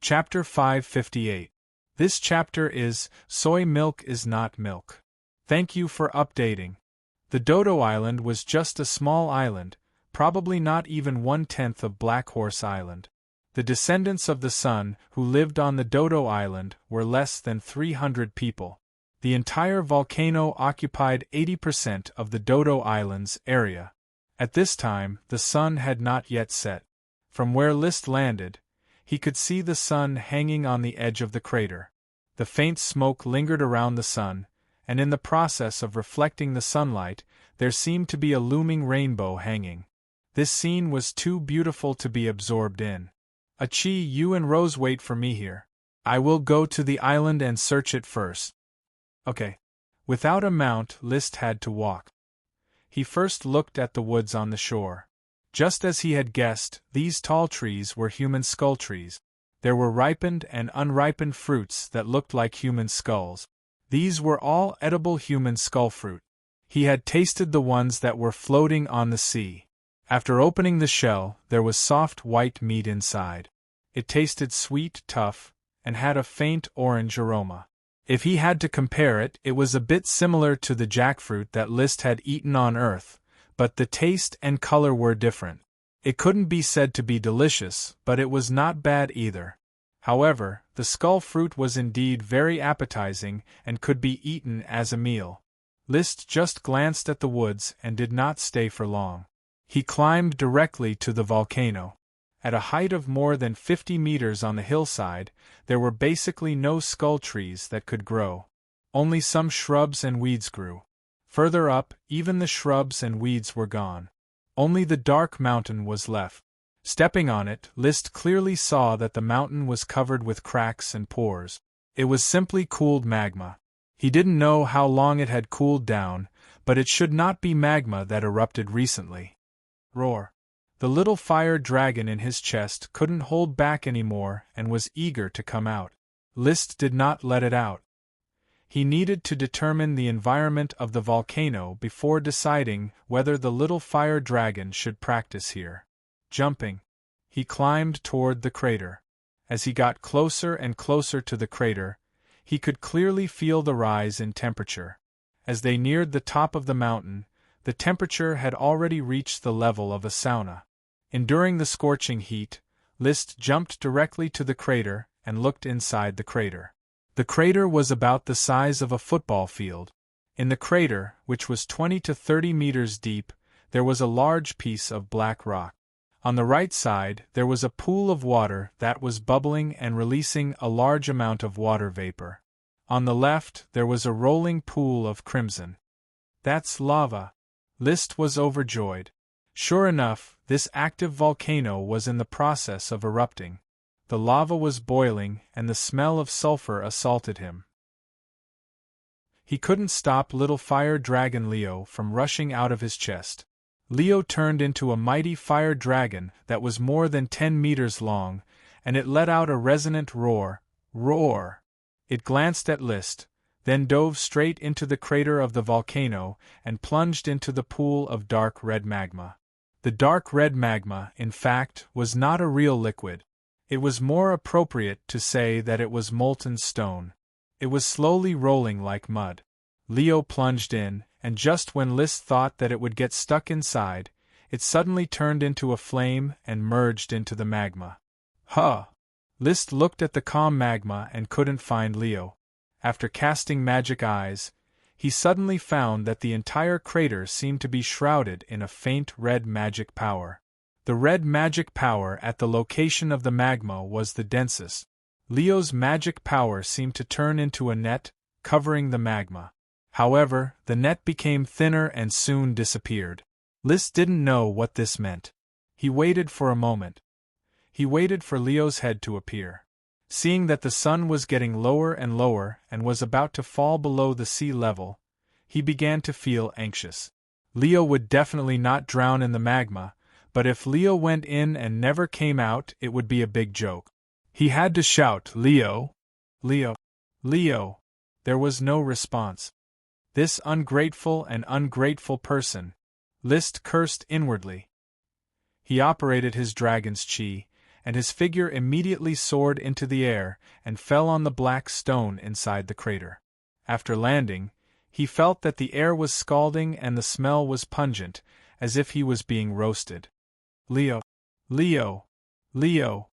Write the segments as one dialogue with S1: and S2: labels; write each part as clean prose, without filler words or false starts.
S1: Chapter 558. This chapter is, Soy Milk is Not Milk. Thank you for updating. The Dodo Island was just a small island, probably not even 1/10 of Black Horse Island. The descendants of the Sun who lived on the Dodo Island were less than 300 people. The entire volcano occupied 80% of the Dodo Island's area. At this time, the sun had not yet set. From where List landed, he could see the sun hanging on the edge of the crater. The faint smoke lingered around the sun, and in the process of reflecting the sunlight, there seemed to be a looming rainbow hanging. This scene was too beautiful to be absorbed in. Achi, you and Rose wait for me here. I will go to the island and search it first. Okay. Without a mount, List had to walk. He first looked at the woods on the shore. Just as he had guessed, these tall trees were human skull trees. There were ripened and unripened fruits that looked like human skulls. These were all edible human skull fruit. He had tasted the ones that were floating on the sea. After opening the shell, there was soft white meat inside. It tasted sweet, tough, and had a faint orange aroma. If he had to compare it, it was a bit similar to the jackfruit that List had eaten on Earth, but the taste and color were different. It couldn't be said to be delicious, but it was not bad either. However, the skull fruit was indeed very appetizing and could be eaten as a meal. List just glanced at the woods and did not stay for long. He climbed directly to the volcano. At a height of more than 50 meters on the hillside, there were basically no skull trees that could grow. Only some shrubs and weeds grew. Further up, even the shrubs and weeds were gone. Only the dark mountain was left. Stepping on it, List clearly saw that the mountain was covered with cracks and pores. It was simply cooled magma. He didn't know how long it had cooled down, but it should not be magma that erupted recently. Roar. The little fire dragon in his chest couldn't hold back anymore and was eager to come out. List did not let it out. He needed to determine the environment of the volcano before deciding whether the little fire dragon should practice here. Jumping. He climbed toward the crater. As he got closer and closer to the crater, he could clearly feel the rise in temperature. As they neared the top of the mountain, the temperature had already reached the level of a sauna. Enduring the scorching heat, List jumped directly to the crater and looked inside the crater. The crater was about the size of a football field. In the crater, which was 20 to 30 meters deep, there was a large piece of black rock. On the right side, there was a pool of water that was bubbling and releasing a large amount of water vapor. On the left, there was a rolling pool of crimson. That's lava. List was overjoyed. Sure enough, this active volcano was in the process of erupting. The lava was boiling, and the smell of sulfur assaulted him. He couldn't stop little fire dragon Leo from rushing out of his chest. Leo turned into a mighty fire dragon that was more than 10 meters long, and it let out a resonant roar. Roar! It glanced at List, then dove straight into the crater of the volcano and plunged into the pool of dark red magma. The dark red magma, in fact, was not a real liquid. It was more appropriate to say that it was molten stone. It was slowly rolling like mud. Leo plunged in, and just when List thought that it would get stuck inside, it suddenly turned into a flame and merged into the magma. Huh! List looked at the calm magma and couldn't find Leo. After casting magic eyes, he suddenly found that the entire crater seemed to be shrouded in a faint red magic power. The red magic power at the location of the magma was the densest. Leo's magic power seemed to turn into a net, covering the magma. However, the net became thinner and soon disappeared. List didn't know what this meant. He waited for a moment. He waited for Leo's head to appear. Seeing that the sun was getting lower and lower and was about to fall below the sea level, he began to feel anxious. Leo would definitely not drown in the magma, but if Leo went in and never came out, it would be a big joke. He had to shout, "Leo! Leo! Leo!" There was no response. This ungrateful and ungrateful person, List cursed inwardly. He operated his dragon's chi, and his figure immediately soared into the air and fell on the black stone inside the crater. After landing, he felt that the air was scalding and the smell was pungent, as if he was being roasted. Leo! Leo! Leo!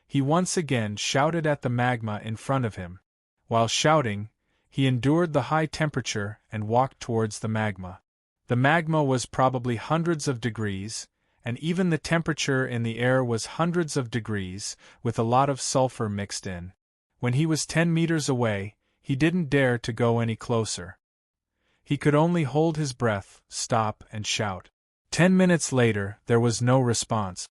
S1: He once again shouted at the magma in front of him. While shouting, he endured the high temperature and walked towards the magma. The magma was probably hundreds of degrees, and even the temperature in the air was hundreds of degrees, with a lot of sulfur mixed in. When he was 10 meters away, he didn't dare to go any closer. He could only hold his breath, stop, and shout. 10 minutes later, there was no response.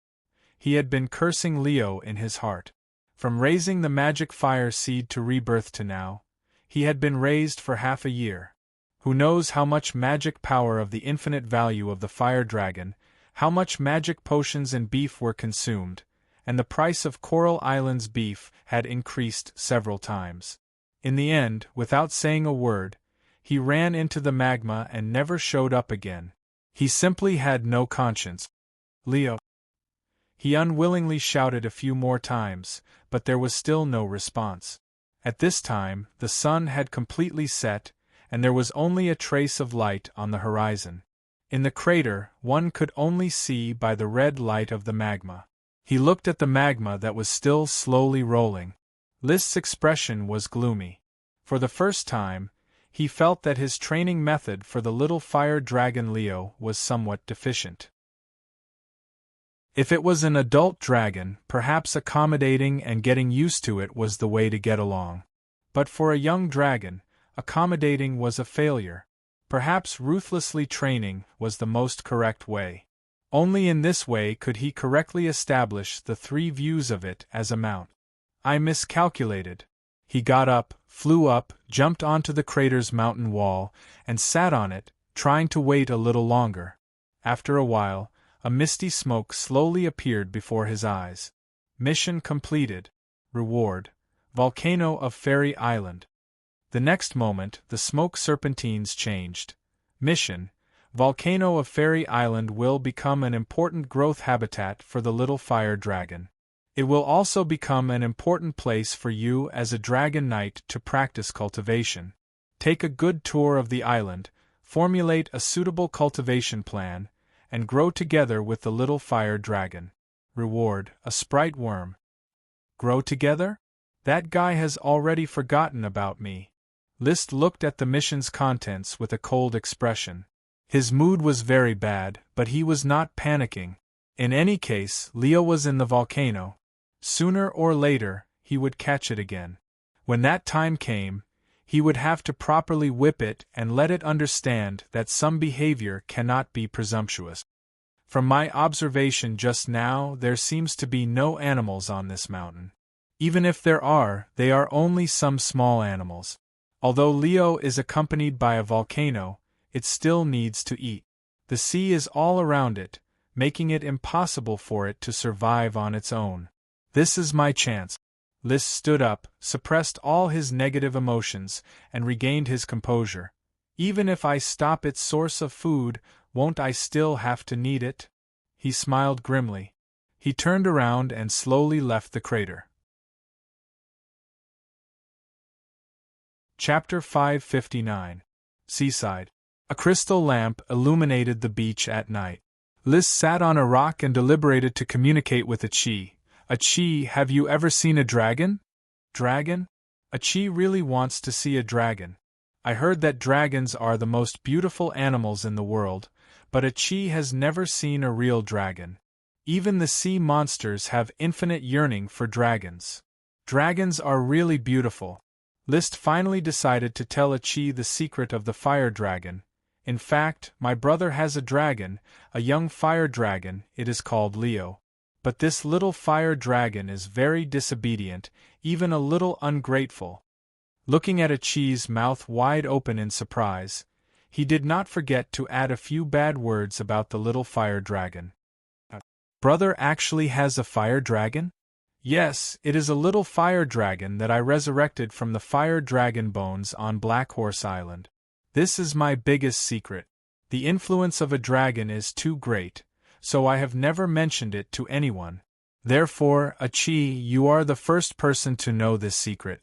S1: He had been cursing Leo in his heart. From raising the magic fire seed to rebirth to now, he had been raised for half a year. Who knows how much magic power of the infinite value of the fire dragon, how much magic potions and beef were consumed, and the price of Coral Island's beef had increased several times. In the end, without saying a word, he ran into the magma and never showed up again. He simply had no conscience. Leo! He unwillingly shouted a few more times, but there was still no response. At this time, the sun had completely set, and there was only a trace of light on the horizon. In the crater, one could only see by the red light of the magma. He looked at the magma that was still slowly rolling. List's expression was gloomy. For the first time, he felt that his training method for the little fire dragon Leo was somewhat deficient. If it was an adult dragon, perhaps accommodating and getting used to it was the way to get along. But for a young dragon, accommodating was a failure. Perhaps ruthlessly training was the most correct way. Only in this way could he correctly establish the 3 views of it as a mount. I miscalculated. He got up, flew up, jumped onto the crater's mountain wall, and sat on it, trying to wait a little longer. After a while, a misty smoke slowly appeared before his eyes. Mission completed. Reward: Volcano of Fairy Island. The next moment, the smoke serpentines changed. Mission: Volcano of Fairy Island will become an important growth habitat for the little fire dragon. It will also become an important place for you as a dragon knight to practice cultivation. Take a good tour of the island, formulate a suitable cultivation plan, and grow together with the little fire dragon. Reward: a sprite worm. Grow together? That guy has already forgotten about me. List looked at the mission's contents with a cold expression. His mood was very bad, but he was not panicking. In any case, Leo was in the volcano. Sooner or later, he would catch it again. When that time came, he would have to properly whip it and let it understand that some behavior cannot be presumptuous. From my observation just now, there seems to be no animals on this mountain. Even if there are, they are only some small animals. Although Leo is accompanied by a volcano, it still needs to eat. The sea is all around it, making it impossible for it to survive on its own. This is my chance. List stood up, suppressed all his negative emotions, and regained his composure. Even if I stop its source of food, won't I still have to need it? He smiled grimly. He turned around and slowly left the crater. Chapter 559. Seaside. A crystal lamp illuminated the beach at night. List sat on a rock and deliberated to communicate with a chi. A chi, have you ever seen a dragon? Dragon? A chi really wants to see a dragon. I heard that dragons are the most beautiful animals in the world, but a chi has never seen a real dragon. Even the sea monsters have infinite yearning for dragons. Dragons are really beautiful. List finally decided to tell a chi the secret of the fire dragon. In fact, my brother has a dragon, a young fire dragon. It is called Leo. But this little fire dragon is very disobedient, even a little ungrateful. Looking at a chi's mouth wide open in surprise, he did not forget to add a few bad words about the little fire dragon. Brother actually has a fire dragon? Yes, it is a little fire dragon that I resurrected from the fire dragon bones on Black Horse Island. This is my biggest secret. The influence of a dragon is too great, so I have never mentioned it to anyone. Therefore, Achi, you are the first person to know this secret.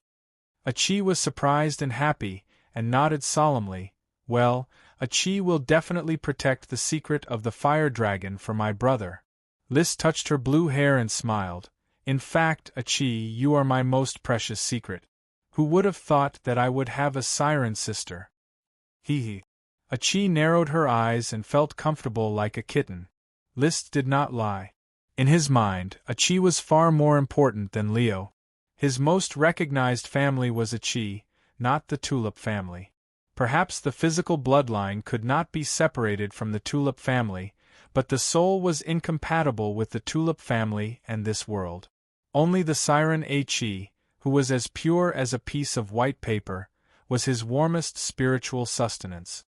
S1: Achi was surprised and happy, and nodded solemnly. Well, Achi will definitely protect the secret of the fire dragon for my brother. List touched her blue hair and smiled. In fact, Achi, you are my most precious secret. Who would have thought that I would have a siren sister? Hee hee. Achi narrowed her eyes and felt comfortable like a kitten. List did not lie. In his mind, Achi was far more important than Leo. His most recognized family was Achi, not the Tulip family. Perhaps the physical bloodline could not be separated from the Tulip family, but the soul was incompatible with the Tulip family and this world. Only the siren Achi, who was as pure as a piece of white paper, was his warmest spiritual sustenance.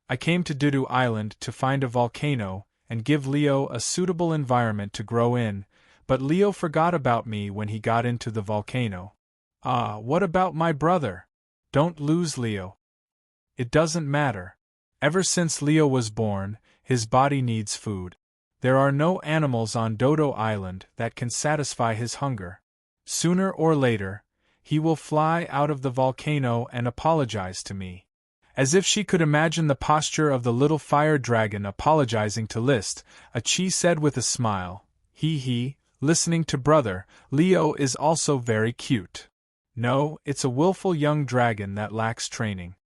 S1: I came to Dudu Island to find a volcano and give Leo a suitable environment to grow in, but Leo forgot about me when he got into the volcano. Ah, what about my brother? Don't lose Leo. It doesn't matter. Ever since Leo was born, his body needs food. There are no animals on Dodo Island that can satisfy his hunger. Sooner or later, he will fly out of the volcano and apologize to me. As if she could imagine the posture of the little fire dragon apologizing to List, Achi said with a smile, Hee, listening to brother, Leo is also very cute. No, it's a willful young dragon that lacks training.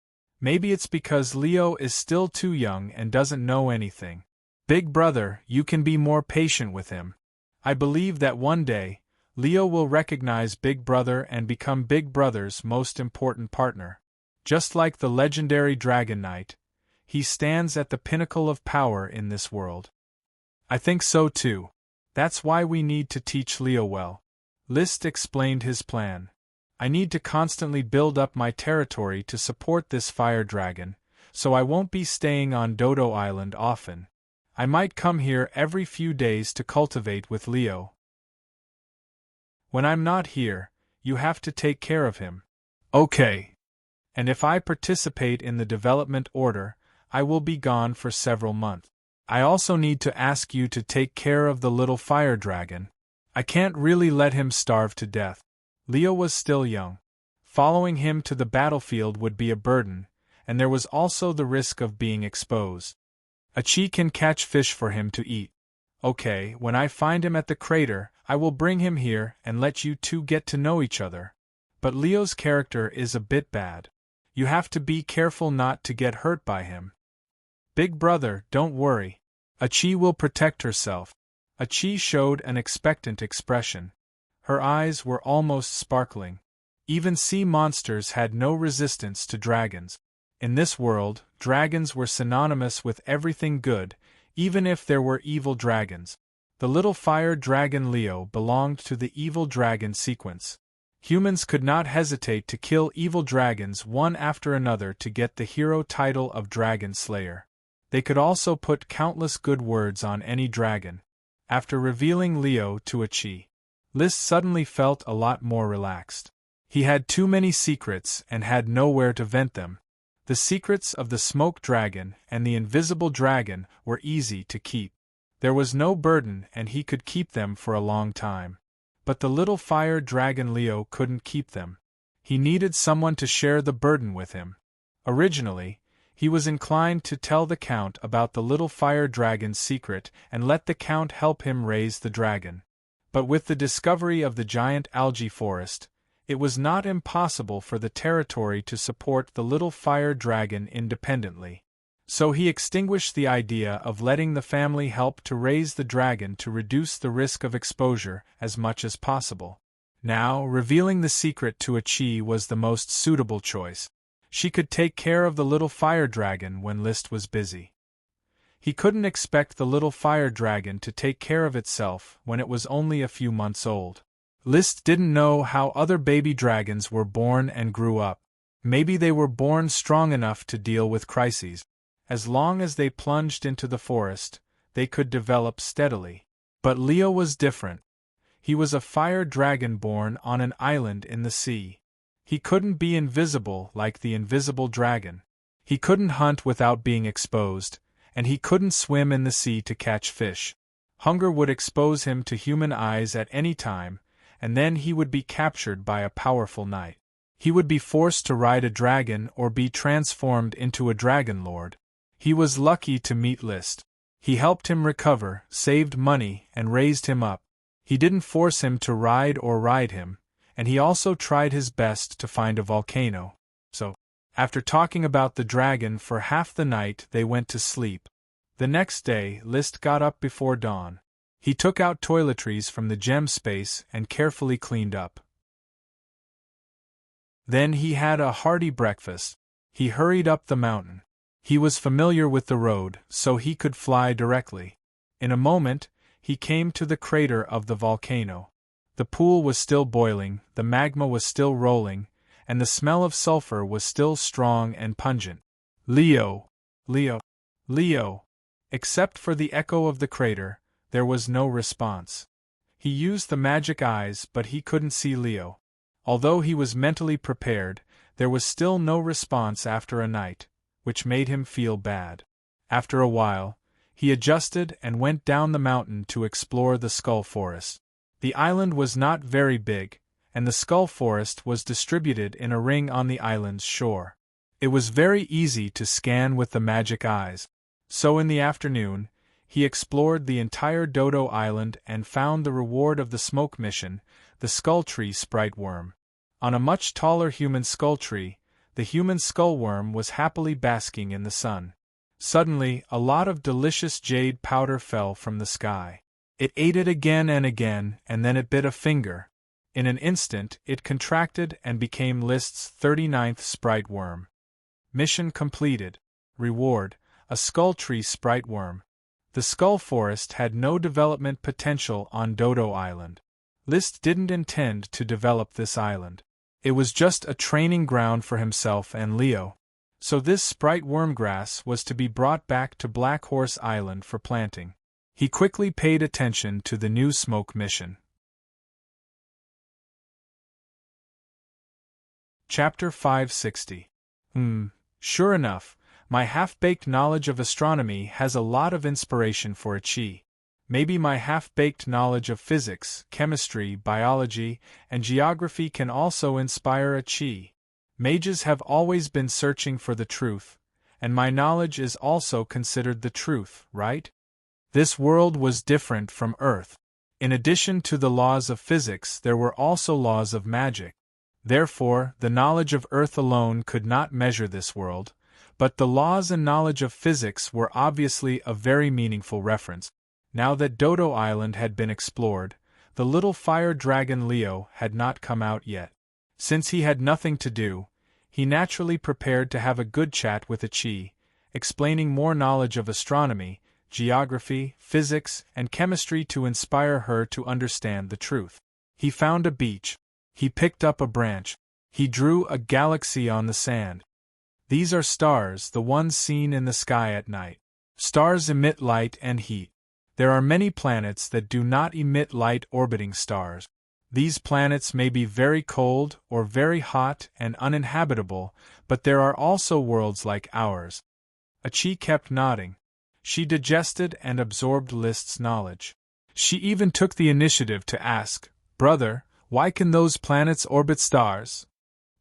S1: Maybe it's because Leo is still too young and doesn't know anything. Big brother, you can be more patient with him. I believe that one day, Leo will recognize Big Brother and become Big Brother's most important partner. Just like the legendary Dragon Knight, he stands at the pinnacle of power in this world. I think so too. That's why we need to teach Leo well. List explained his plan. I need to constantly build up my territory to support this fire dragon, so I won't be staying on Dodo Island often. I might come here every few days to cultivate with Leo. When I'm not here, you have to take care of him. Okay. And if I participate in the development order, I will be gone for several months. I also need to ask you to take care of the little fire dragon. I can't really let him starve to death. Leo was still young. Following him to the battlefield would be a burden, and there was also the risk of being exposed. Achi can catch fish for him to eat. Okay, when I find him at the crater, I will bring him here and let you two get to know each other. But Leo's character is a bit bad. You have to be careful not to get hurt by him. Big brother, don't worry. Achi will protect herself. Achi showed an expectant expression. Her eyes were almost sparkling. Even sea monsters had no resistance to dragons. In this world, dragons were synonymous with everything good, even if there were evil dragons. The little fire dragon Leo belonged to the evil dragon sequence. Humans could not hesitate to kill evil dragons one after another to get the hero title of Dragon Slayer. They could also put countless good words on any dragon. After revealing Leo to Achi, List suddenly felt a lot more relaxed. He had too many secrets and had nowhere to vent them. The secrets of the smoke dragon and the invisible dragon were easy to keep. There was no burden and he could keep them for a long time. But the little fire dragon Leo couldn't keep them. He needed someone to share the burden with him. Originally, he was inclined to tell the Count about the little fire dragon's secret and let the Count help him raise the dragon. But with the discovery of the giant algae forest, it was not impossible for the territory to support the little fire dragon independently. So he extinguished the idea of letting the family help to raise the dragon to reduce the risk of exposure as much as possible. Now, revealing the secret to Achi was the most suitable choice. She could take care of the little fire dragon when List was busy. He couldn't expect the little fire dragon to take care of itself when it was only a few months old. List didn't know how other baby dragons were born and grew up. Maybe they were born strong enough to deal with crises. As long as they plunged into the forest, they could develop steadily. But Leo was different. He was a fire dragon born on an island in the sea. He couldn't be invisible like the invisible dragon. He couldn't hunt without being exposed, and he couldn't swim in the sea to catch fish. Hunger would expose him to human eyes at any time, and then he would be captured by a powerful knight. He would be forced to ride a dragon or be transformed into a dragon lord. He was lucky to meet List. He helped him recover, saved money, and raised him up. He didn't force him to ride or ride him, and he also tried his best to find a volcano. So, after talking about the dragon for half the night, they went to sleep. The next day, List got up before dawn. He took out toiletries from the gem space and carefully cleaned up. Then he had a hearty breakfast. He hurried up the mountain. He was familiar with the road, so he could fly directly. In a moment, he came to the crater of the volcano. The pool was still boiling, the magma was still rolling, and the smell of sulfur was still strong and pungent. Leo! Leo! Leo! Except for the echo of the crater, there was no response. He used the magic eyes, but he couldn't see Leo. Although he was mentally prepared, there was still no response after a night, which made him feel bad. After a while, he adjusted and went down the mountain to explore the skull forest. The island was not very big, and the skull forest was distributed in a ring on the island's shore. It was very easy to scan with the magic eyes. So in the afternoon, he explored the entire Dodo Island and found the reward of the smoke mission, the skull tree sprite worm. On a much taller human skull tree, the human skull worm was happily basking in the sun. Suddenly, a lot of delicious jade powder fell from the sky. It ate it again, and then it bit a finger. In an instant, it contracted and became List's 39th sprite worm. Mission completed. Reward: a skull tree sprite worm. The skull forest had no development potential on Dodo Island. List didn't intend to develop this island. It was just a training ground for himself and Leo. So this sprite wormgrass was to be brought back to Black Horse Island for planting. He quickly paid attention to the new smoke mission. Chapter 560. Sure enough, my half-baked knowledge of astronomy has a lot of inspiration for a chi. Maybe my half-baked knowledge of physics, chemistry, biology, and geography can also inspire a chi. Mages have always been searching for the truth, and my knowledge is also considered the truth, right? This world was different from Earth. In addition to the laws of physics, there were also laws of magic. Therefore, the knowledge of Earth alone could not measure this world, but the laws and knowledge of physics were obviously a very meaningful reference. Now that Dodo Island had been explored, the little fire dragon Leo had not come out yet. Since he had nothing to do, he naturally prepared to have a good chat with a chi, explaining more knowledge of astronomy, geography, physics, and chemistry to inspire her to understand the truth. He found a beach. He picked up a branch. He drew a galaxy on the sand. These are stars, the ones seen in the sky at night. Stars emit light and heat. There are many planets that do not emit light orbiting stars. These planets may be very cold or very hot and uninhabitable, but there are also worlds like ours. Achi kept nodding. She digested and absorbed List's knowledge. She even took the initiative to ask, "Brother, why can those planets orbit stars?"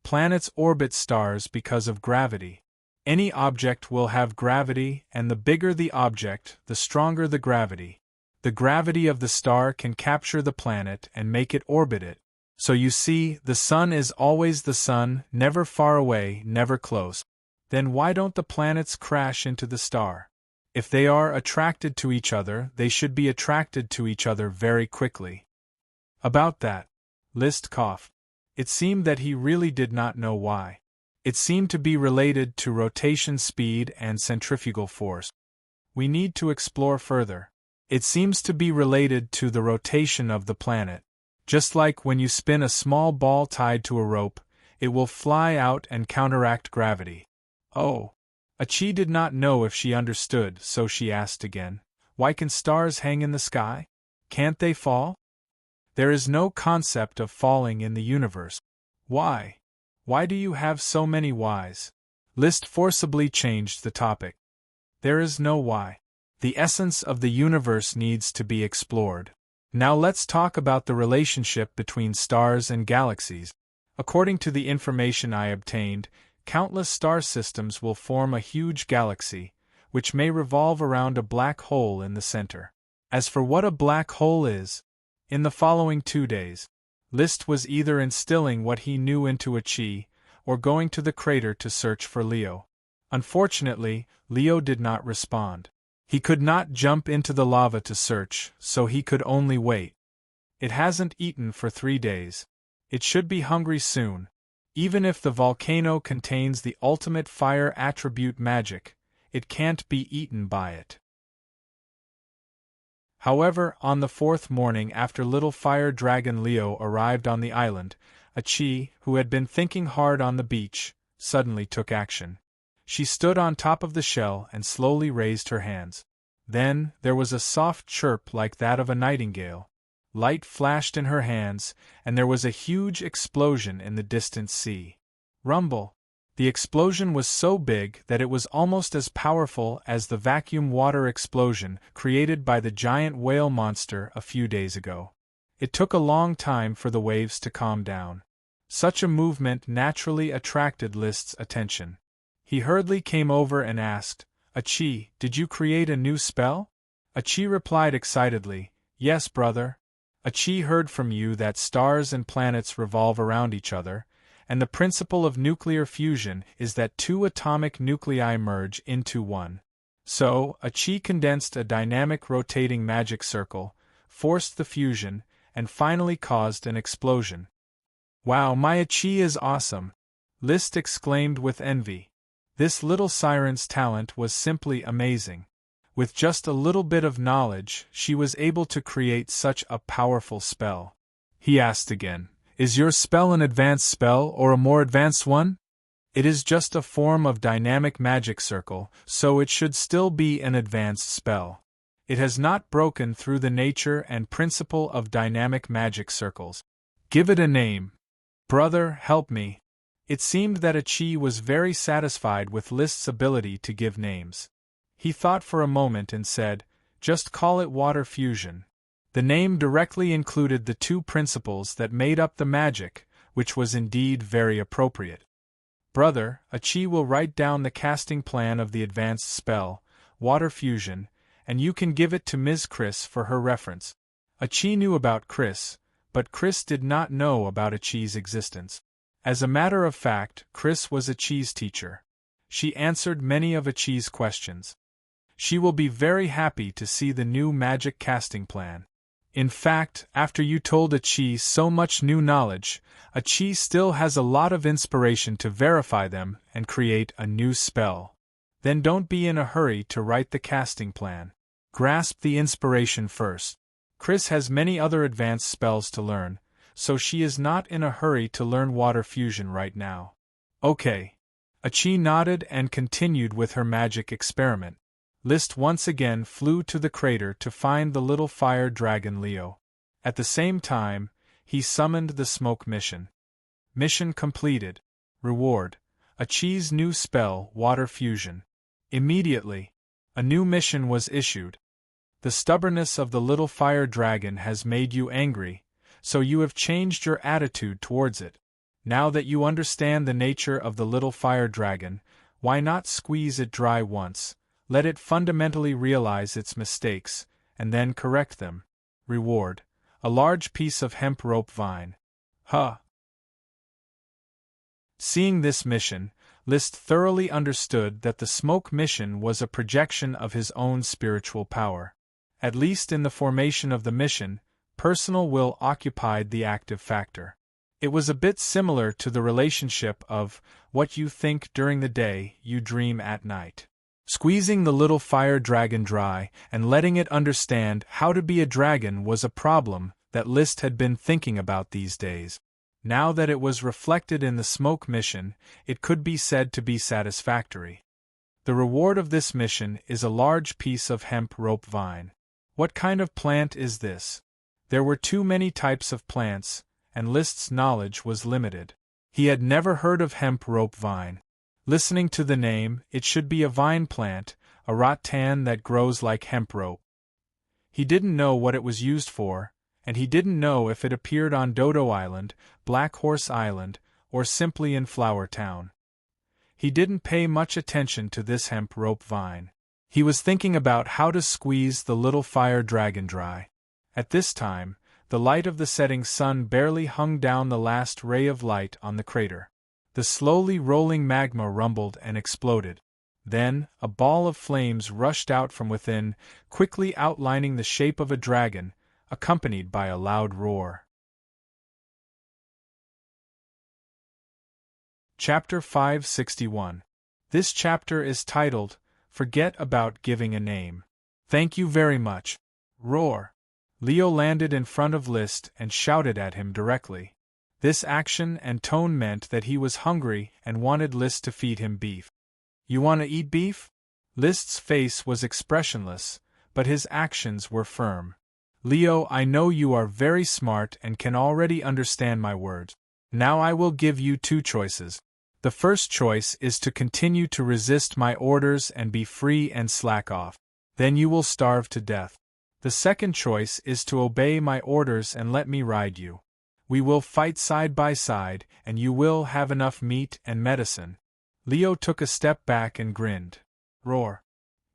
S1: Planets orbit stars because of gravity. Any object will have gravity, and the bigger the object, the stronger the gravity. The gravity of the star can capture the planet and make it orbit it. So you see, the sun is always the sun, never far away, never close. Then why don't the planets crash into the star? If they are attracted to each other, they should be attracted to each other very quickly. About that, List coughed. It seemed that he really did not know why. It seemed to be related to rotation speed and centrifugal force. We need to explore further. It seems to be related to the rotation of the planet. Just like when you spin a small ball tied to a rope, it will fly out and counteract gravity. Oh. Achi did not know if she understood, so she asked again, "Why can stars hang in the sky? Can't they fall?" There is no concept of falling in the universe. Why? Why do you have so many whys? List forcibly changed the topic. There is no why. The essence of the universe needs to be explored. Now let's talk about the relationship between stars and galaxies. According to the information I obtained, countless star systems will form a huge galaxy, which may revolve around a black hole in the center. As for what a black hole is, in the following 2 days, Liszt was either instilling what he knew into Achi, or going to the crater to search for Leo. Unfortunately, Leo did not respond. He could not jump into the lava to search, so he could only wait. It hasn't eaten for 3 days. It should be hungry soon. Even if the volcano contains the ultimate fire attribute magic, it can't be eaten by it. However, on the 4th morning after little fire dragon Leo arrived on the island, Achi, who had been thinking hard on the beach, suddenly took action. She stood on top of the shell and slowly raised her hands. Then, there was a soft chirp like that of a nightingale. Light flashed in her hands, and there was a huge explosion in the distant sea. Rumble! The explosion was so big that it was almost as powerful as the vacuum water explosion created by the giant whale monster a few days ago. It took a long time for the waves to calm down. Such a movement naturally attracted Liszt's attention. He hurriedly came over and asked, "Achi, did you create a new spell?" Achi replied excitedly, "Yes, brother. Achi heard from you that stars and planets revolve around each other, and the principle of nuclear fusion is that 2 atomic nuclei merge into one. So, Achi condensed a dynamic rotating magic circle, forced the fusion, and finally caused an explosion." "Wow, my Achi is awesome!" Liszt exclaimed with envy. This little siren's talent was simply amazing. With just a little bit of knowledge, she was able to create such a powerful spell. He asked again, "Is your spell an advanced spell or a more advanced one?" "It is just a form of dynamic magic circle, so it should still be an advanced spell. It has not broken through the nature and principle of dynamic magic circles. Give it a name. Brother, help me." It seemed that Achi was very satisfied with Liszt's ability to give names. He thought for a moment and said, "Just call it water fusion." The name directly included the 2 principles that made up the magic, which was indeed very appropriate. "Brother, Achi will write down the casting plan of the advanced spell, water fusion, and you can give it to Ms. Chris for her reference." Achi knew about Chris, but Chris did not know about Achi's existence. As a matter of fact, Chris was Achi's teacher. She answered many of Achi's questions. She will be very happy to see the new magic casting plan. In fact, after you told Achi so much new knowledge, Achi still has a lot of inspiration to verify them and create a new spell. Then don't be in a hurry to write the casting plan. Grasp the inspiration first. Chris has many other advanced spells to learn, so she is not in a hurry to learn water fusion right now. Okay. Achi nodded and continued with her magic experiment. Liszt once again flew to the crater to find the little fire dragon Leo. At the same time, he summoned the smoke mission. Mission completed. Reward: Achi's new spell, water fusion. Immediately, a new mission was issued. The stubbornness of the little fire dragon has made you angry, so you have changed your attitude towards it. Now that you understand the nature of the little fire dragon, why not squeeze it dry once, let it fundamentally realize its mistakes, and then correct them. Reward: a large piece of hemp rope vine. Huh. Seeing this mission, Liszt thoroughly understood that the smoke mission was a projection of his own spiritual power. At least in the formation of the mission, personal will occupied the active factor. It was a bit similar to the relationship of what you think during the day, you dream at night. Squeezing the little fire dragon dry and letting it understand how to be a dragon was a problem that Liszt had been thinking about these days. Now that it was reflected in the smoke mission, it could be said to be satisfactory. The reward of this mission is a large piece of hemp rope vine. What kind of plant is this? There were too many types of plants, and Liszt's knowledge was limited. He had never heard of hemp rope vine. Listening to the name, it should be a vine plant, a rattan that grows like hemp rope. He didn't know what it was used for, and he didn't know if it appeared on Dodo Island, Black Horse Island, or simply in Flower Town. He didn't pay much attention to this hemp rope vine. He was thinking about how to squeeze the little fire dragon dry. At this time, the light of the setting sun barely hung down the last ray of light on the crater. The slowly rolling magma rumbled and exploded. Then, a ball of flames rushed out from within, quickly outlining the shape of a dragon, accompanied by a loud roar. Chapter 561. This chapter is titled, Forget About Giving a Name. Thank you very much. Roar. Leo landed in front of List and shouted at him directly. This action and tone meant that he was hungry and wanted List to feed him beef. You want to eat beef? List's face was expressionless, but his actions were firm. Leo, I know you are very smart and can already understand my words. Now I will give you two choices. The first choice is to continue to resist my orders and be free and slack off. Then you will starve to death. The second choice is to obey my orders and let me ride you. We will fight side by side, and you will have enough meat and medicine. Leo took a step back and grinned. Roar.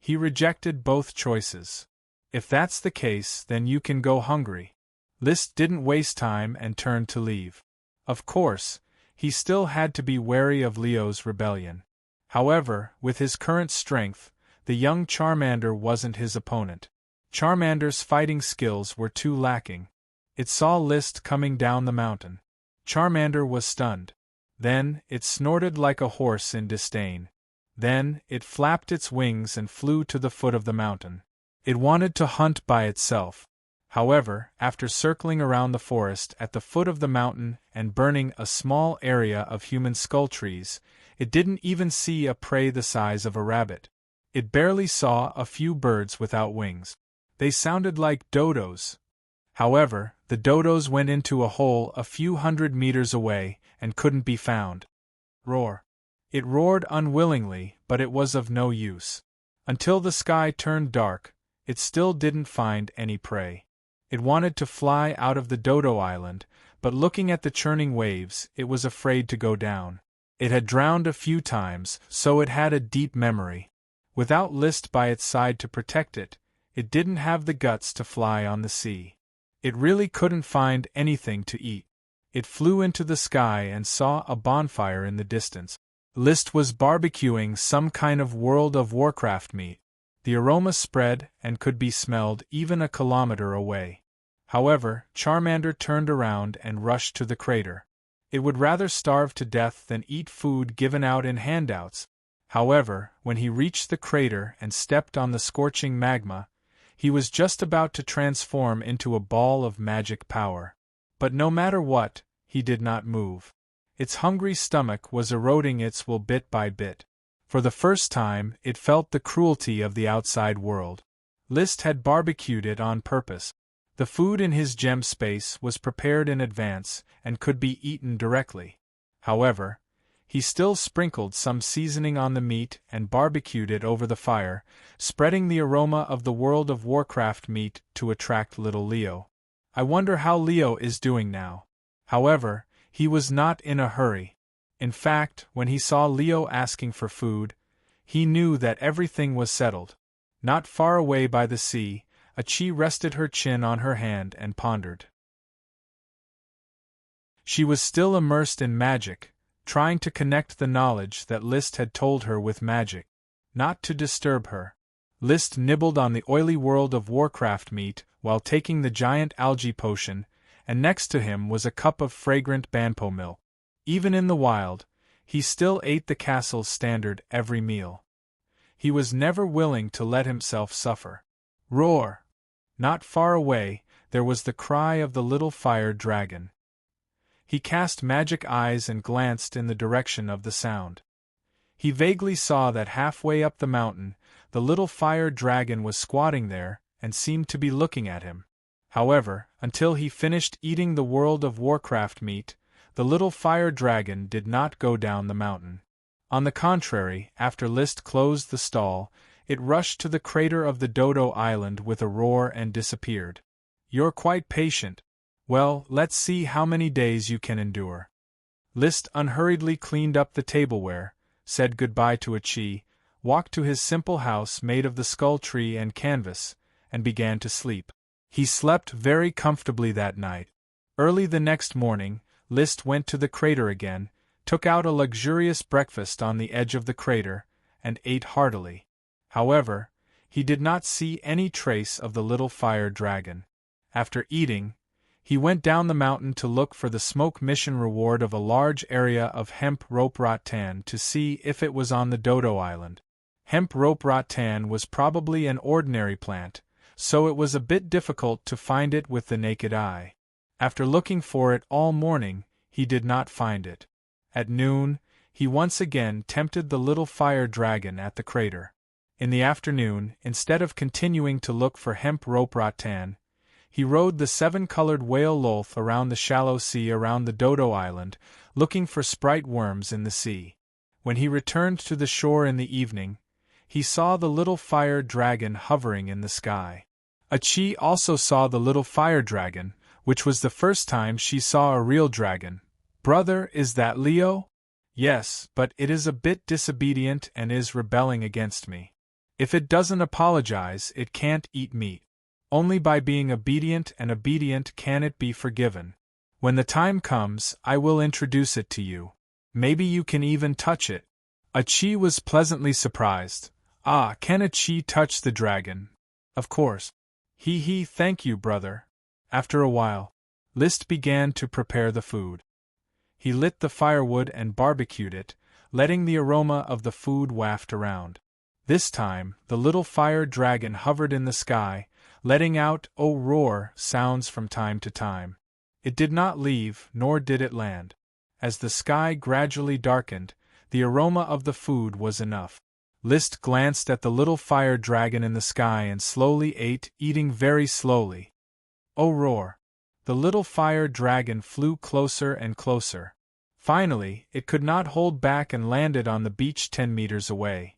S1: He rejected both choices. If that's the case, then you can go hungry. List didn't waste time and turned to leave. Of course, he still had to be wary of Leo's rebellion. However, with his current strength, the young Charmander wasn't his opponent. Charmander's fighting skills were too lacking. It saw List coming down the mountain. Charmander was stunned. Then, it snorted like a horse in disdain. Then, it flapped its wings and flew to the foot of the mountain. It wanted to hunt by itself. However, after circling around the forest at the foot of the mountain and burning a small area of human skull trees, it didn't even see a prey the size of a rabbit. It barely saw a few birds without wings. They sounded like dodos. However, the dodos went into a hole a few hundred meters away and couldn't be found. Roar. It roared unwillingly, but it was of no use. Until the sky turned dark, it still didn't find any prey. It wanted to fly out of the Dodo Island, but looking at the churning waves, it was afraid to go down. It had drowned a few times, so it had a deep memory. Without List by its side to protect it, it didn't have the guts to fly on the sea. It really couldn't find anything to eat. It flew into the sky and saw a bonfire in the distance. List was barbecuing some kind of World of Warcraft meat. The aroma spread and could be smelled even a kilometer away. However, Charmander turned around and rushed to the crater. It would rather starve to death than eat food given out in handouts. However, when he reached the crater and stepped on the scorching magma, he was just about to transform into a ball of magic power. But no matter what, he did not move. Its hungry stomach was eroding its will bit by bit. For the first time, it felt the cruelty of the outside world. List had barbecued it on purpose. The food in his gem space was prepared in advance and could be eaten directly. However, he still sprinkled some seasoning on the meat and barbecued it over the fire, spreading the aroma of the World of Warcraft meat to attract little Leo. I wonder how Leo is doing now. However, he was not in a hurry. In fact, when he saw Leo asking for food, he knew that everything was settled. Not far away by the sea, a Chi rested her chin on her hand and pondered. She was still immersed in magic, trying to connect the knowledge that List had told her with magic. Not to disturb her, List nibbled on the oily World of Warcraft meat while taking the giant algae potion, and next to him was a cup of fragrant banpo milk. Even in the wild, he still ate the castle's standard every meal. He was never willing to let himself suffer. Roar! Not far away, there was the cry of the little fire dragon. He cast magic eyes and glanced in the direction of the sound. He vaguely saw that halfway up the mountain, the little fire dragon was squatting there and seemed to be looking at him. However, until he finished eating the World of Warcraft meat, the little fire dragon did not go down the mountain. On the contrary, after List closed the stall, it rushed to the crater of the Dodo Island with a roar and disappeared. You're quite patient. Well, let's see how many days you can endure. List unhurriedly cleaned up the tableware, said goodbye to Achi, walked to his simple house made of the skull tree and canvas, and began to sleep. He slept very comfortably that night. Early the next morning, List went to the crater again, took out a luxurious breakfast on the edge of the crater, and ate heartily. However, he did not see any trace of the little fire dragon. After eating, he went down the mountain to look for the smoke mission reward of a large area of hemp rope rattan to see if it was on the Dodo Island. Hemp rope rattan was probably an ordinary plant, so it was a bit difficult to find it with the naked eye. After looking for it all morning, he did not find it. At noon, he once again tempted the little fire dragon at the crater. In the afternoon, instead of continuing to look for hemp rope rattan, he rode the 7-colored whale Lolth around the shallow sea around the Dodo Island, looking for sprite worms in the sea. When he returned to the shore in the evening, he saw the little fire dragon hovering in the sky. Achi also saw the little fire dragon, which was the first time she saw a real dragon. Brother, is that Leo? Yes, but it is a bit disobedient and is rebelling against me. If it doesn't apologize, it can't eat meat. Only by being obedient and obedient can it be forgiven. When the time comes, I will introduce it to you. Maybe you can even touch it. Achi was pleasantly surprised. Ah, can Achi touch the dragon? Of course. Thank you, brother. After a while, List began to prepare the food. He lit the firewood and barbecued it, letting the aroma of the food waft around. This time, the little fire dragon hovered in the sky, letting out "oh roar" sounds from time to time. It did not leave, nor did it land. As the sky gradually darkened, the aroma of the food was enough. List glanced at the little fire dragon in the sky and slowly ate, eating very slowly. Oh roar! The little fire dragon flew closer and closer. Finally, it could not hold back and landed on the beach 10 meters away.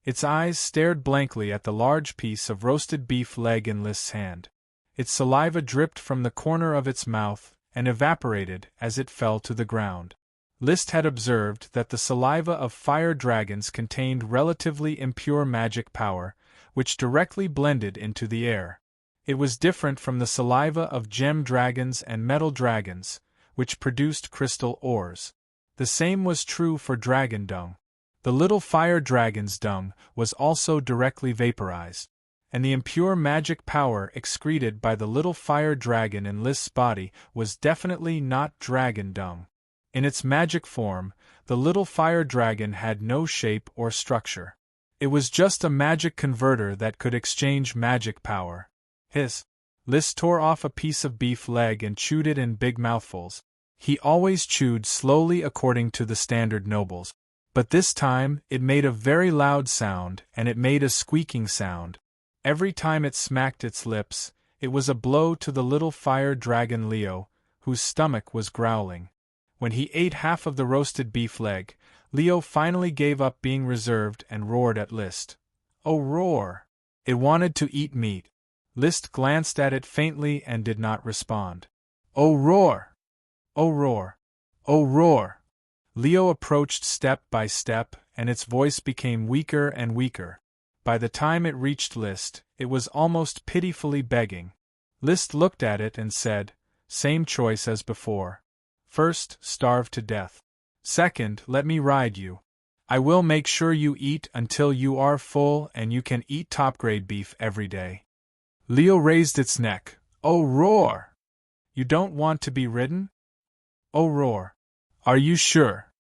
S1: Its eyes stared blankly at the large piece of roasted beef leg in List's hand. Its saliva dripped from the corner of its mouth and evaporated as it fell to the ground. List had observed that the saliva of fire dragons contained relatively impure magic power, which directly blended into the air. It was different from the saliva of gem dragons and metal dragons, which produced crystal ores. The same was true for dragon dung. The little fire dragon's dung was also directly vaporized, and the impure magic power excreted by the little fire dragon in List's body was definitely not dragon dung. In its magic form, the little fire dragon had no shape or structure. It was just a magic converter that could exchange magic power. List tore off a piece of beef leg and chewed it in big mouthfuls. He always chewed slowly according to the standard nobles. But this time, it made a very loud sound, and it made a squeaking sound. Every time it smacked its lips, it was a blow to the little fire dragon Leo, whose stomach was growling. When he ate half of the roasted beef leg, Leo finally gave up being reserved and roared at List. Oh roar! It wanted to eat meat. List glanced at it faintly and did not respond. Oh roar! Oh roar! Oh roar! Leo approached step by step, and its voice became weaker and weaker. By the time it reached List, it was almost pitifully begging. List looked at it and said, "Same choice as before. First, starve to death. Second, let me ride you. I will make sure you eat until you are full and you can eat top-grade beef every day." Leo raised its neck. Oh roar! You don't want to be ridden? Oh roar! Are you sure?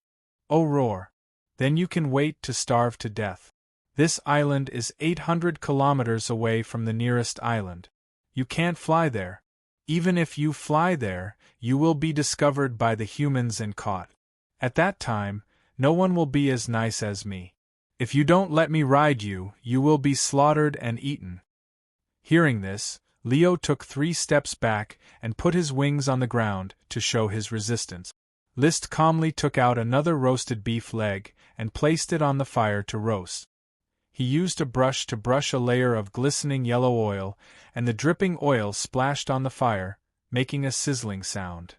S1: Oh roar! Then you can wait to starve to death. This island is 800 kilometers away from the nearest island. You can't fly there. Even if you fly there, you will be discovered by the humans and caught. At that time, no one will be as nice as me. If you don't let me ride you, you will be slaughtered and eaten. Hearing this, Leo took 3 steps back and put his wings on the ground to show his resistance. List calmly took out another roasted beef leg and placed it on the fire to roast. He used a brush to brush a layer of glistening yellow oil, and the dripping oil splashed on the fire, making a sizzling sound.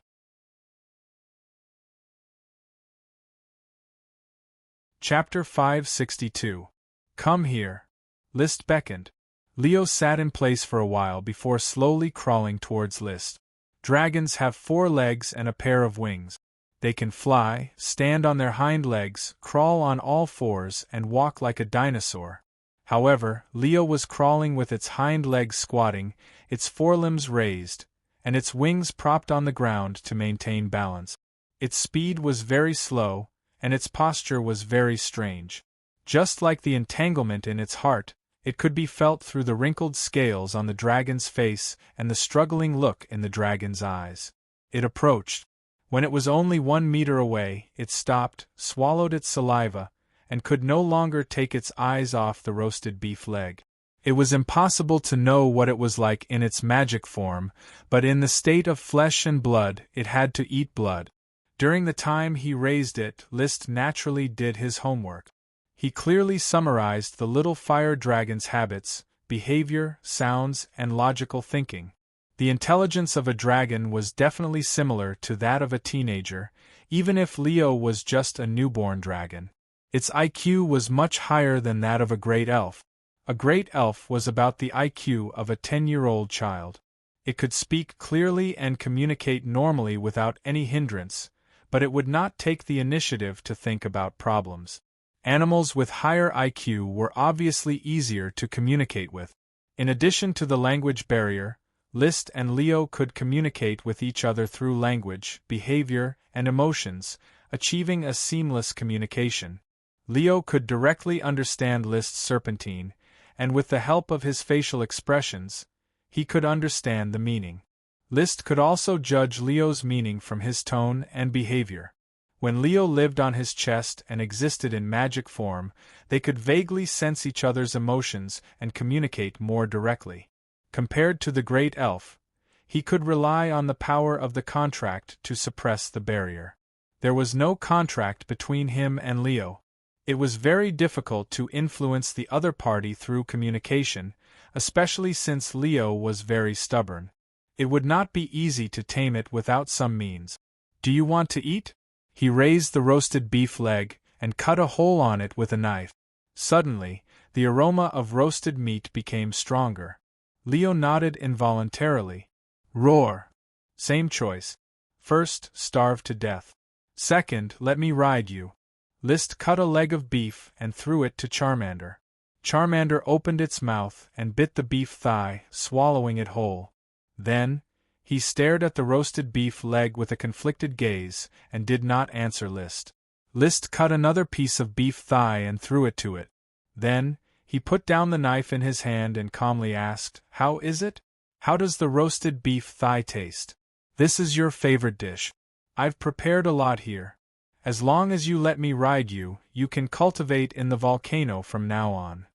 S1: Chapter 562. Come here. List beckoned. Leo sat in place for a while before slowly crawling towards List. Dragons have 4 legs and a pair of wings. They can fly, stand on their hind legs, crawl on all fours, and walk like a dinosaur. However, Leo was crawling with its hind legs squatting, its forelimbs raised, and its wings propped on the ground to maintain balance. Its speed was very slow, and its posture was very strange. Just like the entanglement in its heart, it could be felt through the wrinkled scales on the dragon's face and the struggling look in the dragon's eyes. It approached. When it was only 1 meter away, it stopped, swallowed its saliva, and could no longer take its eyes off the roasted beef leg. It was impossible to know what it was like in its magic form, but in the state of flesh and blood, it had to eat blood. During the time he raised it, List naturally did his homework. He clearly summarized the little fire dragon's habits, behavior, sounds, and logical thinking. The intelligence of a dragon was definitely similar to that of a teenager, even if Leo was just a newborn dragon. Its IQ was much higher than that of a great elf. A great elf was about the IQ of a 10-year-old child. It could speak clearly and communicate normally without any hindrance, but it would not take the initiative to think about problems. Animals with higher IQ were obviously easier to communicate with. In addition to the language barrier, List and Leo could communicate with each other through language, behavior, and emotions, achieving a seamless communication. Leo could directly understand List's serpentine, and with the help of his facial expressions, he could understand the meaning. List could also judge Leo's meaning from his tone and behavior. When Leo lived on his chest and existed in magic form, they could vaguely sense each other's emotions and communicate more directly. Compared to the great elf, he could rely on the power of the contract to suppress the barrier. There was no contract between him and Leo. It was very difficult to influence the other party through communication, especially since Leo was very stubborn. It would not be easy to tame it without some means. Do you want to eat? He raised the roasted beef leg and cut a hole on it with a knife. Suddenly, the aroma of roasted meat became stronger. Leo nodded involuntarily. Roar! Same choice. First, starve to death. Second, let me ride you. List cut a leg of beef and threw it to Charmander. Charmander opened its mouth and bit the beef thigh, swallowing it whole. Then, he stared at the roasted beef leg with a conflicted gaze and did not answer List. List cut another piece of beef thigh and threw it to it. Then, he put down the knife in his hand and calmly asked, "How is it? How does the roasted beef thigh taste? This is your favorite dish. I've prepared a lot here. As long as you let me ride you, you can cultivate in the volcano from now on.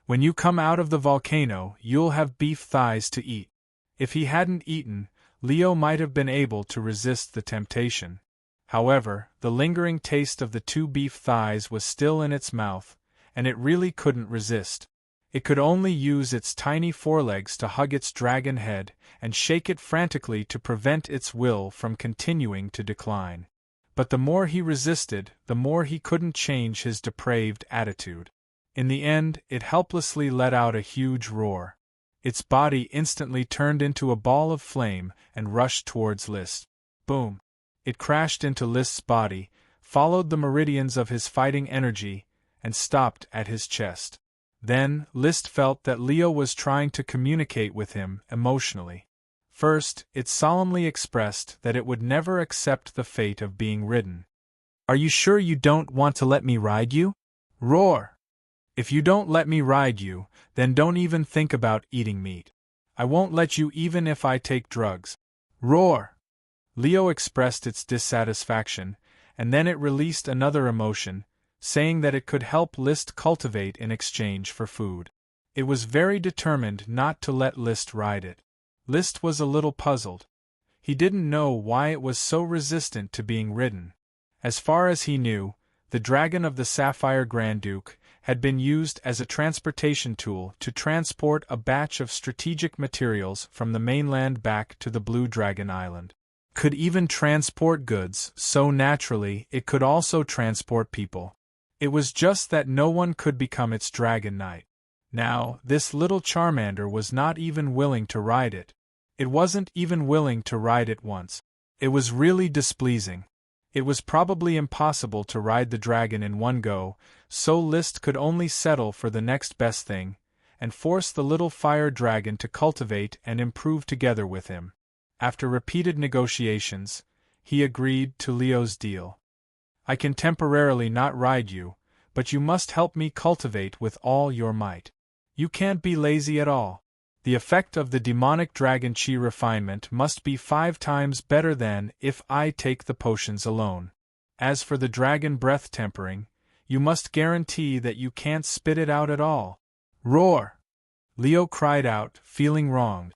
S1: When you come out of the volcano, you'll have beef thighs to eat." If he hadn't eaten, Leo might have been able to resist the temptation. However, the lingering taste of the 2 beef thighs was still in its mouth, and it really couldn't resist. It could only use its tiny forelegs to hug its dragon head and shake it frantically to prevent its will from continuing to decline. But the more he resisted, the more he couldn't change his depraved attitude. In the end, it helplessly let out a huge roar. Its body instantly turned into a ball of flame and rushed towards List. Boom! It crashed into List's body, followed the meridians of his fighting energy, and stopped at his chest. Then, List felt that Leo was trying to communicate with him emotionally. First, it solemnly expressed that it would never accept the fate of being ridden. "Are you sure you don't want to let me ride you?" Roar! "If you don't let me ride you, then don't even think about eating meat. I won't let you even if I take drugs." Roar! Leo expressed its dissatisfaction, and then it released another emotion, saying that it could help List cultivate in exchange for food. It was very determined not to let List ride it. List was a little puzzled. He didn't know why it was so resistant to being ridden. As far as he knew, the dragon of the Sapphire Grand Duke had been used as a transportation tool to transport a batch of strategic materials from the mainland back to the Blue Dragon Island. Could even transport goods, so naturally it could also transport people. It was just that no one could become its dragon knight. Now, this little Charmander was not even willing to ride it. It wasn't even willing to ride it once. It was really displeasing. It was probably impossible to ride the dragon in one go, so List could only settle for the next best thing, and force the little fire dragon to cultivate and improve together with him. After repeated negotiations, he agreed to Leo's deal. I can temporarily not ride you, but you must help me cultivate with all your might. You can't be lazy at all. The effect of the demonic dragon chi refinement must be 5 times better than if I take the potions alone. As for the dragon breath tempering, you must guarantee that you can't spit it out at all. Roar! Leo cried out, feeling wronged.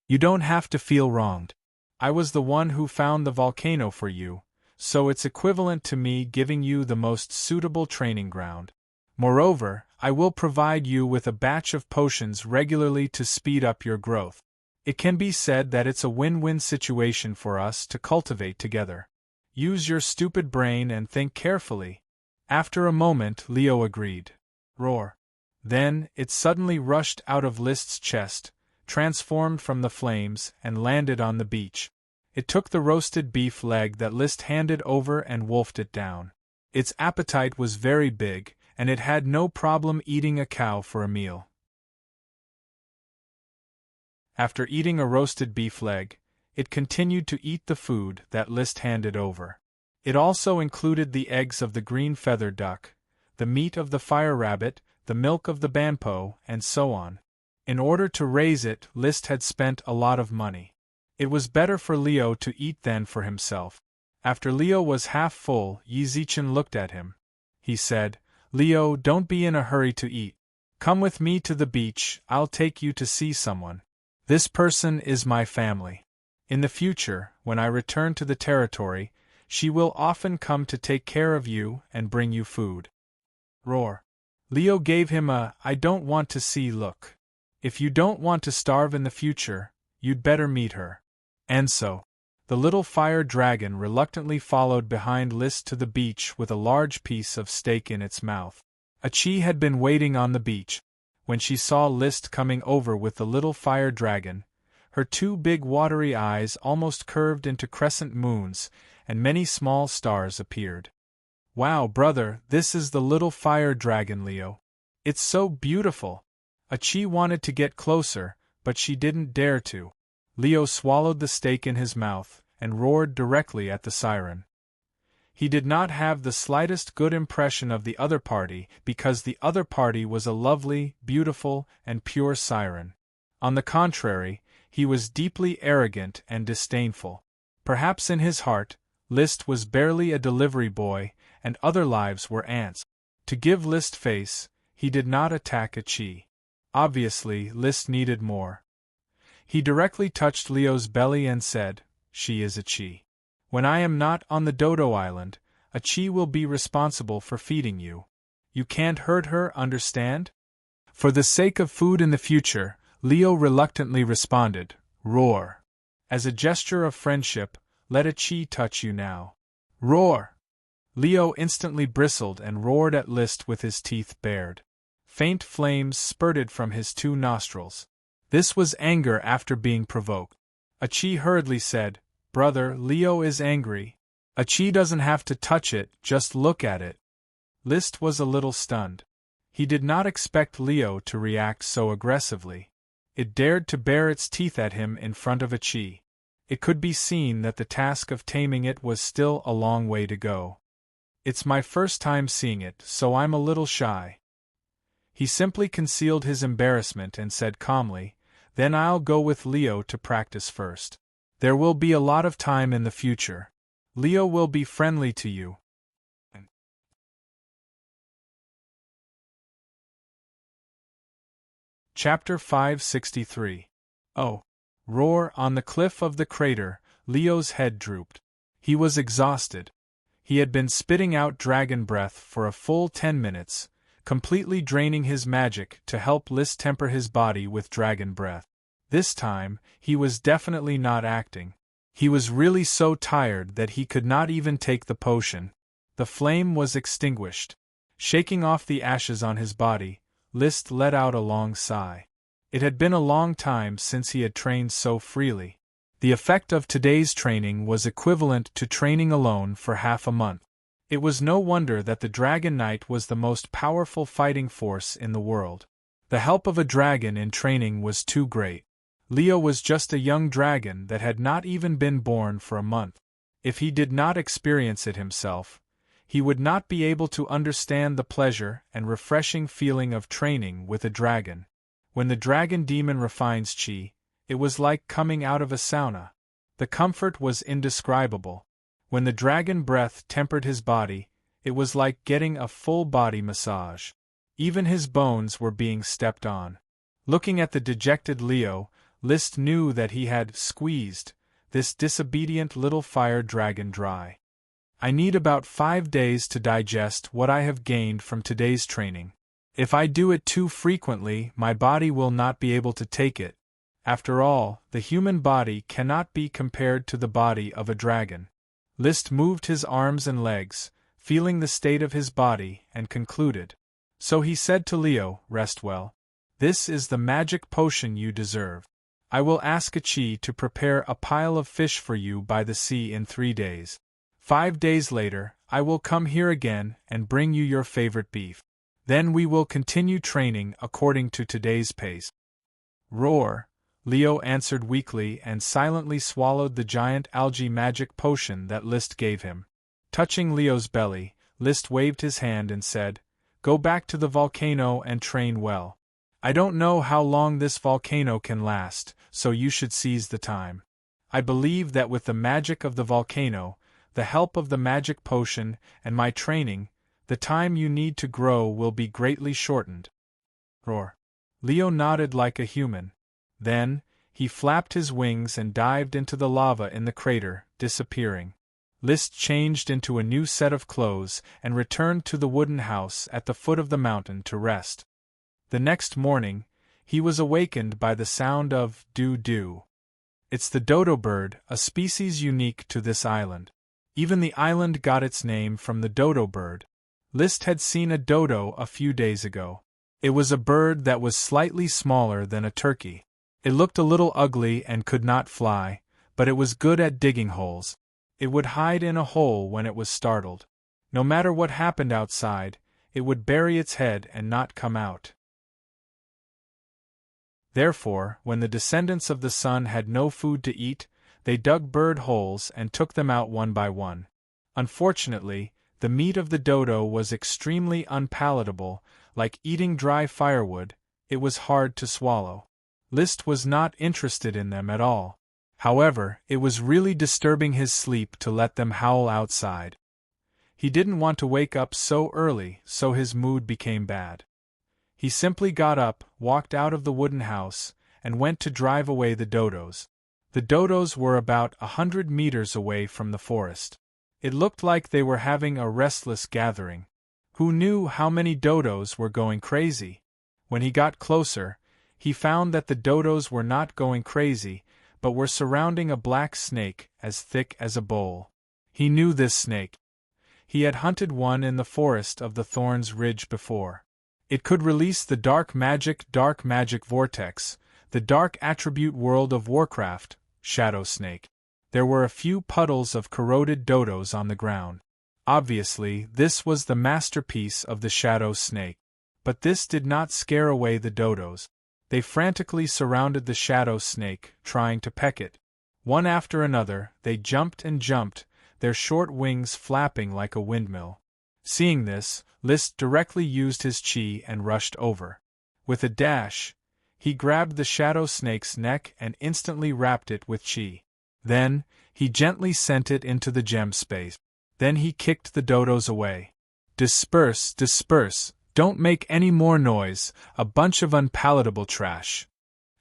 S1: You don't have to feel wronged. I was the one who found the volcano for you, so it's equivalent to me giving you the most suitable training ground. Moreover, I will provide you with a batch of potions regularly to speed up your growth. It can be said that it's a win-win situation for us to cultivate together. Use your stupid brain and think carefully. After a moment, Leo agreed. Roar. Then, it suddenly rushed out of List's chest, transformed from the flames, and landed on the beach. It took the roasted beef leg that List handed over and wolfed it down. Its appetite was very big, and it had no problem eating a cow for a meal. After eating a roasted beef leg, it continued to eat the food that List handed over. It also included the eggs of the green feather duck, the meat of the fire rabbit, the milk of the banpo, and so on. In order to raise it, List had spent a lot of money. It was better for Leo to eat than for himself. After Leo was half full, Yizichen looked at him. He said, Leo, don't be in a hurry to eat. Come with me to the beach, I'll take you to see someone. This person is my family. In the future, when I return to the territory, she will often come to take care of you and bring you food. Roar. Leo gave him a I don't want to see look. If you don't want to starve in the future, you'd better meet her. And so, the little fire dragon reluctantly followed behind List to the beach with a large piece of steak in its mouth. Achi had been waiting on the beach. When she saw List coming over with the little fire dragon, her 2 big watery eyes almost curved into crescent moons, and many small stars appeared. Wow, brother, this is the little fire dragon, Leo. It's so beautiful. Achi wanted to get closer, but she didn't dare to. Leo swallowed the steak in his mouth, and roared directly at the siren. He did not have the slightest good impression of the other party, because the other party was a lovely, beautiful, and pure siren. On the contrary, he was deeply arrogant and disdainful. Perhaps in his heart, List was barely a delivery boy, and other lives were ants. To give List face, he did not attack Achi. Obviously, List needed more. He directly touched Leo's belly and said, She is Achi. When I am not on the Dodo Island, Achi will be responsible for feeding you. You can't hurt her, understand? For the sake of food in the future, Leo reluctantly responded, Roar. As a gesture of friendship, let Achi touch you now. Roar! Leo instantly bristled and roared at List with his teeth bared. Faint flames spurted from his 2 nostrils. This was anger after being provoked. Achi hurriedly said, Brother, Leo is angry. Achi doesn't have to touch it, just look at it. List was a little stunned. He did not expect Leo to react so aggressively. It dared to bare its teeth at him in front of Achi. It could be seen that the task of taming it was still a long way to go. It's my first time seeing it, so I'm a little shy. He simply concealed his embarrassment and said calmly, Then I'll go with Leo to practice first. There will be a lot of time in the future. Leo will be friendly to you. Chapter 563. Oh. Roar. On the cliff of the crater, Leo's head drooped. He was exhausted. He had been spitting out dragon breath for a full 10 minutes, completely draining his magic to help List temper his body with dragon breath. This time, he was definitely not acting. He was really so tired that he could not even take the potion. The flame was extinguished. Shaking off the ashes on his body, List let out a long sigh. It had been a long time since he had trained so freely. The effect of today's training was equivalent to training alone for half a month. It was no wonder that the Dragon Knight was the most powerful fighting force in the world. The help of a dragon in training was too great. Leo was just a young dragon that had not even been born for a month. If he did not experience it himself, he would not be able to understand the pleasure and refreshing feeling of training with a dragon. When the dragon demon refines chi, it was like coming out of a sauna. The comfort was indescribable. When the dragon breath tempered his body, it was like getting a full body massage. Even his bones were being stepped on. Looking at the dejected Leo, List knew that he had squeezed this disobedient little fire dragon dry. I need about 5 days to digest what I have gained from today's training. If I do it too frequently, my body will not be able to take it. After all, the human body cannot be compared to the body of a dragon. List moved his arms and legs, feeling the state of his body, and concluded. So he said to Leo, "Rest well. This is the magic potion you deserve. I will ask a chi to prepare a pile of fish for you by the sea in 3 days. 5 days later, I will come here again and bring you your favorite beef. Then we will continue training according to today's pace." "Roar," Leo answered weakly and silently swallowed the giant algae magic potion that List gave him. Touching Leo's belly, List waved his hand and said, "Go back to the volcano and train well. I don't know how long this volcano can last, so you should seize the time. I believe that with the magic of the volcano, the help of the magic potion, and my training, the time you need to grow will be greatly shortened." Roar. Leo nodded like a human. Then, he flapped his wings and dived into the lava in the crater, disappearing. List changed into a new set of clothes and returned to the wooden house at the foot of the mountain to rest. The next morning, he was awakened by the sound of doo-doo. It's the dodo bird, a species unique to this island. Even the island got its name from the dodo bird. List had seen a dodo a few days ago. It was a bird that was slightly smaller than a turkey. It looked a little ugly and could not fly, but it was good at digging holes. It would hide in a hole when it was startled. No matter what happened outside, it would bury its head and not come out. Therefore, when the descendants of the sun had no food to eat, they dug bird holes and took them out one by one. Unfortunately, the meat of the dodo was extremely unpalatable, like eating dry firewood. It was hard to swallow. List was not interested in them at all. However, it was really disturbing his sleep to let them howl outside. He didn't want to wake up so early, so his mood became bad. He simply got up, walked out of the wooden house, and went to drive away the dodos. The dodos were about 100 meters away from the forest. It looked like they were having a restless gathering. Who knew how many dodos were going crazy? When he got closer, he found that the dodos were not going crazy, but were surrounding a black snake as thick as a bowl. He knew this snake. He had hunted one in the forest of the Thorns Ridge before. It could release the dark magic vortex, the dark attribute world of Warcraft, Shadow Snake. There were a few puddles of corroded dodos on the ground. Obviously, this was the masterpiece of the Shadow Snake. But this did not scare away the dodos. They frantically surrounded the Shadow Snake, trying to peck it. One after another, they jumped and jumped, their short wings flapping like a windmill. Seeing this, List directly used his chi and rushed over. With a dash, he grabbed the Shadow Snake's neck and instantly wrapped it with chi. Then, he gently sent it into the gem space. Then he kicked the dodos away. "Disperse, disperse, don't make any more noise, a bunch of unpalatable trash."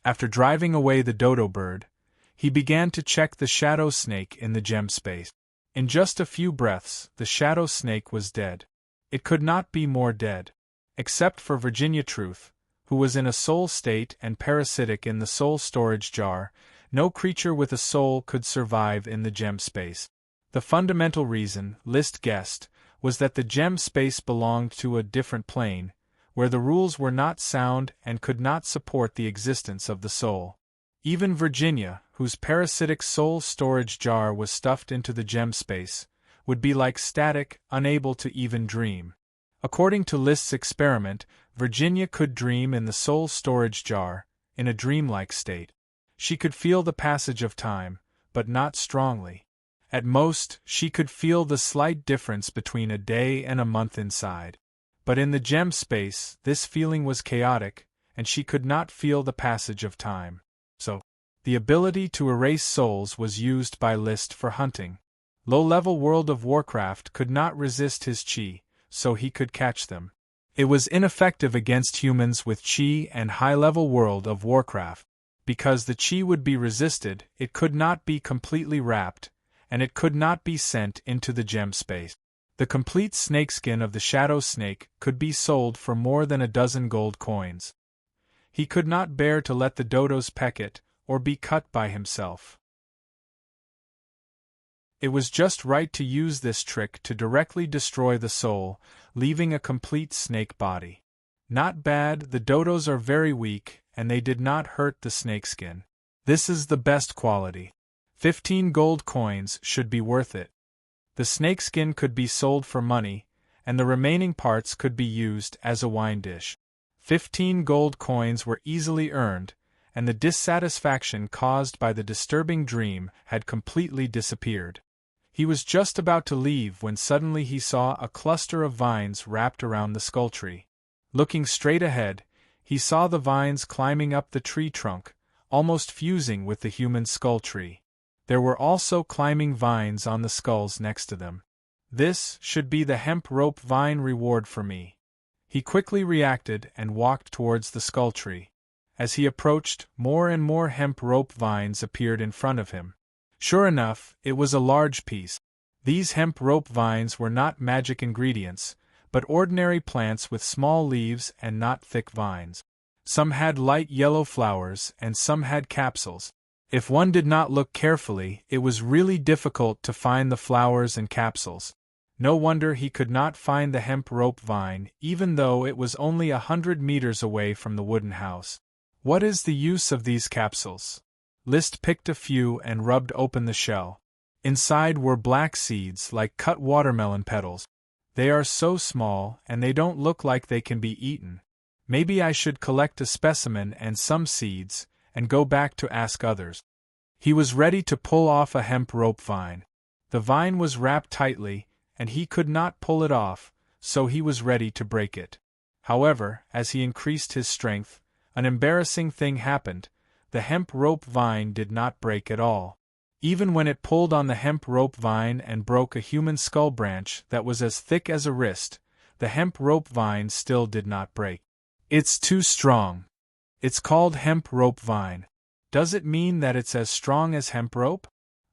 S1: After driving away the dodo bird, He began to check the shadow snake in the gem space. In just a few breaths, the shadow snake was dead. It could not be more dead. Except for Virginia Truth, who was in a soul state and parasitic in the soul storage jar, no creature with a soul could survive in the gem space. The fundamental reason, List guessed, was that the gem space belonged to a different plane, where the rules were not sound and could not support the existence of the soul. Even Virginia, whose parasitic soul storage jar was stuffed into the gem space, would be like static, unable to even dream. According to List's experiment, Virginia could dream in the soul storage jar, in a dreamlike state. She could feel the passage of time, but not strongly. At most, she could feel the slight difference between a day and a month inside. But in the gem space, this feeling was chaotic, and she could not feel the passage of time. So, the ability to erase souls was used by List for hunting. Low-level World of Warcraft could not resist his chi, so he could catch them. It was ineffective against humans with chi and high-level World of Warcraft. Because the chi would be resisted, it could not be completely wrapped, and it could not be sent into the gem space. The complete snakeskin of the shadow snake could be sold for more than 12 gold coins. He could not bear to let the dodos peck it, or be cut by himself. It was just right to use this trick to directly destroy the soul, leaving a complete snake body. Not bad, the dodos are very weak, and they did not hurt the snakeskin. This is the best quality. 15 gold coins should be worth it. The snakeskin could be sold for money, and the remaining parts could be used as a wine dish. 15 gold coins were easily earned, and the dissatisfaction caused by the disturbing dream had completely disappeared. He was just about to leave when suddenly he saw a cluster of vines wrapped around the skull tree. Looking straight ahead, he saw the vines climbing up the tree trunk, almost fusing with the human skull tree. There were also climbing vines on the skulls next to them. This should be the hemp rope vine reward for me. He quickly reacted and walked towards the skull tree. As he approached, more and more hemp rope vines appeared in front of him. Sure enough, it was a large piece. These hemp rope vines were not magic ingredients, but ordinary plants with small leaves and not thick vines. Some had light yellow flowers and some had capsules. If one did not look carefully, it was really difficult to find the flowers and capsules. No wonder he could not find the hemp rope vine, even though it was only 100 meters away from the wooden house. What is the use of these capsules? List picked a few and rubbed open the shell. Inside were black seeds like cut watermelon petals. They are so small and they don't look like they can be eaten. Maybe I should collect a specimen and some seeds, and go back to ask others. He was ready to pull off a hemp rope vine. The vine was wrapped tightly, and he could not pull it off, so he was ready to break it. However, as he increased his strength, an embarrassing thing happened. The hemp rope vine did not break at all. Even when it pulled on the hemp rope vine and broke a human skull branch that was as thick as a wrist, the hemp rope vine still did not break. It's too strong. It's called hemp rope vine. Does it mean that it's as strong as hemp rope?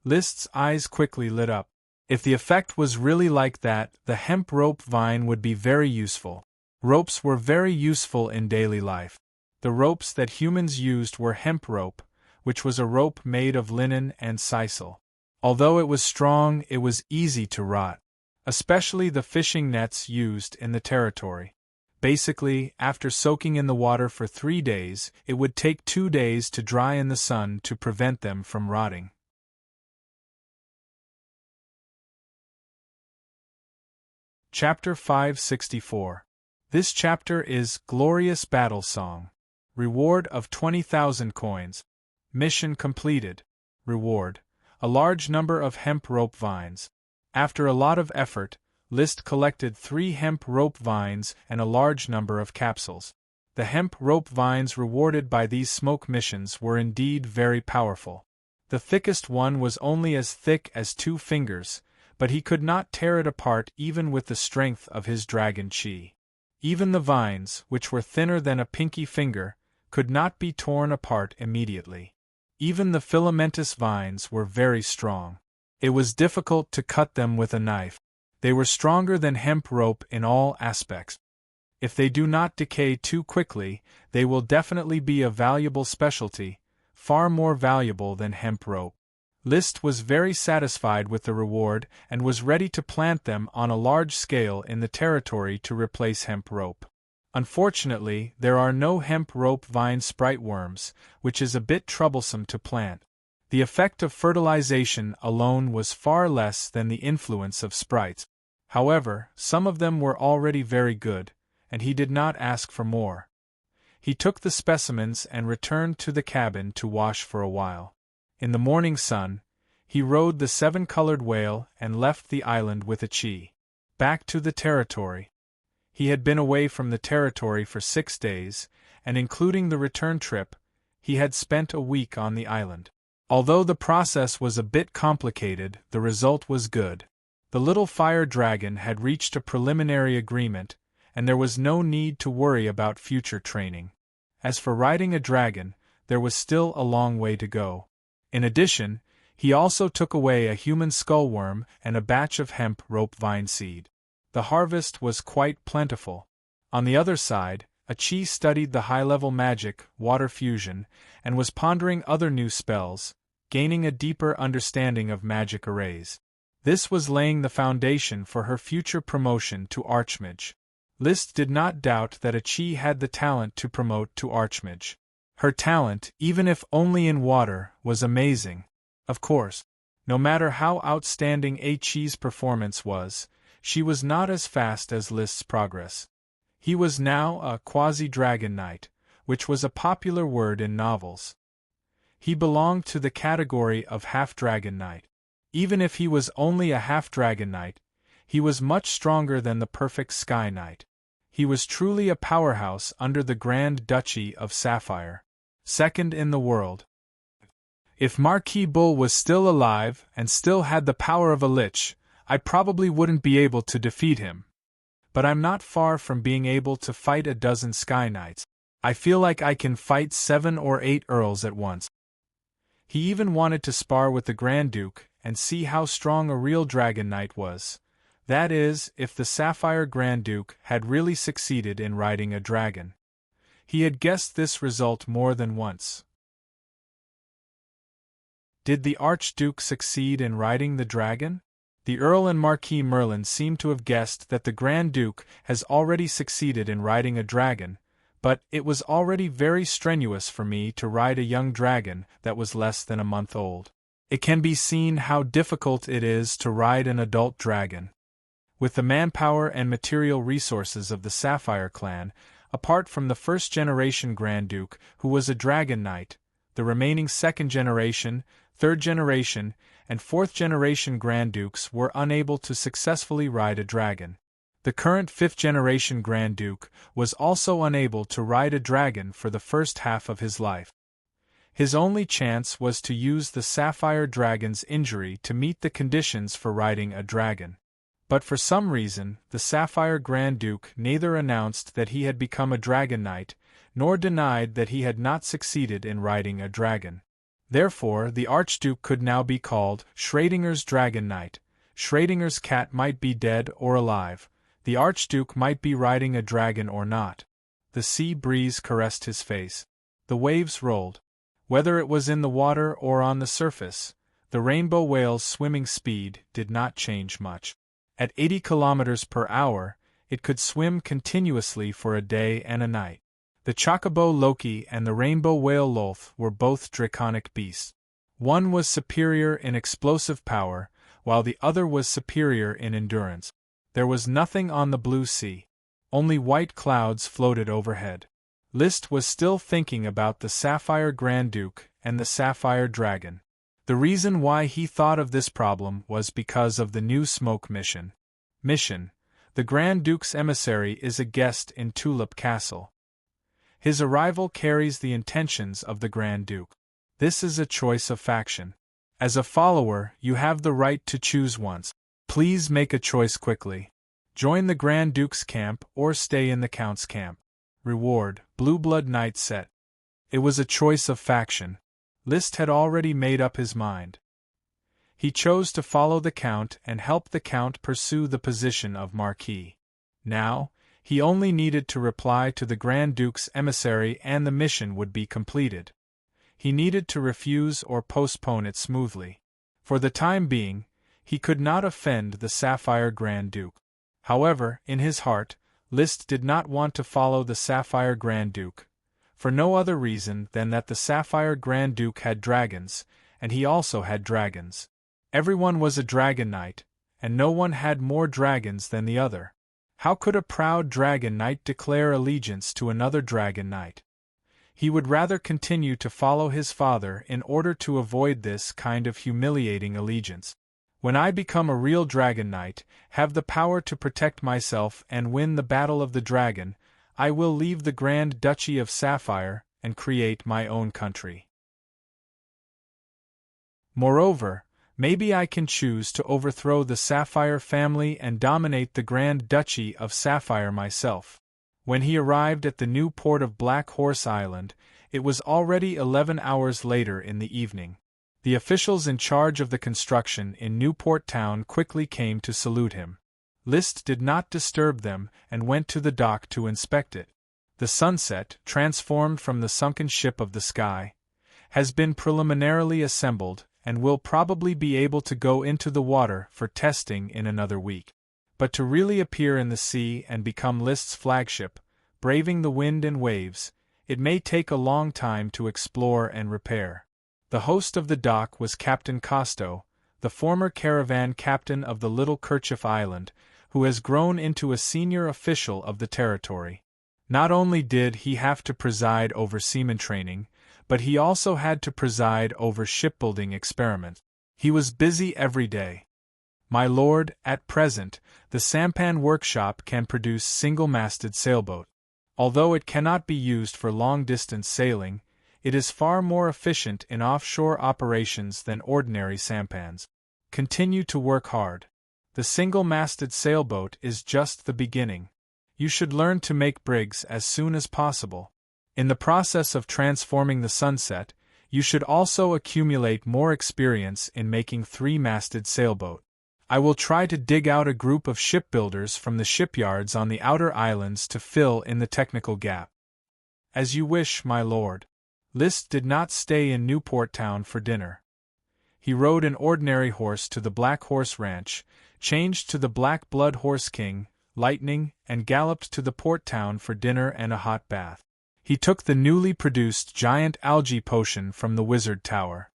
S1: List's eyes quickly lit up. If the effect was really like that, the hemp rope vine would be very useful. Ropes were very useful in daily life. The ropes that humans used were hemp rope, which was a rope made of linen and sisal. Although it was strong, it was easy to rot. Especially the fishing nets used in the territory. Basically, after soaking in the water for 3 days, it would take 2 days to dry in the sun to prevent them from rotting. Chapter 564. This chapter is Glorious Battle Song. Reward of 20,000 coins. Mission completed. Reward: a large number of hemp rope vines. After a lot of effort, List collected 3 hemp rope vines and a large number of capsules. The hemp rope vines rewarded by these smoke missions were indeed very powerful. The thickest one was only as thick as 2 fingers, but he could not tear it apart even with the strength of his dragon chi. Even the vines, which were thinner than a pinky finger, could not be torn apart immediately. Even the filamentous vines were very strong. It was difficult to cut them with a knife. They were stronger than hemp rope in all aspects. If they do not decay too quickly, they will definitely be a valuable specialty, far more valuable than hemp rope. Liszt was very satisfied with the reward and was ready to plant them on a large scale in the territory to replace hemp rope. Unfortunately, there are no hemp rope vine sprite worms, which is a bit troublesome to plant. The effect of fertilization alone was far less than the influence of sprites. However, some of them were already very good, and he did not ask for more. He took the specimens and returned to the cabin to wash for a while. In the morning sun, he rode the 7-colored whale and left the island with Achi. Back to the territory. He had been away from the territory for 6 days, and including the return trip, he had spent a week on the island. Although the process was a bit complicated, the result was good. The little fire dragon had reached a preliminary agreement, and there was no need to worry about future training. As for riding a dragon, there was still a long way to go. In addition, he also took away a human skullworm and a batch of hemp rope vine seed. The harvest was quite plentiful. On the other side, Achi studied the high-level magic, water fusion, and was pondering other new spells, gaining a deeper understanding of magic arrays. This was laying the foundation for her future promotion to Archmage. Liszt did not doubt that Achi had the talent to promote to Archmage. Her talent, even if only in water, was amazing. Of course, no matter how outstanding Achi's performance was, she was not as fast as Liszt's progress. He was now a quasi-dragon knight, which was a popular word in novels. He belonged to the category of half-dragon knight. Even if he was only a half-dragon knight, he was much stronger than the perfect Sky Knight. He was truly a powerhouse under the Grand Duchy of Sapphire. Second in the world. If Marquis Bull was still alive and still had the power of a lich, I probably wouldn't be able to defeat him. But I'm not far from being able to fight a dozen Sky Knights. I feel like I can fight 7 or 8 earls at once. He even wanted to spar with the Grand Duke and see how strong a real Dragon Knight was. That is, if the Sapphire Grand Duke had really succeeded in riding a dragon. He had guessed this result more than once. Did the Archduke succeed in riding the dragon? The Earl and Marquis Merlin seem to have guessed that the Grand Duke has already succeeded in riding a dragon, but it was already very strenuous for me to ride a young dragon that was less than a month old. It can be seen how difficult it is to ride an adult dragon. With the manpower and material resources of the Sapphire clan, apart from the first-generation Grand Duke, who was a dragon knight, the remaining second-generation, third-generation, and fourth-generation Grand Dukes were unable to successfully ride a dragon. The current fifth-generation Grand Duke was also unable to ride a dragon for the first half of his life. His only chance was to use the Sapphire Dragon's injury to meet the conditions for riding a dragon. But for some reason, the Sapphire Grand Duke neither announced that he had become a Dragon Knight, nor denied that he had not succeeded in riding a dragon. Therefore, the Archduke could now be called Schrodinger's Dragon Knight. Schrodinger's cat might be dead or alive. The Archduke might be riding a dragon or not. The sea breeze caressed his face. The waves rolled. Whether it was in the water or on the surface, the rainbow whale's swimming speed did not change much. At 80 kilometers per hour, it could swim continuously for a day and a night. The chocobo Loki and the rainbow whale Lolth were both draconic beasts. One was superior in explosive power, while the other was superior in endurance. There was nothing on the blue sea. Only white clouds floated overhead. Liszt was still thinking about the Sapphire Grand Duke and the Sapphire Dragon. The reason why he thought of this problem was because of the new smoke mission. The Grand Duke's emissary is a guest in Tulip Castle. His arrival carries the intentions of the Grand Duke. This is a choice of faction. As a follower, you have the right to choose once. Please make a choice quickly. Join the Grand Duke's camp or stay in the Count's camp. Reward: Blue Blood Knight set. It was a choice of faction. Liszt had already made up his mind. He chose to follow the Count and help the Count pursue the position of Marquis. Now, he only needed to reply to the Grand Duke's emissary and the mission would be completed. He needed to refuse or postpone it smoothly. For the time being, he could not offend the Sapphire Grand Duke. However, in his heart, Liszt did not want to follow the Sapphire Grand Duke, for no other reason than that the Sapphire Grand Duke had dragons, and he also had dragons. Everyone was a dragon knight, and no one had more dragons than the other. How could a proud dragon knight declare allegiance to another dragon knight? He would rather continue to follow his father in order to avoid this kind of humiliating allegiance. When I become a real dragon knight, have the power to protect myself and win the battle of the dragon, I will leave the Grand Duchy of Sapphire and create my own country. Moreover, maybe I can choose to overthrow the Sapphire family and dominate the Grand Duchy of Sapphire myself. When he arrived at the new port of Black Horse Island, it was already 11 hours later in the evening. The officials in charge of the construction in Newport Town quickly came to salute him. Liszt did not disturb them and went to the dock to inspect it. The Sunset, transformed from the sunken ship of the sky, has been preliminarily assembled and will probably be able to go into the water for testing in another week. But to really appear in the sea and become Liszt's flagship, braving the wind and waves, it may take a long time to explore and repair. The host of the dock was Captain Costo, the former caravan captain of the Little Kerchief Island, who has grown into a senior official of the territory. Not only did he have to preside over seaman training, but he also had to preside over shipbuilding experiments. He was busy every day. My lord, at present, the sampan workshop can produce single-masted sailboat. Although it cannot be used for long-distance sailing, it is far more efficient in offshore operations than ordinary sampans. Continue to work hard. The single-masted sailboat is just the beginning. You should learn to make brigs as soon as possible. In the process of transforming the Sunset, you should also accumulate more experience in making three-masted sailboat. I will try to dig out a group of shipbuilders from the shipyards on the outer islands to fill in the technical gap. As you wish, my lord. Liszt did not stay in Newport Town for dinner. He rode an ordinary horse to the Black Horse Ranch, changed to the Black Blood Horse King, Lightning, and galloped to the port town for dinner and a hot bath. He took the newly produced giant algae potion from the wizard tower.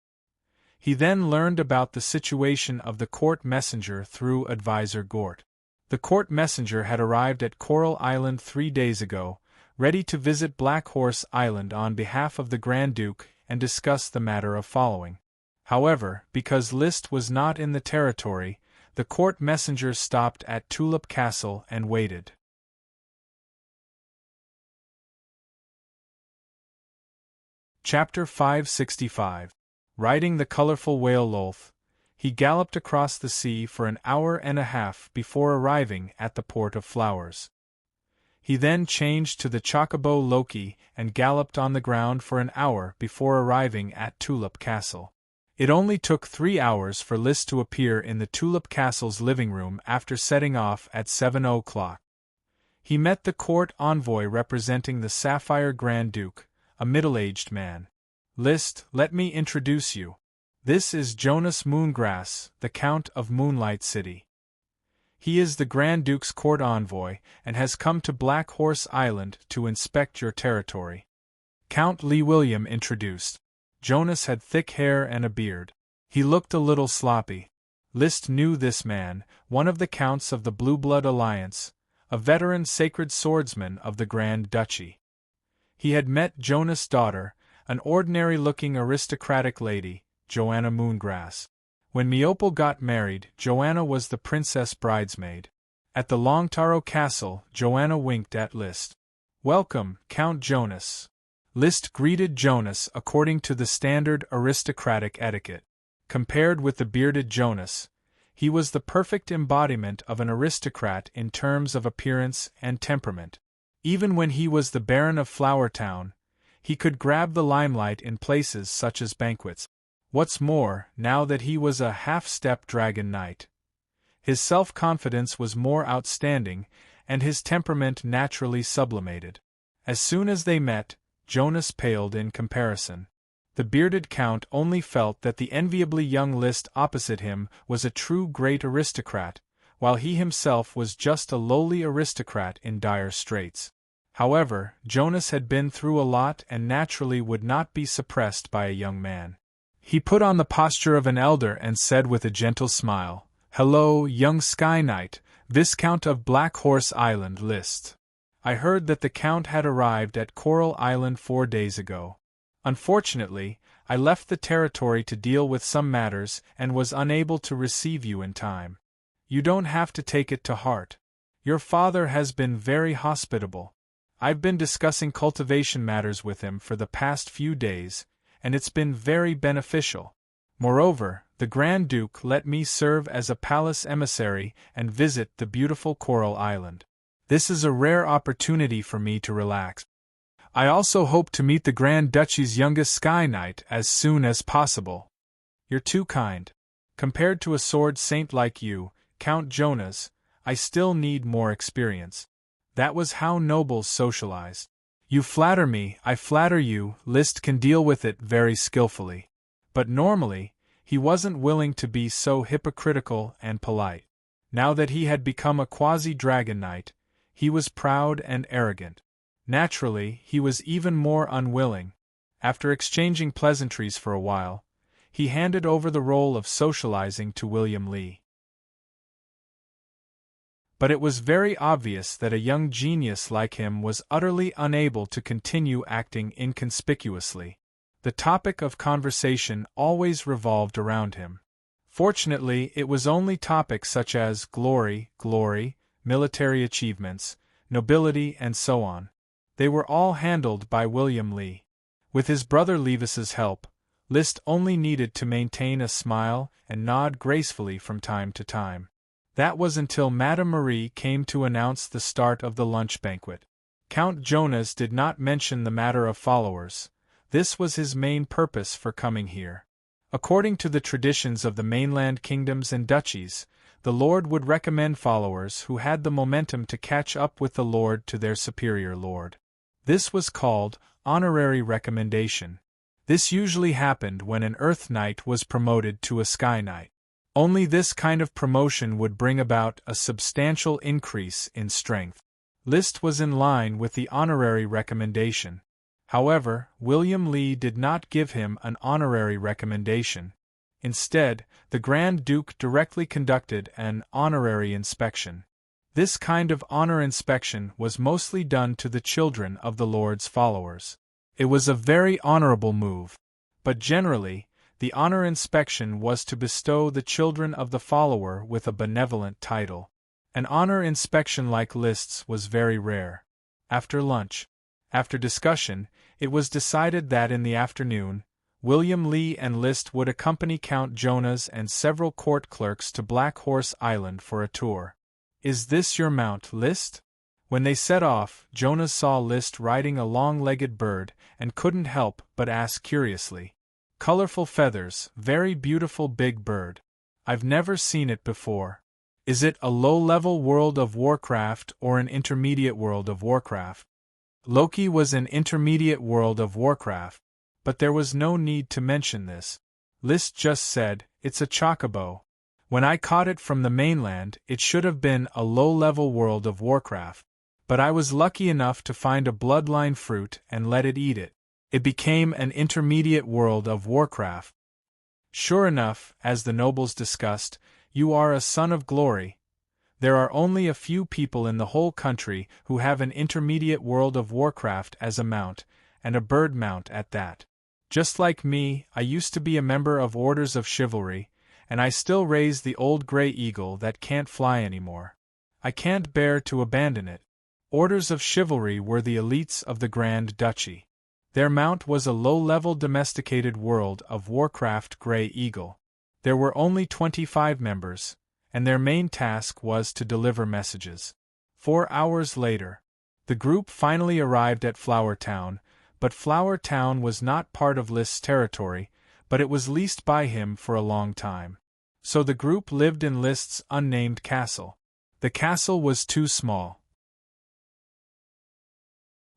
S1: He then learned about the situation of the court messenger through Advisor Gort. The court messenger had arrived at Coral Island 3 days ago, ready to visit Black Horse Island on behalf of the Grand Duke and discuss the matter of following. However, because Liszt was not in the territory, the court messenger stopped at Tulip Castle and waited. Chapter 565. Riding the colorful whale Lolth, he galloped across the sea for an hour and a half before arriving at the Port of Flowers. He then changed to the Chocobo Loki and galloped on the ground for an hour before arriving at Tulip Castle. It only took 3 hours for Liszt to appear in the Tulip Castle's living room after setting off at 7 o'clock. He met the court envoy representing the Sapphire Grand Duke, a middle-aged man. Liszt, let me introduce you. This is Jonas Moongrass, the Count of Moonlight City. He is the Grand Duke's court envoy and has come to Black Horse Island to inspect your territory. Count Lee William introduced. Jonas had thick hair and a beard. He looked a little sloppy. Liszt knew this man, one of the counts of the Blue Blood Alliance, a veteran sacred swordsman of the Grand Duchy. He had met Jonas' daughter, an ordinary-looking aristocratic lady, Joanna Moongrass. When Meopel got married, Joanna was the princess bridesmaid. At the Longtaro Castle, Joanna winked at Liszt. "Welcome, Count Jonas." Liszt greeted Jonas according to the standard aristocratic etiquette. Compared with the bearded Jonas, he was the perfect embodiment of an aristocrat in terms of appearance and temperament. Even when he was the Baron of Flowertown, He could grab the limelight in places such as banquets. What's more, now that he was a half-step dragon knight, his self-confidence was more outstanding, and his temperament naturally sublimated. As soon as they met, Jonas paled in comparison. The bearded count only felt that the enviably young Liszt opposite him was a true great aristocrat, while he himself was just a lowly aristocrat in dire straits. However, Jonas had been through a lot and naturally would not be suppressed by a young man. He put on the posture of an elder and said with a gentle smile, "Hello, young Sky Knight, Viscount of Black Horse Island, Liszt. I heard that the Count had arrived at Coral Island 4 days ago. Unfortunately, I left the territory to deal with some matters and was unable to receive you in time. You don't have to take it to heart. Your father has been very hospitable. I've been discussing cultivation matters with him for the past few days, and it's been very beneficial. Moreover, the Grand Duke let me serve as a palace emissary and visit the beautiful Coral Island. This is a rare opportunity for me to relax. I also hope to meet the Grand Duchy's youngest Sky Knight as soon as possible. You're too kind. Compared to a sword saint like you, Count Jonas, I still need more experience." That was how nobles socialized. "You flatter me, I flatter you." Liszt can deal with it very skillfully. But normally, he wasn't willing to be so hypocritical and polite. Now that he had become a quasi-dragon knight, he was proud and arrogant. Naturally, he was even more unwilling. After exchanging pleasantries for a while, he handed over the role of socializing to William Lee. But it was very obvious that a young genius like him was utterly unable to continue acting inconspicuously. The topic of conversation always revolved around him. Fortunately, it was only topics such as glory, military achievements, nobility, and so on. They were all handled by William Lee. With his brother Levis's help, Liszt only needed to maintain a smile and nod gracefully from time to time. That was until Madame Marie came to announce the start of the lunch banquet. Count Jonas did not mention the matter of followers. This was his main purpose for coming here. According to the traditions of the mainland kingdoms and duchies, the lord would recommend followers who had the momentum to catch up with the lord to their superior lord. This was called honorary recommendation. This usually happened when an Earth Knight was promoted to a Sky Knight. Only this kind of promotion would bring about a substantial increase in strength. Liszt was in line with the honorary recommendation. However, William Lee did not give him an honorary recommendation. Instead, the Grand Duke directly conducted an honorary inspection. This kind of honor inspection was mostly done to the children of the Lord's followers. It was a very honorable move. But generally, the honor inspection was to bestow the children of the follower with a benevolent title. An honor inspection like Liszt's was very rare. After lunch, after discussion, it was decided that in the afternoon, William Lee and Liszt would accompany Count Jonas and several court clerks to Black Horse Island for a tour. "Is this your mount, Liszt?" When they set off, Jonas saw Liszt riding a long-legged bird and couldn't help but ask curiously, "Colorful feathers, very beautiful big bird. I've never seen it before. Is it a low-level World of Warcraft or an intermediate World of Warcraft?" Loki was an intermediate World of Warcraft, but there was no need to mention this. Liszt just said, "It's a chocobo. When I caught it from the mainland, it should have been a low-level World of Warcraft. But I was lucky enough to find a bloodline fruit and let it eat it. It became an intermediate World of Warcraft." Sure enough, as the nobles discussed, "You are a son of glory. There are only a few people in the whole country who have an intermediate World of Warcraft as a mount, and a bird mount at that. Just like me, I used to be a member of Orders of Chivalry, and I still raise the old gray eagle that can't fly anymore. I can't bear to abandon it." Orders of Chivalry were the elites of the Grand Duchy. Their mount was a low-level domesticated World of Warcraft gray eagle. There were only 25 members, and their main task was to deliver messages. 4 hours later, the group finally arrived at Flower Town, but Flower Town was not part of List's territory, but it was leased by him for a long time. So the group lived in List's unnamed castle. The castle was too small.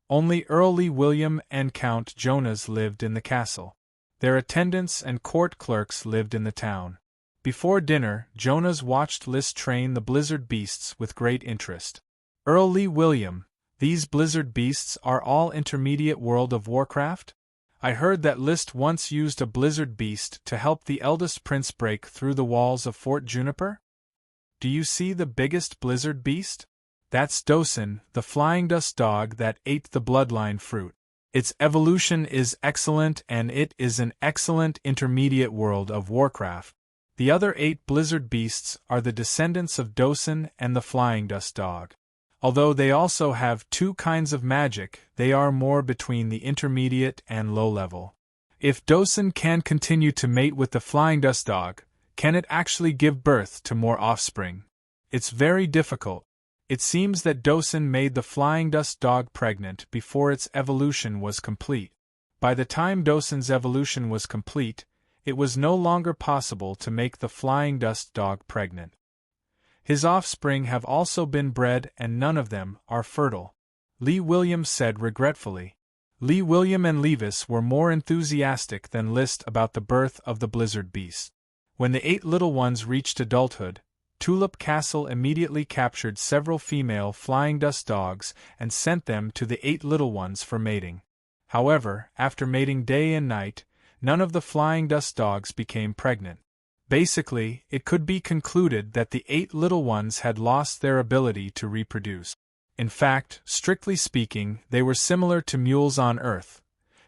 S1: Only Earl Lee William and Count Jonas lived in the castle. Their attendants and court clerks lived in the town. Before dinner, Jonas watched List train the blizzard beasts with great interest. Earl Lee William, these blizzard beasts are all intermediate World of Warcraft? I heard that List once used a blizzard beast to help the eldest prince break through the walls of Fort Juniper? Do you see the biggest blizzard beast? That's Dosen, the flying dust dog that ate the bloodline fruit. Its evolution is excellent and it is an excellent intermediate World of Warcraft. The other 8 blizzard beasts are the descendants of Dosen and the flying dust dog. Although they also have 2 kinds of magic, they are more between the intermediate and low level. If Dosen can continue to mate with the flying dust dog, can it actually give birth to more offspring? It's very difficult. It seems that Dosen made the flying dust dog pregnant before its evolution was complete. By the time Dosen's evolution was complete, it was no longer possible to make the flying dust dog pregnant. His offspring have also been bred and none of them are fertile, Lee William said regretfully. Lee William and Levis were more enthusiastic than List about the birth of the blizzard beast. When the 8 little ones reached adulthood, Tulip Castle immediately captured several female flying dust dogs and sent them to the 8 little ones for mating. However, after mating day and night, none of the flying dust dogs became pregnant. Basically, it could be concluded that the 8 little ones had lost their ability to reproduce. In fact, strictly speaking, they were similar to mules on Earth.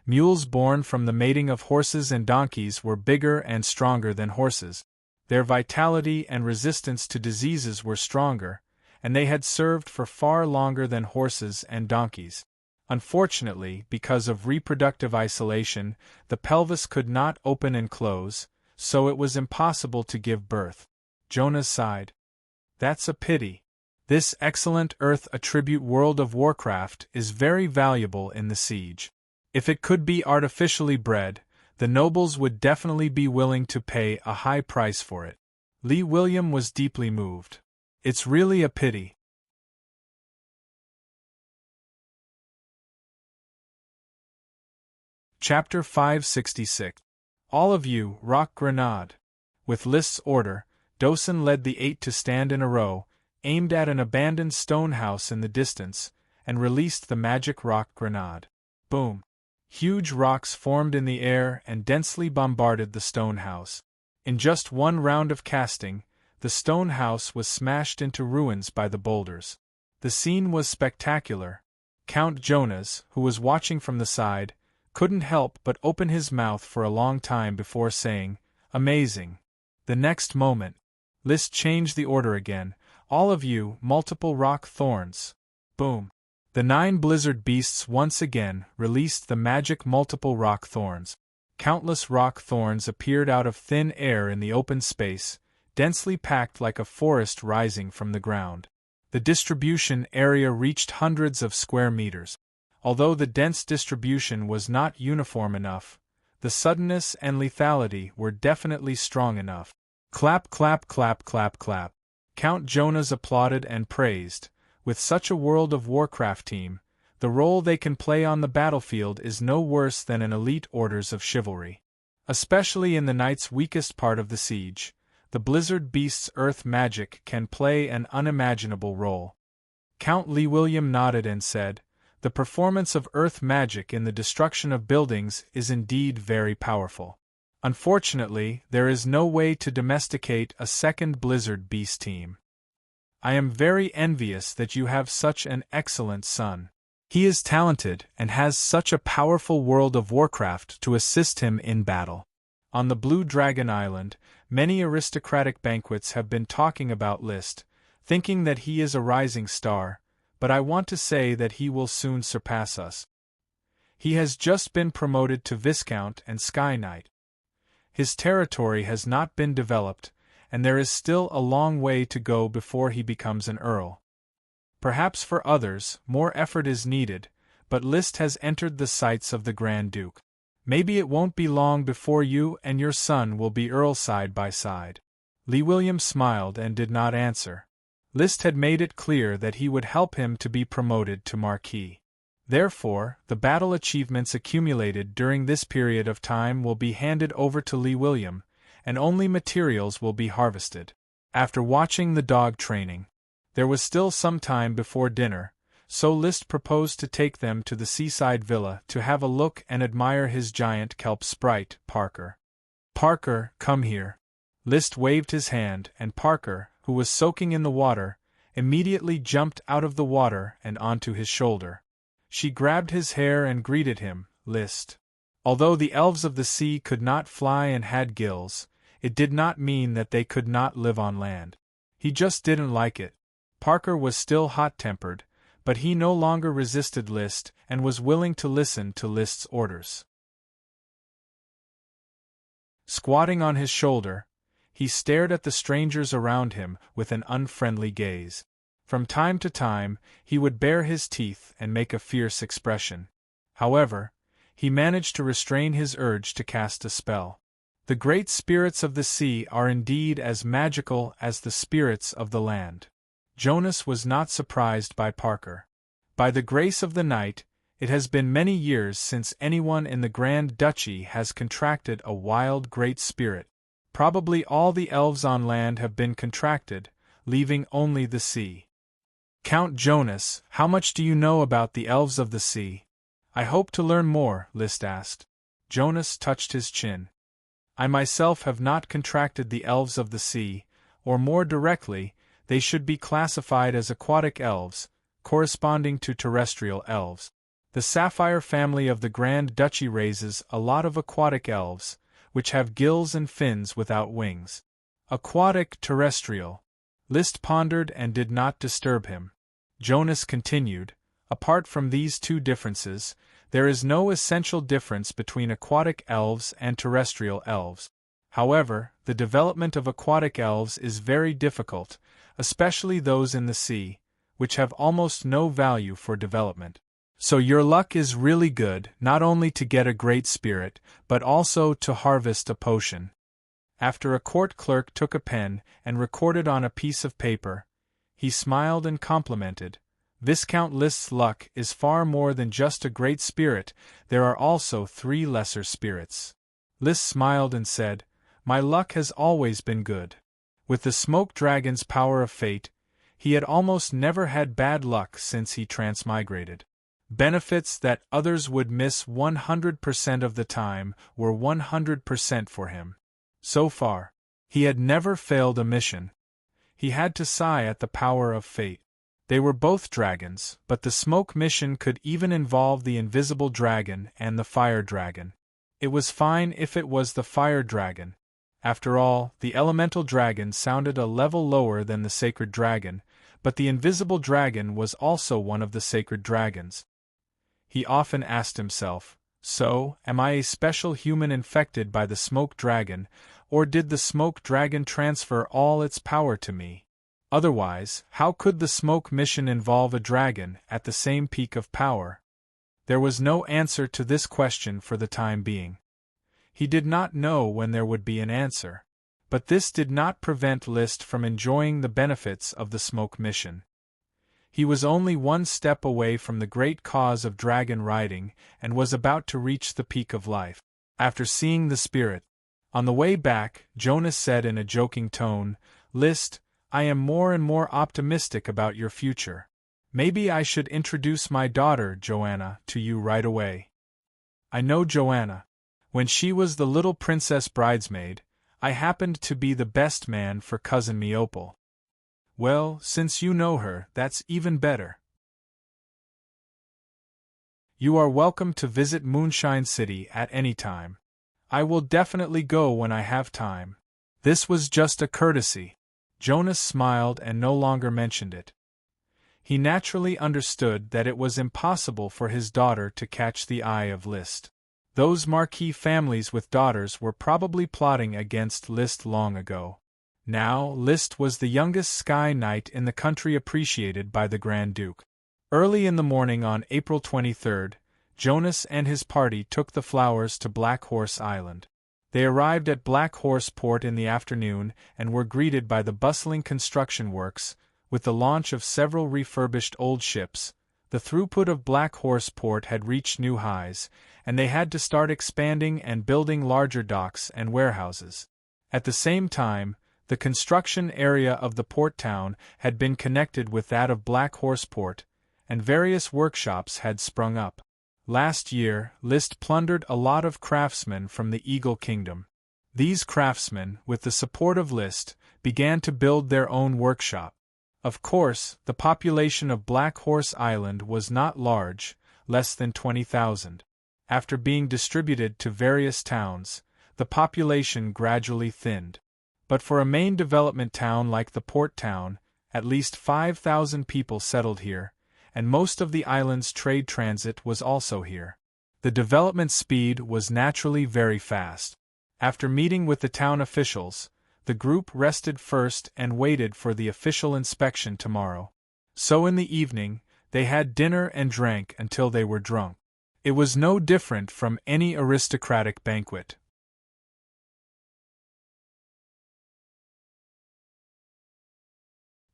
S1: Mules born from the mating of horses and donkeys were bigger and stronger than horses. Their vitality and resistance to diseases were stronger, and they had served for far longer than horses and donkeys. Unfortunately, because of reproductive isolation, the pelvis could not open and close, so it was impossible to give birth. Jonas sighed. That's a pity. This excellent Earth attribute World of Warcraft is very valuable in the siege. If it could be artificially bred, the nobles would definitely be willing to pay a high price for it. Lee William was deeply moved. It's really a pity. Chapter 566. All of you, rock grenade. With List's order, Dosen led the 8 to stand in a row, aimed at an abandoned stone house in the distance, and released the magic rock grenade. Boom! Huge rocks formed in the air and densely bombarded the stone house. In just one round of casting, the stone house was smashed into ruins by the boulders. The scene was spectacular. Count Jonas, who was watching from the side, couldn't help but open his mouth for a long time before saying, "Amazing." The next moment, List changed the order again. All of you, multiple rock thorns. Boom. The 9 blizzard beasts once again released the magic multiple rock thorns. Countless rock thorns appeared out of thin air in the open space, densely packed like a forest rising from the ground. The distribution area reached hundreds of square meters. Although the dense distribution was not uniform enough, the suddenness and lethality were definitely strong enough. Clap, clap, clap, clap, clap. Count Jonas applauded and praised. With such a World of Warcraft team, the role they can play on the battlefield is no worse than an elite orders of chivalry. Especially in the knight's weakest part of the siege, the blizzard beast's earth magic can play an unimaginable role. Count Lee William nodded and said, "The performance of earth magic in the destruction of buildings is indeed very powerful. Unfortunately, there is no way to domesticate a second blizzard beast team. I am very envious that you have such an excellent son. He is talented and has such a powerful World of Warcraft to assist him in battle." On the Blue Dragon Island, many aristocratic banquets have been talking about List, thinking that he is a rising star, but I want to say that he will soon surpass us. He has just been promoted to Viscount and Sky Knight. His territory has not been developed, and there is still a long way to go before he becomes an earl. Perhaps for others, more effort is needed, but Liszt has entered the sights of the Grand Duke. Maybe it won't be long before you and your son will be earls side by side." Lee William smiled and did not answer. Liszt had made it clear that he would help him to be promoted to Marquis. Therefore, the battle achievements accumulated during this period of time will be handed over to Lee William, and only materials will be harvested. After watching the dog training, there was still some time before dinner, so Liszt proposed to take them to the seaside villa to have a look and admire his giant kelp sprite, Parker. "Parker, come here." Liszt waved his hand, and Parker, who was soaking in the water, immediately jumped out of the water and onto his shoulder. She grabbed his hair and greeted him, "Liszt." Although the elves of the sea could not fly and had gills, it did not mean that they could not live on land. He just didn't like it. Parker was still hot-tempered, but he no longer resisted Liszt and was willing to listen to Liszt's orders. Squatting on his shoulder, he stared at the strangers around him with an unfriendly gaze. From time to time, he would bare his teeth and make a fierce expression. However, he managed to restrain his urge to cast a spell. The great spirits of the sea are indeed as magical as the spirits of the land. Jonas was not surprised by Parker. By the grace of the night, it has been many years since anyone in the Grand Duchy has contracted a wild great spirit. Probably all the elves on land have been contracted, leaving only the sea. "Count Jonas, how much do you know about the elves of the sea?" "I hope to learn more," Liszt asked. Jonas touched his chin. "I myself have not contracted the elves of the sea, or more directly, they should be classified as aquatic elves, corresponding to terrestrial elves. The sapphire family of the Grand Duchy raises a lot of aquatic elves, which have gills and fins without wings." Aquatic, terrestrial. Liszt pondered and did not disturb him. Jonas continued, "Apart from these two differences, there is no essential difference between aquatic elves and terrestrial elves. However, the development of aquatic elves is very difficult, especially those in the sea, which have almost no value for development. So your luck is really good, not only to get a great spirit, but also to harvest a potion." After a court clerk took a pen and recorded on a piece of paper, he smiled and complimented, "Viscount Liszt's luck is far more than just a great spirit, there are also 3 lesser spirits." Liszt smiled and said, "My luck has always been good. With the smoke dragon's power of fate, he had almost never had bad luck since he transmigrated. Benefits that others would miss 100% of the time were 100% for him. So far, he had never failed a mission." He had to sigh at the power of fate. They were both dragons, but the smoke mission could even involve the invisible dragon and the fire dragon. It was fine if it was the fire dragon. After all, the elemental dragon sounded a level lower than the sacred dragon, but the invisible dragon was also one of the sacred dragons. He often asked himself, "So, am I a special human infected by the smoke dragon, or did the smoke dragon transfer all its power to me? Otherwise, how could the smoke mission involve a dragon at the same peak of power?" There was no answer to this question for the time being. He did not know when there would be an answer. But this did not prevent Liszt from enjoying the benefits of the smoke mission. He was only one step away from the great cause of dragon riding and was about to reach the peak of life. After seeing the spirit, on the way back, Jonas said in a joking tone, "Liszt, I am more and more optimistic about your future. Maybe I should introduce my daughter, Joanna, to you right away." "I know Joanna. When she was the little princess bridesmaid, I happened to be the best man for cousin Meopel." "Well, since you know her, that's even better. You are welcome to visit Moonshine City at any time. I will definitely go when I have time." This was just a courtesy. Jonas smiled and no longer mentioned it. He naturally understood that it was impossible for his daughter to catch the eye of Liszt. Those Marquis families with daughters were probably plotting against Liszt long ago. Now, Liszt was the youngest Sky Knight in the country, appreciated by the Grand Duke. Early in the morning on April 23rd, Jonas and his party took the flowers to Black Horse Island. They arrived at Black Horse Port in the afternoon and were greeted by the bustling construction works, with the launch of several refurbished old ships. The throughput of Black Horse Port had reached new highs, and they had to start expanding and building larger docks and warehouses. At the same time, the construction area of the port town had been connected with that of Black Horse Port, and various workshops had sprung up. Last year, List plundered a lot of craftsmen from the Eagle Kingdom. These craftsmen, with the support of List, began to build their own workshop. Of course, the population of Black Horse Island was not large, less than 20,000. After being distributed to various towns, the population gradually thinned. But for a main development town like the port town, at least 5,000 people settled here, and most of the island's trade transit was also here. The development speed was naturally very fast. After meeting with the town officials, the group rested first and waited for the official inspection tomorrow. So in the evening, they had dinner and drank until they were drunk. It was no different from any aristocratic banquet.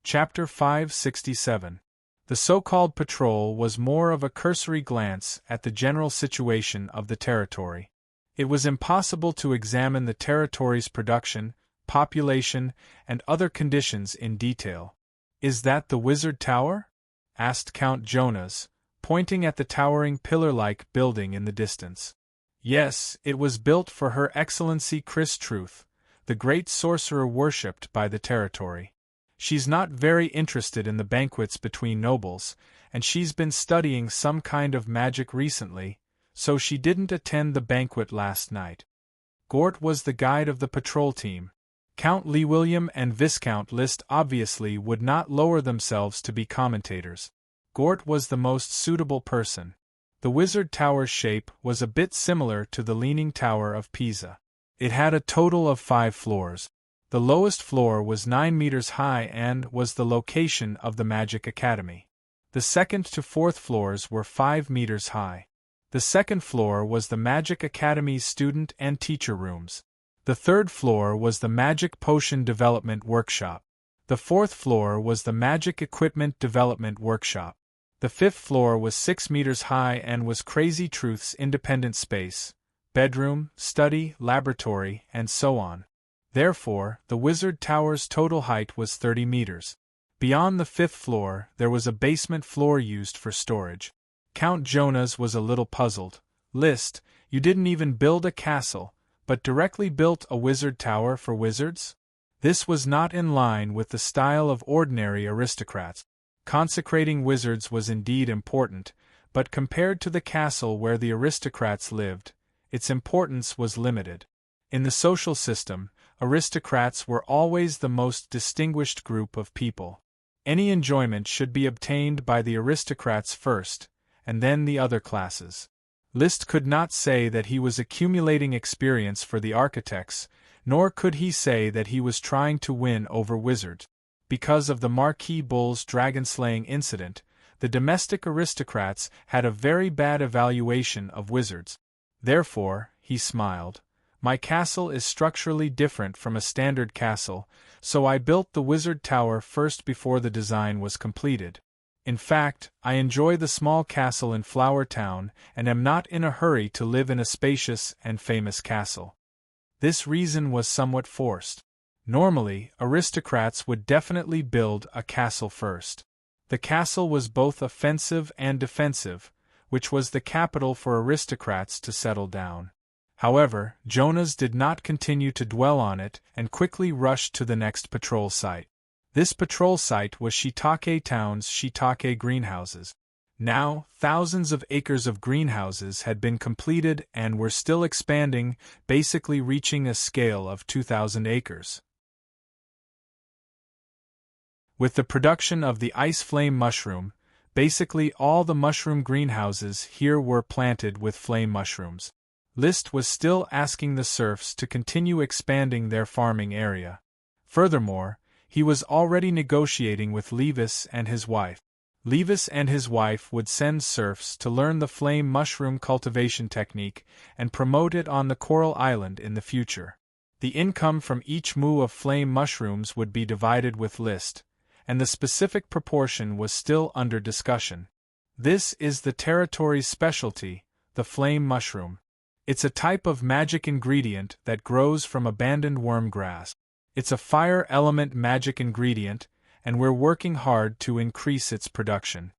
S1: Chapter 567. The so-called patrol was more of a cursory glance at the general situation of the territory. It was impossible to examine the territory's production, population, and other conditions in detail. "Is that the Wizard Tower?" asked Count Jonas, pointing at the towering pillar-like building in the distance. Yes, it was built for Her Excellency Chris Truth, the great sorcerer worshipped by the territory. She's not very interested in the banquets between nobles, and she's been studying some kind of magic recently, so she didn't attend the banquet last night. Gort was the guide of the patrol team. Count Lee William and Viscount List obviously would not lower themselves to be commentators. Gort was the most suitable person. The Wizard Tower's shape was a bit similar to the Leaning Tower of Pisa. It had a total of 5 floors. The lowest floor was 9 meters high and was the location of the Magic Academy. The second to fourth floors were 5 meters high. The second floor was the Magic Academy's student and teacher rooms. The third floor was the Magic Potion Development Workshop. The fourth floor was the Magic Equipment Development Workshop. The fifth floor was 6 meters high and was Crazy Truth's independent space, bedroom, study, laboratory, and so on. Therefore, the Wizard Tower's total height was 30 meters. Beyond the 5th floor, there was a basement floor used for storage. Count Jonas was a little puzzled. "List, you didn't even build a castle, but directly built a wizard tower for wizards?" This was not in line with the style of ordinary aristocrats. Consecrating wizards was indeed important, but compared to the castle where the aristocrats lived, its importance was limited. In the social system, aristocrats were always the most distinguished group of people. Any enjoyment should be obtained by the aristocrats first, and then the other classes. List could not say that he was accumulating experience for the architects, nor could he say that he was trying to win over wizards. Because of the Marquis Bull's dragon-slaying incident, the domestic aristocrats had a very bad evaluation of wizards. Therefore, he smiled, "My castle is structurally different from a standard castle, so I built the wizard tower first before the design was completed. In fact, I enjoy the small castle in Flower Town and am not in a hurry to live in a spacious and famous castle." This reason was somewhat forced. Normally, aristocrats would definitely build a castle first. The castle was both offensive and defensive, which was the capital for aristocrats to settle down. However, Jonas did not continue to dwell on it and quickly rushed to the next patrol site. This patrol site was Shiitake Town's Shiitake greenhouses. Now, thousands of acres of greenhouses had been completed and were still expanding, basically reaching a scale of 2,000 acres. With the production of the ice flame mushroom, basically all the mushroom greenhouses here were planted with flame mushrooms. List was still asking the serfs to continue expanding their farming area. Furthermore, he was already negotiating with Levis and his wife. Levis and his wife would send serfs to learn the flame mushroom cultivation technique and promote it on the Coral Island in the future. The income from each moo of flame mushrooms would be divided with List, and the specific proportion was still under discussion. This is the territory's specialty, the flame mushroom. It's a type of magic ingredient that grows from abandoned worm grass. It's a fire element magic ingredient, and we're working hard to increase its production.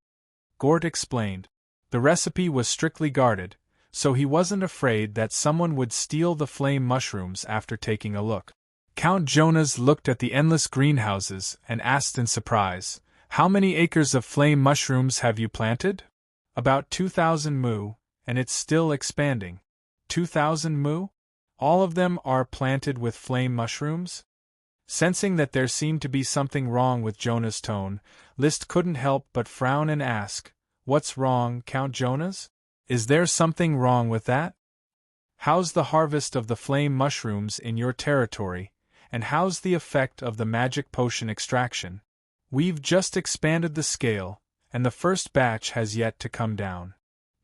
S1: Gort explained. The recipe was strictly guarded, so he wasn't afraid that someone would steal the flame mushrooms after taking a look. Count Jonas looked at the endless greenhouses and asked in surprise, "How many acres of flame mushrooms have you planted?" "About 2,000 moo, and it's still expanding." 2,000 moo? All of them are planted with flame mushrooms? Sensing that there seemed to be something wrong with Jonas' tone, List couldn't help but frown and ask, "What's wrong, Count Jonas? Is there something wrong with that? How's the harvest of the flame mushrooms in your territory, and how's the effect of the magic potion extraction?" "We've just expanded the scale, and the first batch has yet to come down."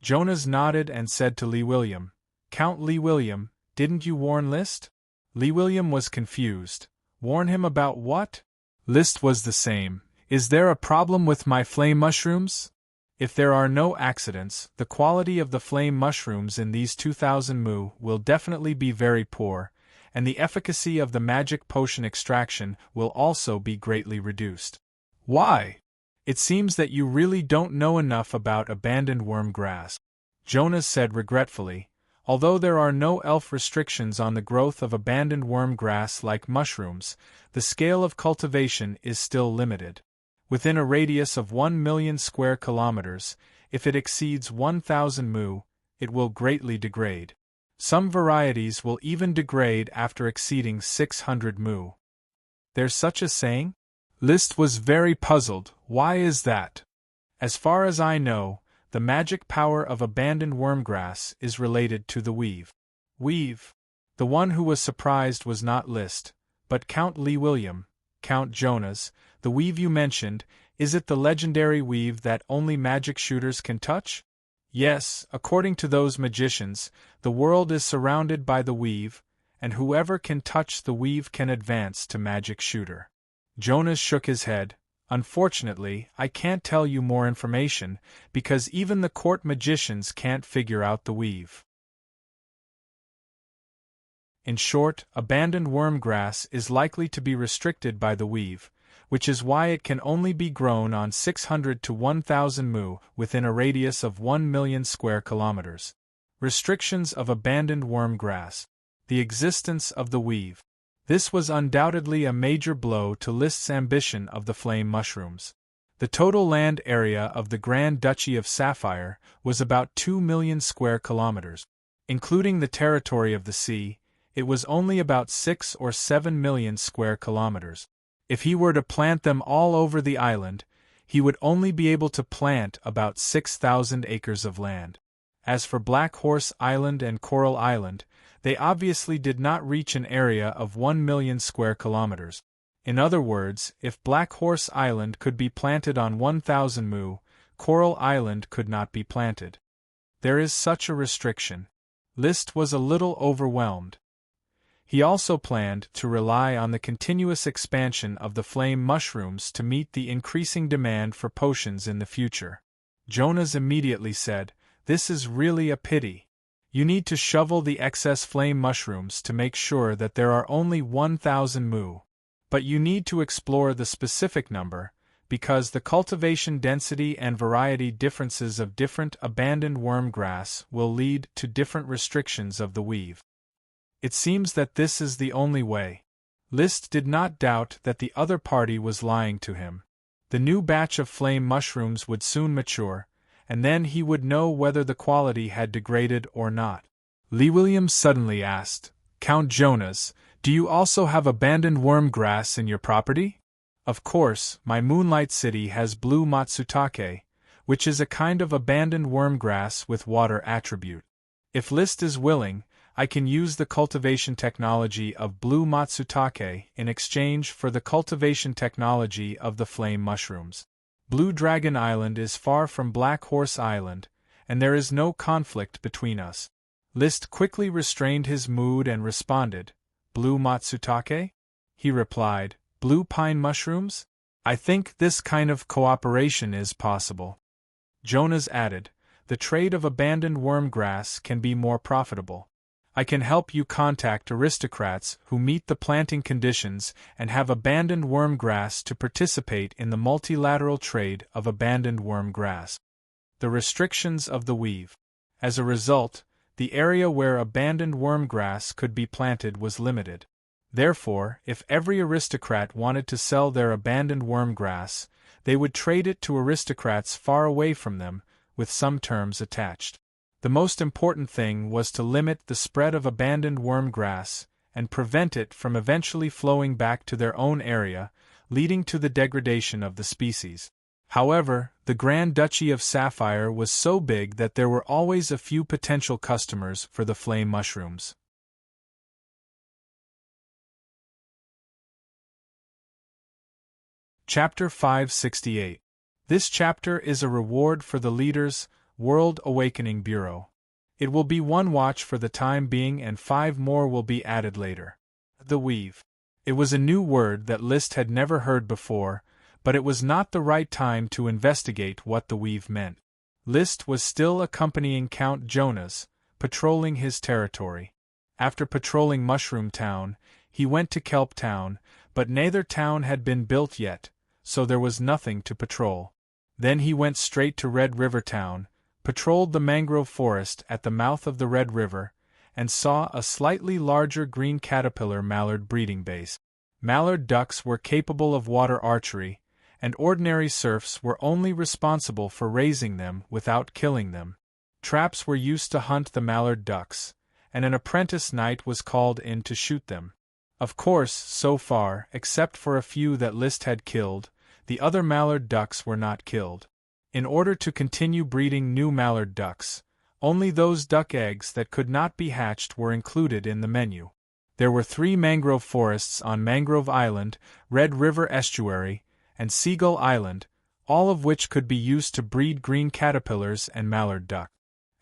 S1: Jonas nodded and said to Lee William, "Count Lee William, didn't you warn List?" Lee William was confused. Warn him about what? List was the same. "Is there a problem with my flame mushrooms? If there are no accidents, the quality of the flame mushrooms in these 2,000 moo will definitely be very poor, and the efficacy of the magic potion extraction will also be greatly reduced." "Why? It seems that you really don't know enough about abandoned worm grass," Jonas said regretfully. Although there are no elf restrictions on the growth of abandoned worm grass like mushrooms, the scale of cultivation is still limited. Within a radius of 1 million square kilometers, if it exceeds 1,000 moo, it will greatly degrade. Some varieties will even degrade after exceeding 600 moo. There's such a saying? List was very puzzled. Why is that? As far as I know, the magic power of abandoned wormgrass is related to the weave. Weave? The one who was surprised was not List, but Count Lee William. "Count Jonas, the weave you mentioned, is it the legendary weave that only magic shooters can touch?" "Yes, according to those magicians, the world is surrounded by the weave, and whoever can touch the weave can advance to magic shooter." Jonas shook his head. "Unfortunately, I can't tell you more information, because even the court magicians can't figure out the weave." In short, abandoned wormgrass is likely to be restricted by the weave, which is why it can only be grown on 600 to 1,000 moo within a radius of 1 million square kilometers. Restrictions of abandoned wormgrass. The existence of the weave. This was undoubtedly a major blow to List's ambition of the flame mushrooms. The total land area of the Grand Duchy of Sapphire was about 2 million square kilometers. Including the territory of the sea, it was only about 6 or 7 million square kilometers. If he were to plant them all over the island, he would only be able to plant about 6,000 acres of land. As for Black Horse Island and Coral Island, they obviously did not reach an area of 1 million square kilometers. In other words, if Black Horse Island could be planted on 1,000 moo, Coral Island could not be planted. There is such a restriction. List was a little overwhelmed. He also planned to rely on the continuous expansion of the flame mushrooms to meet the increasing demand for potions in the future. Jonas immediately said, "This is really a pity. You need to shovel the excess flame mushrooms to make sure that there are only 1,000 moo. But you need to explore the specific number, because the cultivation density and variety differences of different abandoned wormgrass will lead to different restrictions of the weave. It seems that this is the only way." List did not doubt that the other party was lying to him. The new batch of flame mushrooms would soon mature, and then he would know whether the quality had degraded or not. Lee Williams suddenly asked, "Count Jonas, do you also have abandoned wormgrass in your property?" "Of course, my Moonlight City has blue matsutake, which is a kind of abandoned wormgrass with water attribute. If List is willing, I can use the cultivation technology of blue matsutake in exchange for the cultivation technology of the flame mushrooms." Blue Dragon Island is far from Black Horse Island, and there is no conflict between us. List quickly restrained his mood and responded, Blue Matsutake? He replied, Blue pine mushrooms? I think this kind of cooperation is possible. Jonas added, the trade of abandoned worm grass can be more profitable. I can help you contact aristocrats who meet the planting conditions and have abandoned worm grass to participate in the multilateral trade of abandoned worm grass. The restrictions of the weave. As a result, the area where abandoned worm grass could be planted was limited. Therefore, if every aristocrat wanted to sell their abandoned worm grass, they would trade it to aristocrats far away from them, with some terms attached. The most important thing was to limit the spread of abandoned worm grass and prevent it from eventually flowing back to their own area, leading to the degradation of the species. However, the Grand Duchy of Sapphire was so big that there were always a few potential customers for the flame mushrooms. Chapter 568. This chapter is a reward for the leaders, World Awakening Bureau. It will be 1 watch for the time being and 5 more will be added later. The weave. It was a new word that List had never heard before, but it was not the right time to investigate what the weave meant. List was still accompanying Count Jonas, patrolling his territory. After patrolling Mushroom Town, he went to Kelp Town, but neither town had been built yet, so there was nothing to patrol. Then he went straight to Red River Town, patrolled the mangrove forest at the mouth of the Red River, and saw a slightly larger green caterpillar mallard breeding base. Mallard ducks were capable of water archery, and ordinary serfs were only responsible for raising them without killing them. Traps were used to hunt the mallard ducks, and an apprentice knight was called in to shoot them. Of course, so far, except for a few that List had killed, the other mallard ducks were not killed. In order to continue breeding new mallard ducks, only those duck eggs that could not be hatched were included in the menu. There were 3 mangrove forests on Mangrove Island, Red River Estuary, and Seagull Island, all of which could be used to breed green caterpillars and mallard duck.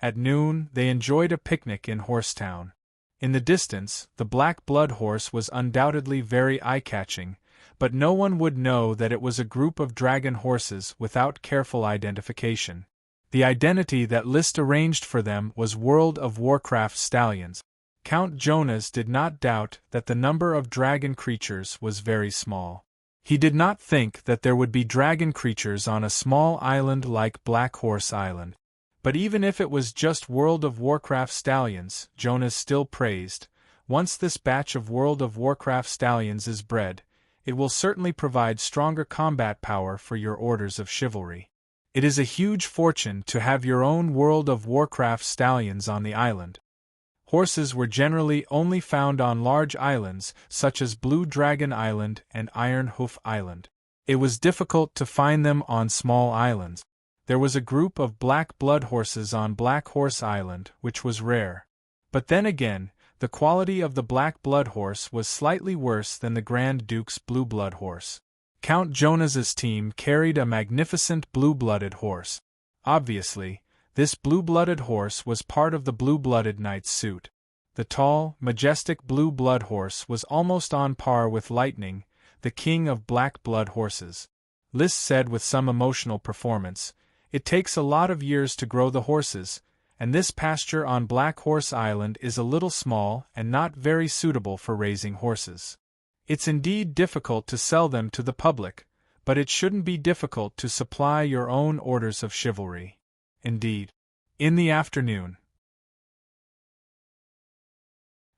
S1: At noon, they enjoyed a picnic in Horsetown. In the distance, the black blood horse was undoubtedly very eye-catching, but no one would know that it was a group of dragon horses without careful identification. The identity that List arranged for them was World of Warcraft stallions. Count Jonas did not doubt that the number of dragon creatures was very small. He did not think that there would be dragon creatures on a small island like Black Horse Island. But even if it was just World of Warcraft stallions, Jonas still praised, once this batch of World of Warcraft stallions is bred, it will certainly provide stronger combat power for your orders of chivalry. It is a huge fortune to have your own World of Warcraft stallions on the island. Horses were generally only found on large islands such as Blue Dragon Island and Iron Hoof Island. It was difficult to find them on small islands. There was a group of black blood horses on Black Horse Island, which was rare. But then again, the quality of the black blood horse was slightly worse than the Grand Duke's blue blood horse. Count Jonas's team carried a magnificent blue-blooded horse. Obviously, this blue-blooded horse was part of the blue-blooded knight's suit. The tall, majestic blue blood horse was almost on par with Lightning, the king of black blood horses. List said with some emotional performance, "It takes a lot of years to grow the horses, and this pasture on Black Horse Island is a little small and not very suitable for raising horses. It's indeed difficult to sell them to the public, but it shouldn't be difficult to supply your own orders of chivalry." Indeed. In the afternoon,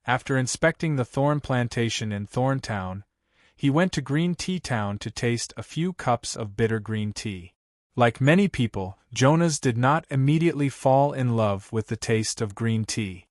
S1: after inspecting the thorn plantation in Thorntown, he went to Green Tea Town to taste a few cups of bitter green tea. Like many people, Jonas did not immediately fall in love with the taste of green tea.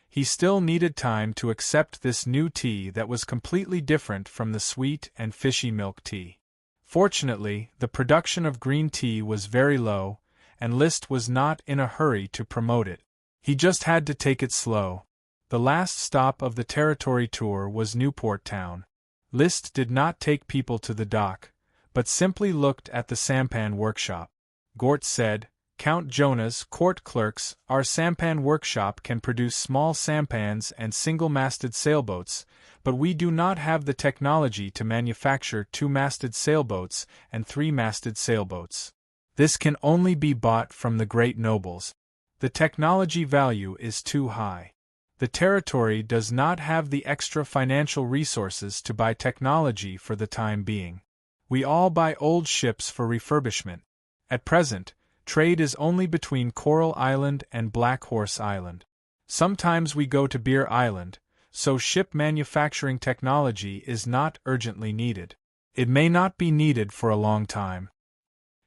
S1: He still needed time to accept this new tea that was completely different from the sweet and fishy milk tea. Fortunately, the production of green tea was very low, and List was not in a hurry to promote it. He just had to take it slow. The last stop of the territory tour was Newport Town. List did not take people to the dock, but simply looked at the sampan workshop. Gort said, "Count Jonas, court clerks, our sampan workshop can produce small sampans and single-masted sailboats, but we do not have the technology to manufacture two-masted sailboats and three-masted sailboats. This can only be bought from the great nobles. The technology value is too high. The territory does not have the extra financial resources to buy technology for the time being. We all buy old ships for refurbishment. At present, trade is only between Coral Island and Black Horse Island. Sometimes we go to Beer Island, so ship manufacturing technology is not urgently needed. It may not be needed for a long time.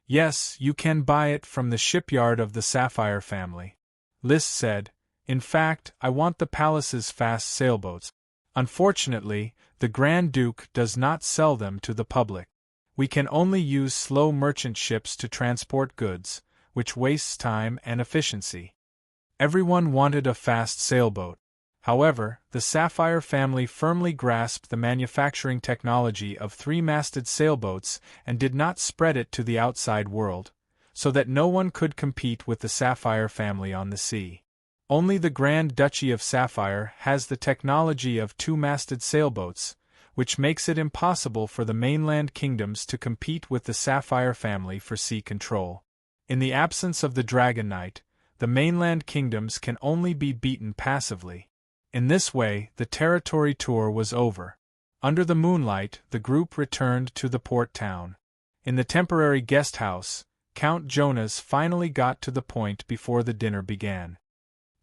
S1: Yes, you can buy it from the shipyard of the Sapphire family," List said. "In fact, I want the palace's fast sailboats. Unfortunately, the Grand Duke does not sell them to the public. We can only use slow merchant ships to transport goods, which wastes time and efficiency." Everyone wanted a fast sailboat. However, the Sapphire family firmly grasped the manufacturing technology of three-masted sailboats and did not spread it to the outside world, so that no one could compete with the Sapphire family on the sea. Only the Grand Duchy of Sapphire has the technology of two-masted sailboats, which makes it impossible for the mainland kingdoms to compete with the Sapphire family for sea control. In the absence of the Dragon Knight, the mainland kingdoms can only be beaten passively. In this way, the territory tour was over. Under the moonlight, the group returned to the port town. In the temporary guest house, Count Jonas finally got to the point before the dinner began.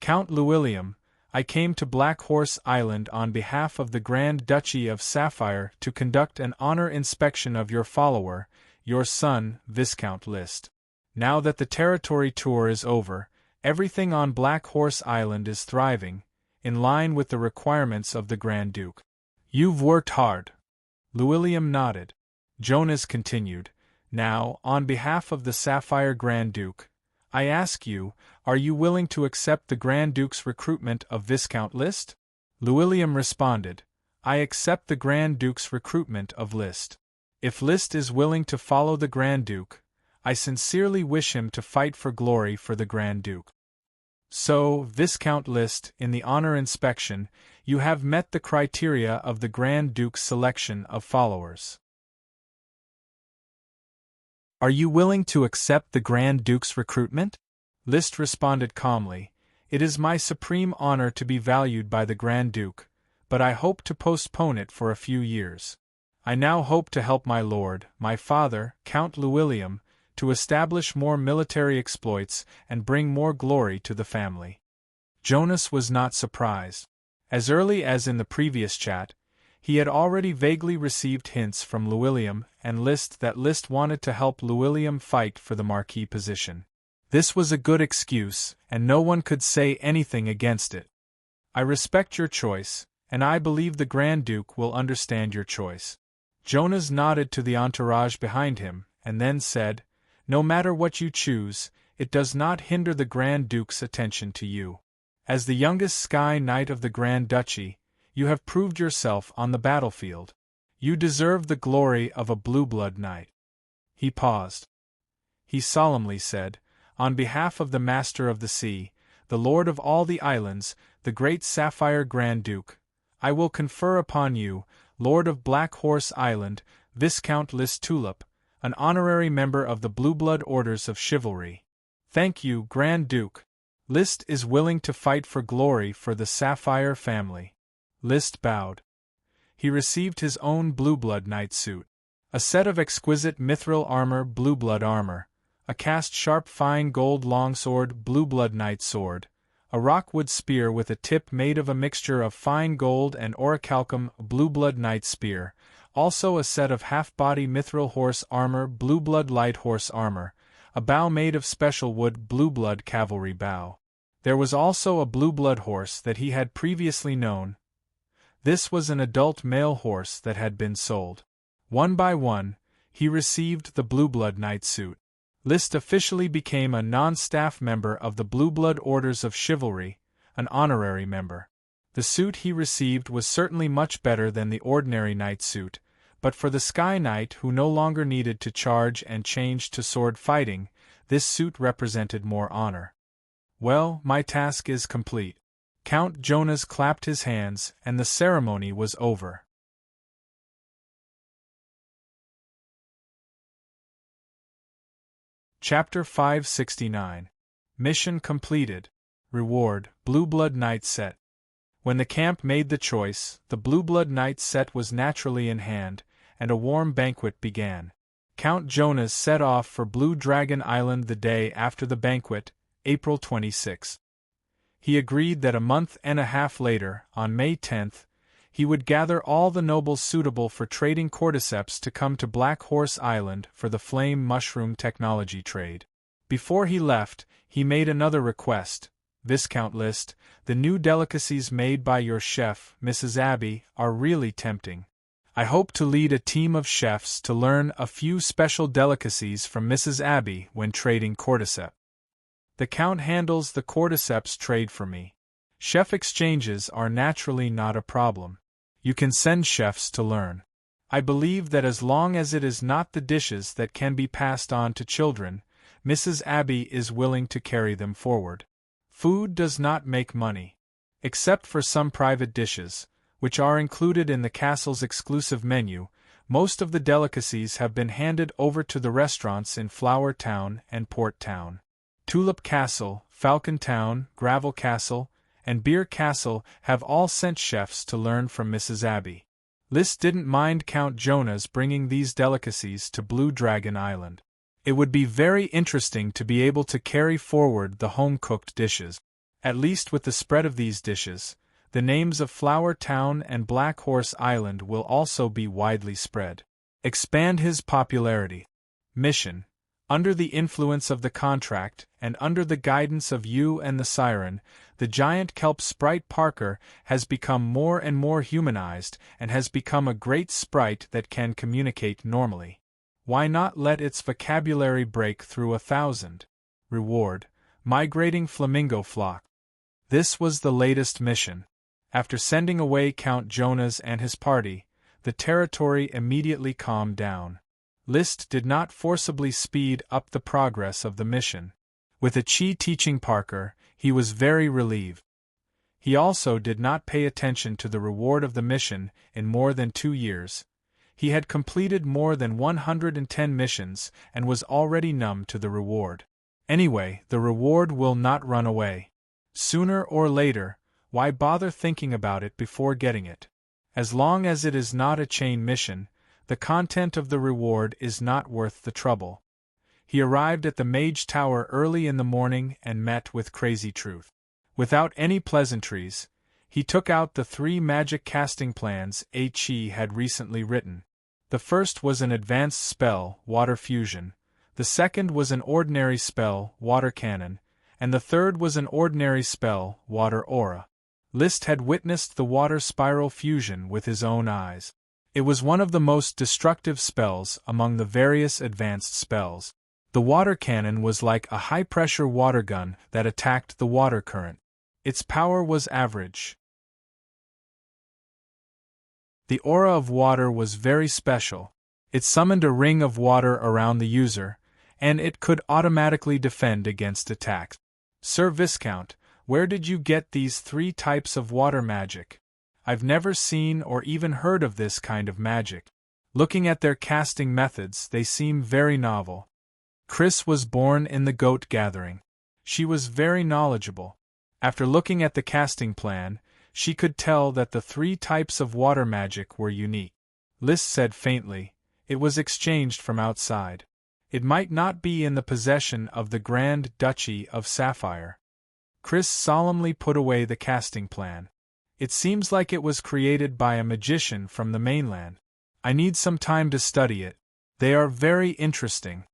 S1: "Count Llewellyn, I came to Black Horse Island on behalf of the Grand Duchy of Sapphire to conduct an honor inspection of your follower, your son, Viscount List. Now that the territory tour is over, everything on Black Horse Island is thriving, in line with the requirements of the Grand Duke. You've worked hard." Llewellyn nodded. Jonas continued, "Now, on behalf of the Sapphire Grand Duke, I ask you, are you willing to accept the Grand Duke's recruitment of Viscount List?" Llewellyn responded, "I accept the Grand Duke's recruitment of List. If List is willing to follow the Grand Duke, I sincerely wish him to fight for glory for the Grand Duke. So, Viscount List, in the honor inspection, you have met the criteria of the Grand Duke's selection of followers. Are you willing to accept the Grand Duke's recruitment?" List responded calmly, "It is my supreme honor to be valued by the Grand Duke, but I hope to postpone it for a few years. I now hope to help my lord, my father, Count Llewellyn, to establish more military exploits and bring more glory to the family." Jonas was not surprised. As early as in the previous chat, he had already vaguely received hints from Llewellyn and List that List wanted to help Llewellyn fight for the marquis position. This was a good excuse, and no one could say anything against it. "I respect your choice, and I believe the Grand Duke will understand your choice." Jonas nodded to the entourage behind him, and then said, "No matter what you choose, it does not hinder the Grand Duke's attention to you. As the youngest Sky Knight of the Grand Duchy, you have proved yourself on the battlefield. You deserve the glory of a blue-blood knight." He paused. He solemnly said, "On behalf of the Master of the Sea, the Lord of all the islands, the great Sapphire Grand Duke, I will confer upon you, Lord of Black Horse Island, Viscount List Tulip, an honorary member of the Blue-Blood Orders of Chivalry. Thank you, Grand Duke. List is willing to fight for glory for the Sapphire family." List bowed. He received his own blue-blood knight suit. A set of exquisite mithril armor, blue-blood armor, a cast sharp fine gold longsword, blue-blood knight sword, a rockwood spear with a tip made of a mixture of fine gold and orichalcum, blue-blood knight spear, also a set of half-body mithril horse armor, blue-blood light horse armor, a bow made of special wood, blue-blood cavalry bow. There was also a blue-blood horse that he had previously known. This was an adult male horse that had been sold. One by one, he received the blue-blood knight suit. List officially became a non-staff member of the Blue-Blood Orders of Chivalry, an honorary member. The suit he received was certainly much better than the ordinary knight suit, But for the Sky Knight who no longer needed to charge and change to sword fighting, this suit represented more honor. Well, my task is complete. Count Jonas clapped his hands, and the ceremony was over. Chapter 569. Mission completed. Reward, Blue Blood Knight set. When the camp made the choice, the Blue Blood Knight set was naturally in hand, and a warm banquet began. Count Jonas set off for Blue Dragon Island the day after the banquet, April 26. He agreed that a month and a half later, on May 10, he would gather all the nobles suitable for trading cordyceps to come to Black Horse Island for the flame mushroom technology trade. Before he left, he made another request. Viscount List, the new delicacies made by your chef, Mrs. Abbey, are really tempting. I hope to lead a team of chefs to learn a few special delicacies from Mrs. Abbey when trading cordyceps. The Count handles the cordyceps trade for me. Chef exchanges are naturally not a problem. You can send chefs to learn. I believe that as long as it is not the dishes that can be passed on to children, Mrs. Abbey is willing to carry them forward. Food does not make money. Except for some private dishes, which are included in the castle's exclusive menu, most of the delicacies have been handed over to the restaurants in Flower Town and Port Town. Tulip Castle, Falcon Town, Gravel Castle, and Beer Castle have all sent chefs to learn from Mrs. Abbey. List didn't mind Count Jonas bringing these delicacies to Blue Dragon Island. It would be very interesting to be able to carry forward the home-cooked dishes. At least with the spread of these dishes, the names of Flower Town and Black Horse Island will also be widely spread. Expand his popularity. Mission. Under the influence of the contract, and under the guidance of you and the Siren, the giant kelp sprite Parker has become more and more humanized and has become a great sprite that can communicate normally. Why not let its vocabulary break through 1,000? Reward, migrating flamingo flock. This was the latest mission. After sending away Count Jonas and his party, the territory immediately calmed down. List did not forcibly speed up the progress of the mission. With Chi teaching Parker, he was very relieved. He also did not pay attention to the reward of the mission in more than 2 years. He had completed more than 110 missions and was already numb to the reward. Anyway, the reward will not run away. Sooner or later, why bother thinking about it before getting it? As long as it is not a chain mission, the content of the reward is not worth the trouble. He arrived at the Mage Tower early in the morning and met with Crazy Truth. Without any pleasantries, he took out the 3 magic casting plans Chi had recently written. The first was an advanced spell, Water Fusion. The second was an ordinary spell, Water Cannon. And the third was an ordinary spell, Water Aura. List had witnessed the water spiral fusion with his own eyes. It was one of the most destructive spells among the various advanced spells. The water cannon was like a high-pressure water gun that attacked the water current. Its power was average. The aura of water was very special. It summoned a ring of water around the user, and it could automatically defend against attacks. Sir Viscount, where did you get these 3 types of water magic? I've never seen or even heard of this kind of magic. Looking at their casting methods, they seem very novel. Chris was born in the goat gathering. She was very knowledgeable. After looking at the casting plan, she could tell that the 3 types of water magic were unique. List said faintly, it was exchanged from outside. It might not be in the possession of the Grand Duchy of Sapphire. Chris solemnly put away the casting plan. It seems like it was created by a magician from the mainland. I need some time to study it. They are very interesting.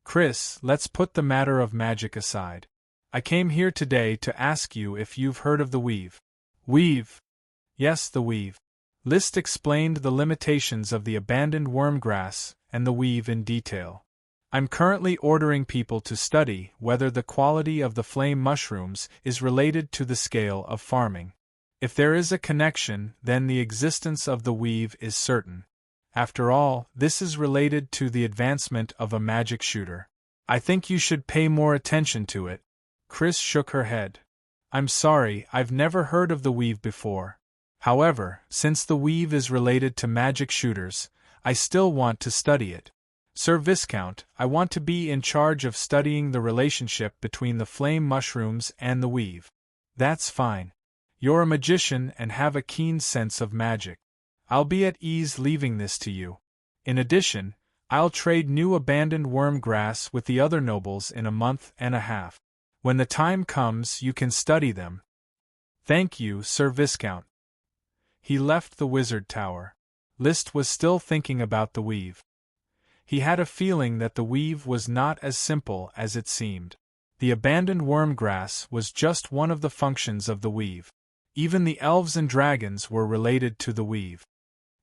S1: Chris, let's put the matter of magic aside. I came here today to ask you if you've heard of the weave. Weave? Yes, the weave. List explained the limitations of the abandoned wormgrass and the weave in detail. I'm currently ordering people to study whether the quality of the flame mushrooms is related to the scale of farming. If there is a connection, then the existence of the weave is certain. After all, this is related to the advancement of a magic shooter. I think you should pay more attention to it. Chris shook her head. I'm sorry, I've never heard of the weave before. However, since the weave is related to magic shooters, I still want to study it. Sir Viscount, I want to be in charge of studying the relationship between the flame mushrooms and the weave. That's fine. You're a magician and have a keen sense of magic. I'll be at ease leaving this to you. In addition, I'll trade new abandoned worm grass with the other nobles in a month and a half. When the time comes, you can study them. Thank you, Sir Viscount. He left the wizard tower. List was still thinking about the weave. He had a feeling that the weave was not as simple as it seemed. The abandoned worm grass was just one of the functions of the weave. Even the elves and dragons were related to the weave.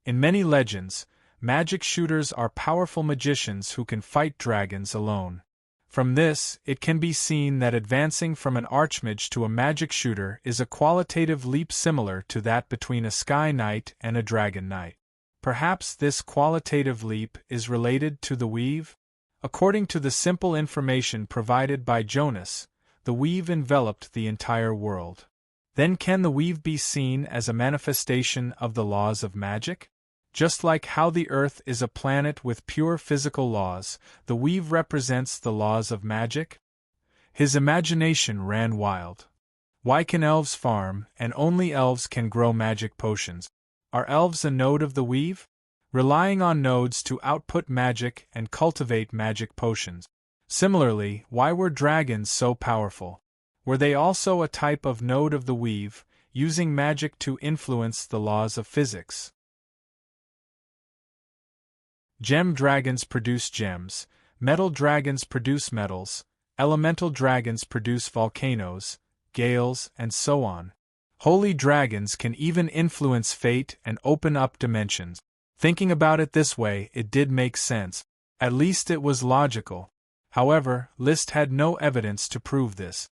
S1: In many legends, magic shooters are powerful magicians who can fight dragons alone. From this, it can be seen that advancing from an archmage to a magic shooter is a qualitative leap similar to that between a sky knight and a dragon knight. Perhaps this qualitative leap is related to the weave? According to the simple information provided by Jonas, the weave enveloped the entire world. Then can the weave be seen as a manifestation of the laws of magic? Just like how the Earth is a planet with pure physical laws, the weave represents the laws of magic? His imagination ran wild. Why can elves farm, and only elves can grow magic potions? Are elves a node of the weave? Relying on nodes to output magic and cultivate magic potions. Similarly, why were dragons so powerful? Were they also a type of node of the weave, using magic to influence the laws of physics? Gem dragons produce gems, metal dragons produce metals, elemental dragons produce volcanoes, gales, and so on. Holy dragons can even influence fate and open up dimensions. Thinking about it this way, it did make sense. At least it was logical. However, List had no evidence to prove this.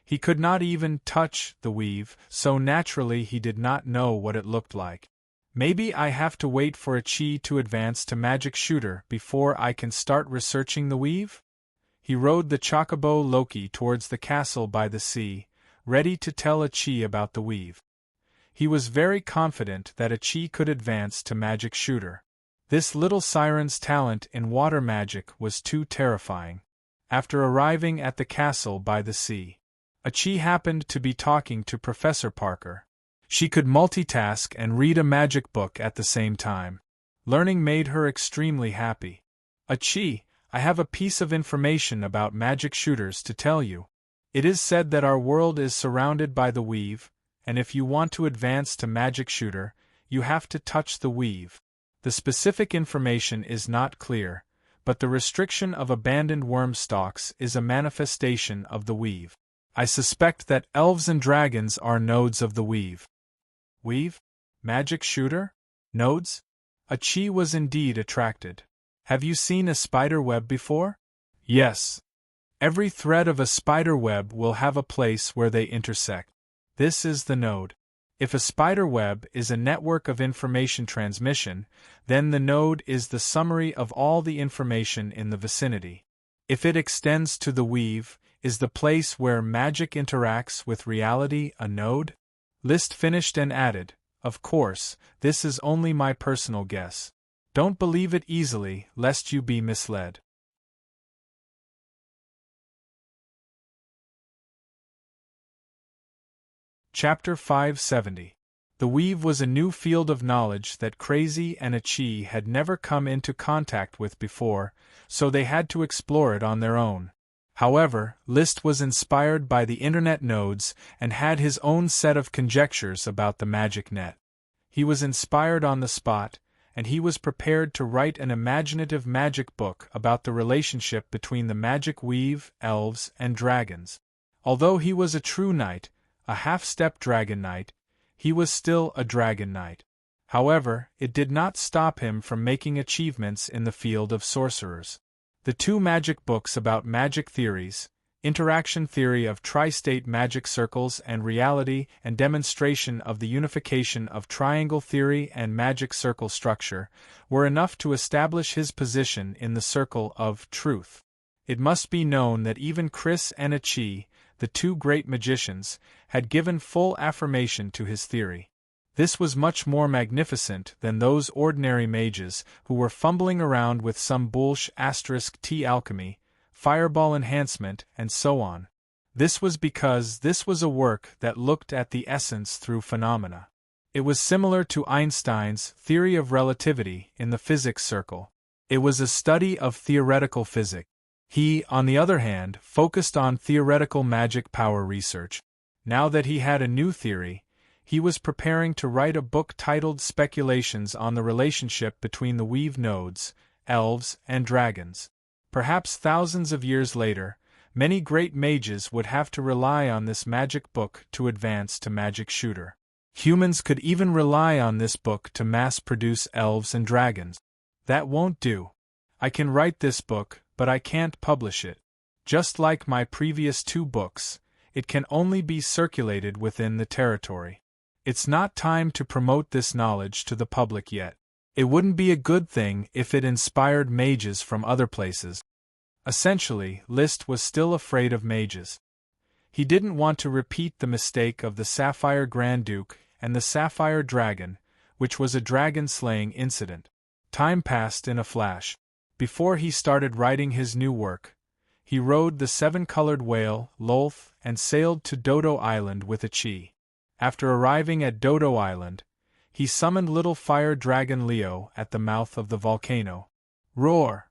S1: He could not even touch the weave, so naturally he did not know what it looked like. Maybe I have to wait for a chi to advance to magic shooter before I can start researching the weave? He rode the chocobo Loki towards the castle by the sea, ready to tell a chi about the weave. He was very confident that a chi could advance to magic shooter. This little siren's talent in water magic was too terrifying. After arriving at the castle by the sea, a chi happened to be talking to Professor Parker. She could multitask and read a magic book at the same time. Learning made her extremely happy. A chi, I have a piece of information about magic shooters to tell you. It is said that our world is surrounded by the weave, and if you want to advance to magic shooter, you have to touch the weave. The specific information is not clear, but the restriction of abandoned worm stalks is a manifestation of the weave. I suspect that elves and dragons are nodes of the weave. Weave? Magic shooter? Nodes? A chi was indeed attracted. Have you seen a spider web before? Yes. Every thread of a spider web will have a place where they intersect. This is the node. If a spider web is a network of information transmission, then the node is the summary of all the information in the vicinity. If it extends to the weave, is the place where magic interacts with reality a node? List finished and added, of course, this is only my personal guess. Don't believe it easily, lest you be misled. Chapter 570. The weave was a new field of knowledge that Crazy and Achi had never come into contact with before, so they had to explore it on their own. However, List was inspired by the internet nodes and had his own set of conjectures about the magic net. He was inspired on the spot, and he was prepared to write an imaginative magic book about the relationship between the magic weave, elves, and dragons. Although he was a true knight, a half-step dragon knight, he was still a dragon knight. However, it did not stop him from making achievements in the field of sorcerers. The two magic books about magic theories, interaction theory of tri-state magic circles and reality, and demonstration of the unification of triangle theory and magic circle structure, were enough to establish his position in the circle of truth. It must be known that even Chris and Achi, the two great magicians, had given full affirmation to his theory. This was much more magnificent than those ordinary mages who were fumbling around with some *T alchemy, fireball enhancement, and so on. This was because this was a work that looked at the essence through phenomena. It was similar to Einstein's theory of relativity in the physics circle. It was a study of theoretical physics. He, on the other hand, focused on theoretical magic power research. Now that he had a new theory, he was preparing to write a book titled Speculations on the Relationship between the Weave Nodes, Elves, and Dragons. Perhaps thousands of years later, many great mages would have to rely on this magic book to advance to magic shooter. Humans could even rely on this book to mass-produce elves and dragons. That won't do. I can write this book, but I can't publish it. Just like my previous 2 books, it can only be circulated within the territory. It's not time to promote this knowledge to the public yet. It wouldn't be a good thing if it inspired mages from other places. Essentially, Liszt was still afraid of mages. He didn't want to repeat the mistake of the Sapphire Grand Duke and the Sapphire Dragon, which was a dragon-slaying incident. Time passed in a flash. Before he started writing his new work, he rode the 7-colored whale, Lolth, and sailed to Dodo Island with Achi. After arriving at Dodo Island, he summoned little fire dragon Leo at the mouth of the volcano. Roar!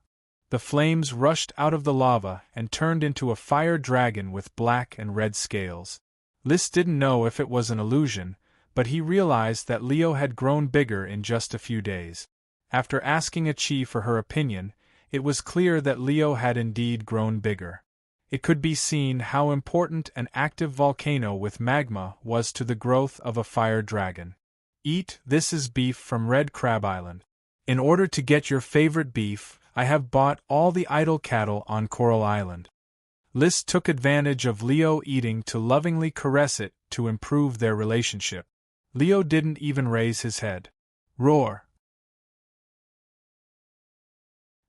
S1: The flames rushed out of the lava and turned into a fire dragon with black and red scales. Liszt didn't know if it was an illusion, but he realized that Leo had grown bigger in just a few days. After asking Achi for her opinion, it was clear that Leo had indeed grown bigger. It could be seen how important an active volcano with magma was to the growth of a fire dragon. This is beef from Red Crab Island. In order to get your favorite beef, I have bought all the idle cattle on Coral Island. Liszt took advantage of Leo eating to lovingly caress it to improve their relationship. Leo didn't even raise his head. Roar!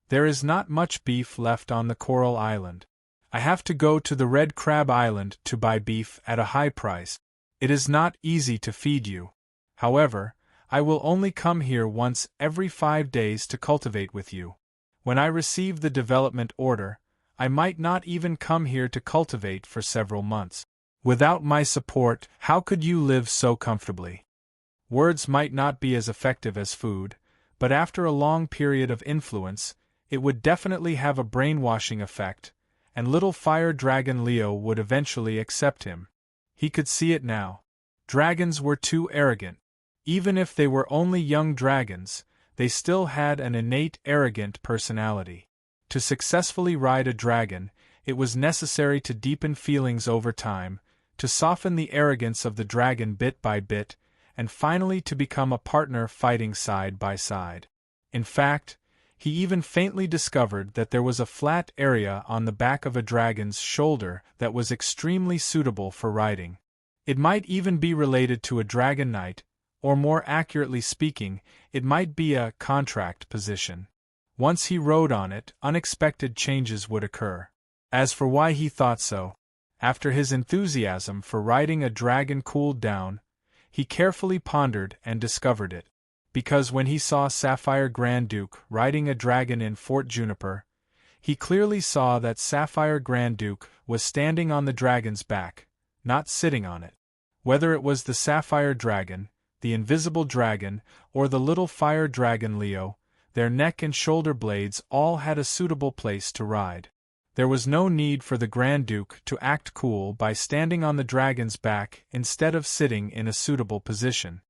S1: There is not much beef left on the Coral Island. I have to go to the Red Crab Island to buy beef at a high price. It is not easy to feed you. However, I will only come here once every 5 days to cultivate with you. When I receive the development order, I might not even come here to cultivate for several months. Without my support, how could you live so comfortably? Words might not be as effective as food, but after a long period of influence, it would definitely have a brainwashing effect, and little fire dragon Leo would eventually accept him. He could see it now. Dragons were too arrogant. Even if they were only young dragons, they still had an innate arrogant personality. To successfully ride a dragon, it was necessary to deepen feelings over time, to soften the arrogance of the dragon bit by bit, and finally to become a partner fighting side by side. In fact, he even faintly discovered that there was a flat area on the back of a dragon's shoulder that was extremely suitable for riding. It might even be related to a dragon knight, or more accurately speaking, it might be a contract position. Once he rode on it, unexpected changes would occur. As for why he thought so, after his enthusiasm for riding a dragon cooled down, he carefully pondered and discovered it. Because when he saw Sapphire Grand Duke riding a dragon in Fort Juniper, he clearly saw that Sapphire Grand Duke was standing on the dragon's back, not sitting on it. Whether it was the Sapphire Dragon, the Invisible Dragon, or the little fire dragon Leo, their neck and shoulder blades all had a suitable place to ride. There was no need for the Grand Duke to act cool by standing on the dragon's back instead of sitting in a suitable position.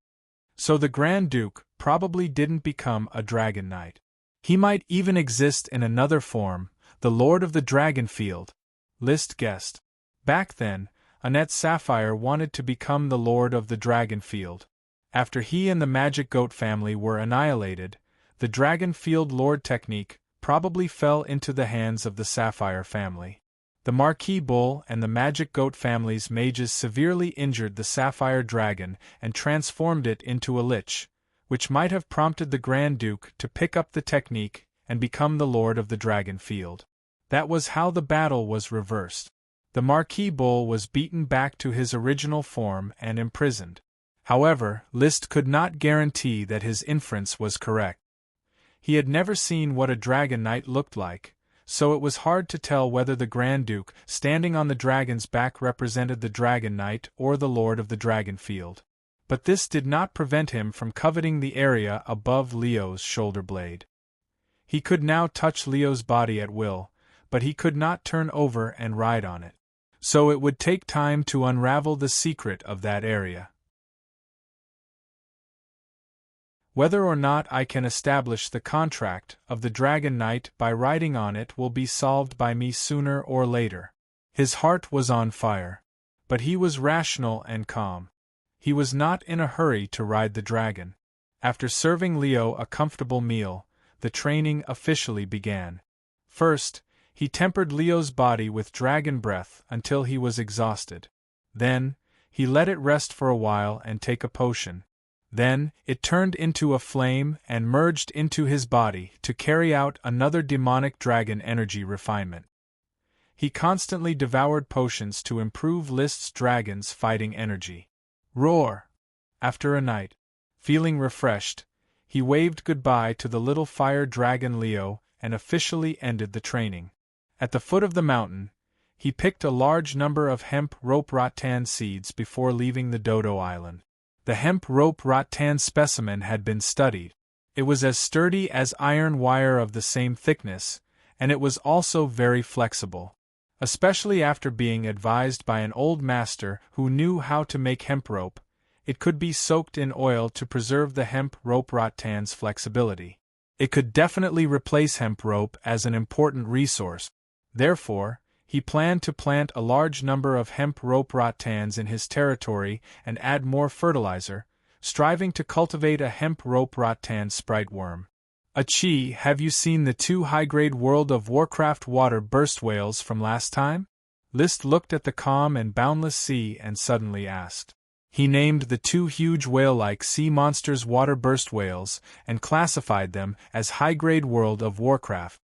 S1: So the Grand Duke probably didn't become a dragon knight. He might even exist in another form, the Lord of the Dragonfield. Liszt guessed. Back then, Annette Sapphire wanted to become the Lord of the Dragonfield. After he and the Magic Goat family were annihilated, the Dragonfield Lord technique probably fell into the hands of the Sapphire family. The Marquis Bull and the Magic Goat family's mages severely injured the Sapphire Dragon and transformed it into a lich, which might have prompted the Grand Duke to pick up the technique and become the Lord of the Dragon Field. That was how the battle was reversed. The Marquis Bull was beaten back to his original form and imprisoned. However, Liszt could not guarantee that his inference was correct. He had never seen what a Dragon Knight looked like, so it was hard to tell whether the Grand Duke standing on the dragon's back represented the Dragon Knight or the Lord of the Dragon Field. But this did not prevent him from coveting the area above Leo's shoulder blade. He could now touch Leo's body at will, but he could not turn over and ride on it. So it would take time to unravel the secret of that area. Whether or not I can establish the contract of the Dragon Knight by riding on it will be solved by me sooner or later. His heart was on fire, but he was rational and calm. He was not in a hurry to ride the dragon. After serving Leo a comfortable meal, the training officially began. First, he tempered Leo's body with dragon breath until he was exhausted. Then, he let it rest for a while and take a potion. Then, it turned into a flame and merged into his body to carry out another demonic dragon energy refinement. He constantly devoured potions to improve Liszt's dragon's fighting energy. Roar! After a night, feeling refreshed, he waved goodbye to the little fire dragon Leo and officially ended the training. At the foot of the mountain, he picked a large number of hemp rope rattan seeds before leaving the Dodo Island. The hemp rope rattan specimen had been studied. It was as sturdy as iron wire of the same thickness, and it was also very flexible. Especially after being advised by an old master who knew how to make hemp rope, it could be soaked in oil to preserve the hemp rope rattan's flexibility. It could definitely replace hemp rope as an important resource. Therefore, he planned to plant a large number of hemp rope rattans in his territory and add more fertilizer, striving to cultivate a hemp rope rattan sprite worm. Achi, have you seen the 2 high-grade World of Warcraft water burst whales from last time? Liszt looked at the calm and boundless sea and suddenly asked. He named the 2 huge whale-like sea monsters water burst whales and classified them as high-grade World of Warcraft.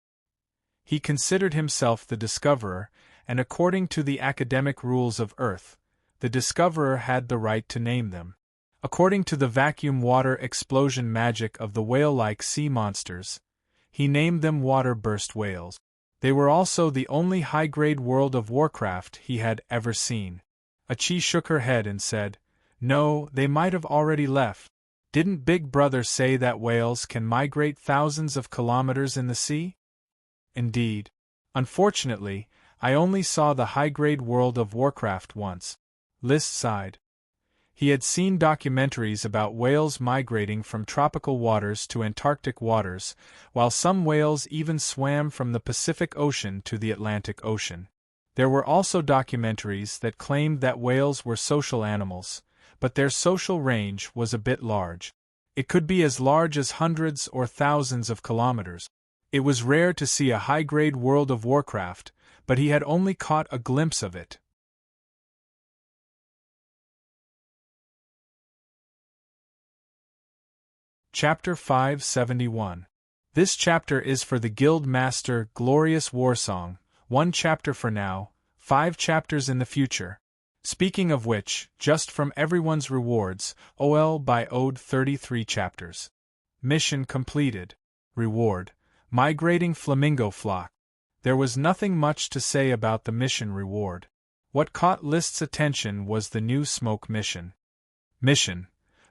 S1: He considered himself the discoverer, and according to the academic rules of Earth, the discoverer had the right to name them. According to the vacuum water explosion magic of the whale-like sea monsters, he named them water burst whales. They were also the only high-grade World of Warcraft he had ever seen. Achi shook her head and said, "No, they might have already left. Didn't Big Brother say that whales can migrate thousands of kilometers in the sea?" Indeed. Unfortunately, I only saw the high-grade World of Warcraft once. Liszt sighed. He had seen documentaries about whales migrating from tropical waters to Antarctic waters, while some whales even swam from the Pacific Ocean to the Atlantic Ocean. There were also documentaries that claimed that whales were social animals, but their social range was a bit large. It could be as large as hundreds or thousands of kilometers. It was rare to see a high-grade World of Warcraft, but he had only caught a glimpse of it. Chapter 571. This chapter is for the Guild Master Glorious Warsong, 1 chapter for now, 5 chapters in the future. Speaking of which, just from everyone's rewards, OL by Ode 33 chapters. Mission completed. Reward. Migrating Flamingo Flock. There was nothing much to say about the mission reward. What caught Liszt's attention was the new smoke mission. Mission.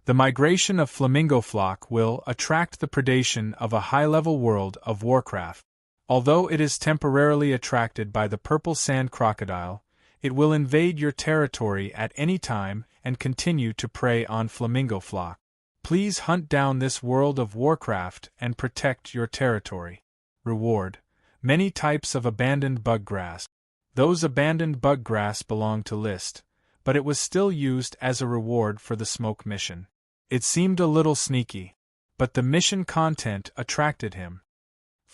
S1: The migration of Flamingo Flock will attract the predation of a high-level World of Warcraft. Although it is temporarily attracted by the purple sand crocodile, it will invade your territory at any time and continue to prey on Flamingo Flock. Please hunt down this World of Warcraft and protect your territory. Reward. Many types of abandoned buggrass. Those abandoned buggrass belong to Liszt, but it was still used as a reward for the smoke mission. It seemed a little sneaky, but the mission content attracted him.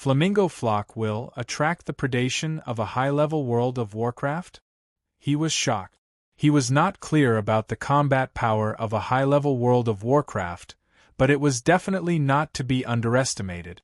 S1: Flamingo flock will attract the predation of a high-level World of Warcraft? He was shocked. He was not clear about the combat power of a high-level World of Warcraft, but it was definitely not to be underestimated.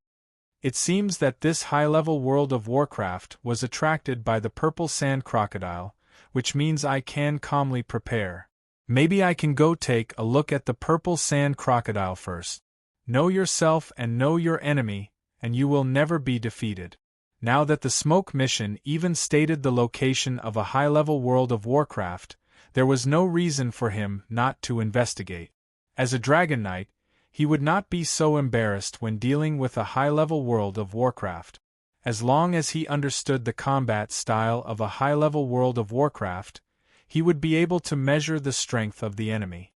S1: It seems that this high-level World of Warcraft was attracted by the purple sand crocodile, which means I can calmly prepare. Maybe I can go take a look at the purple sand crocodile first. Know yourself and know your enemy, and you will never be defeated. Now that the smoke mission even stated the location of a high-level World of Warcraft, there was no reason for him not to investigate. As a Dragon Knight, he would not be so embarrassed when dealing with a high-level World of Warcraft. As long as he understood the combat style of a high-level World of Warcraft, he would be able to measure the strength of the enemy.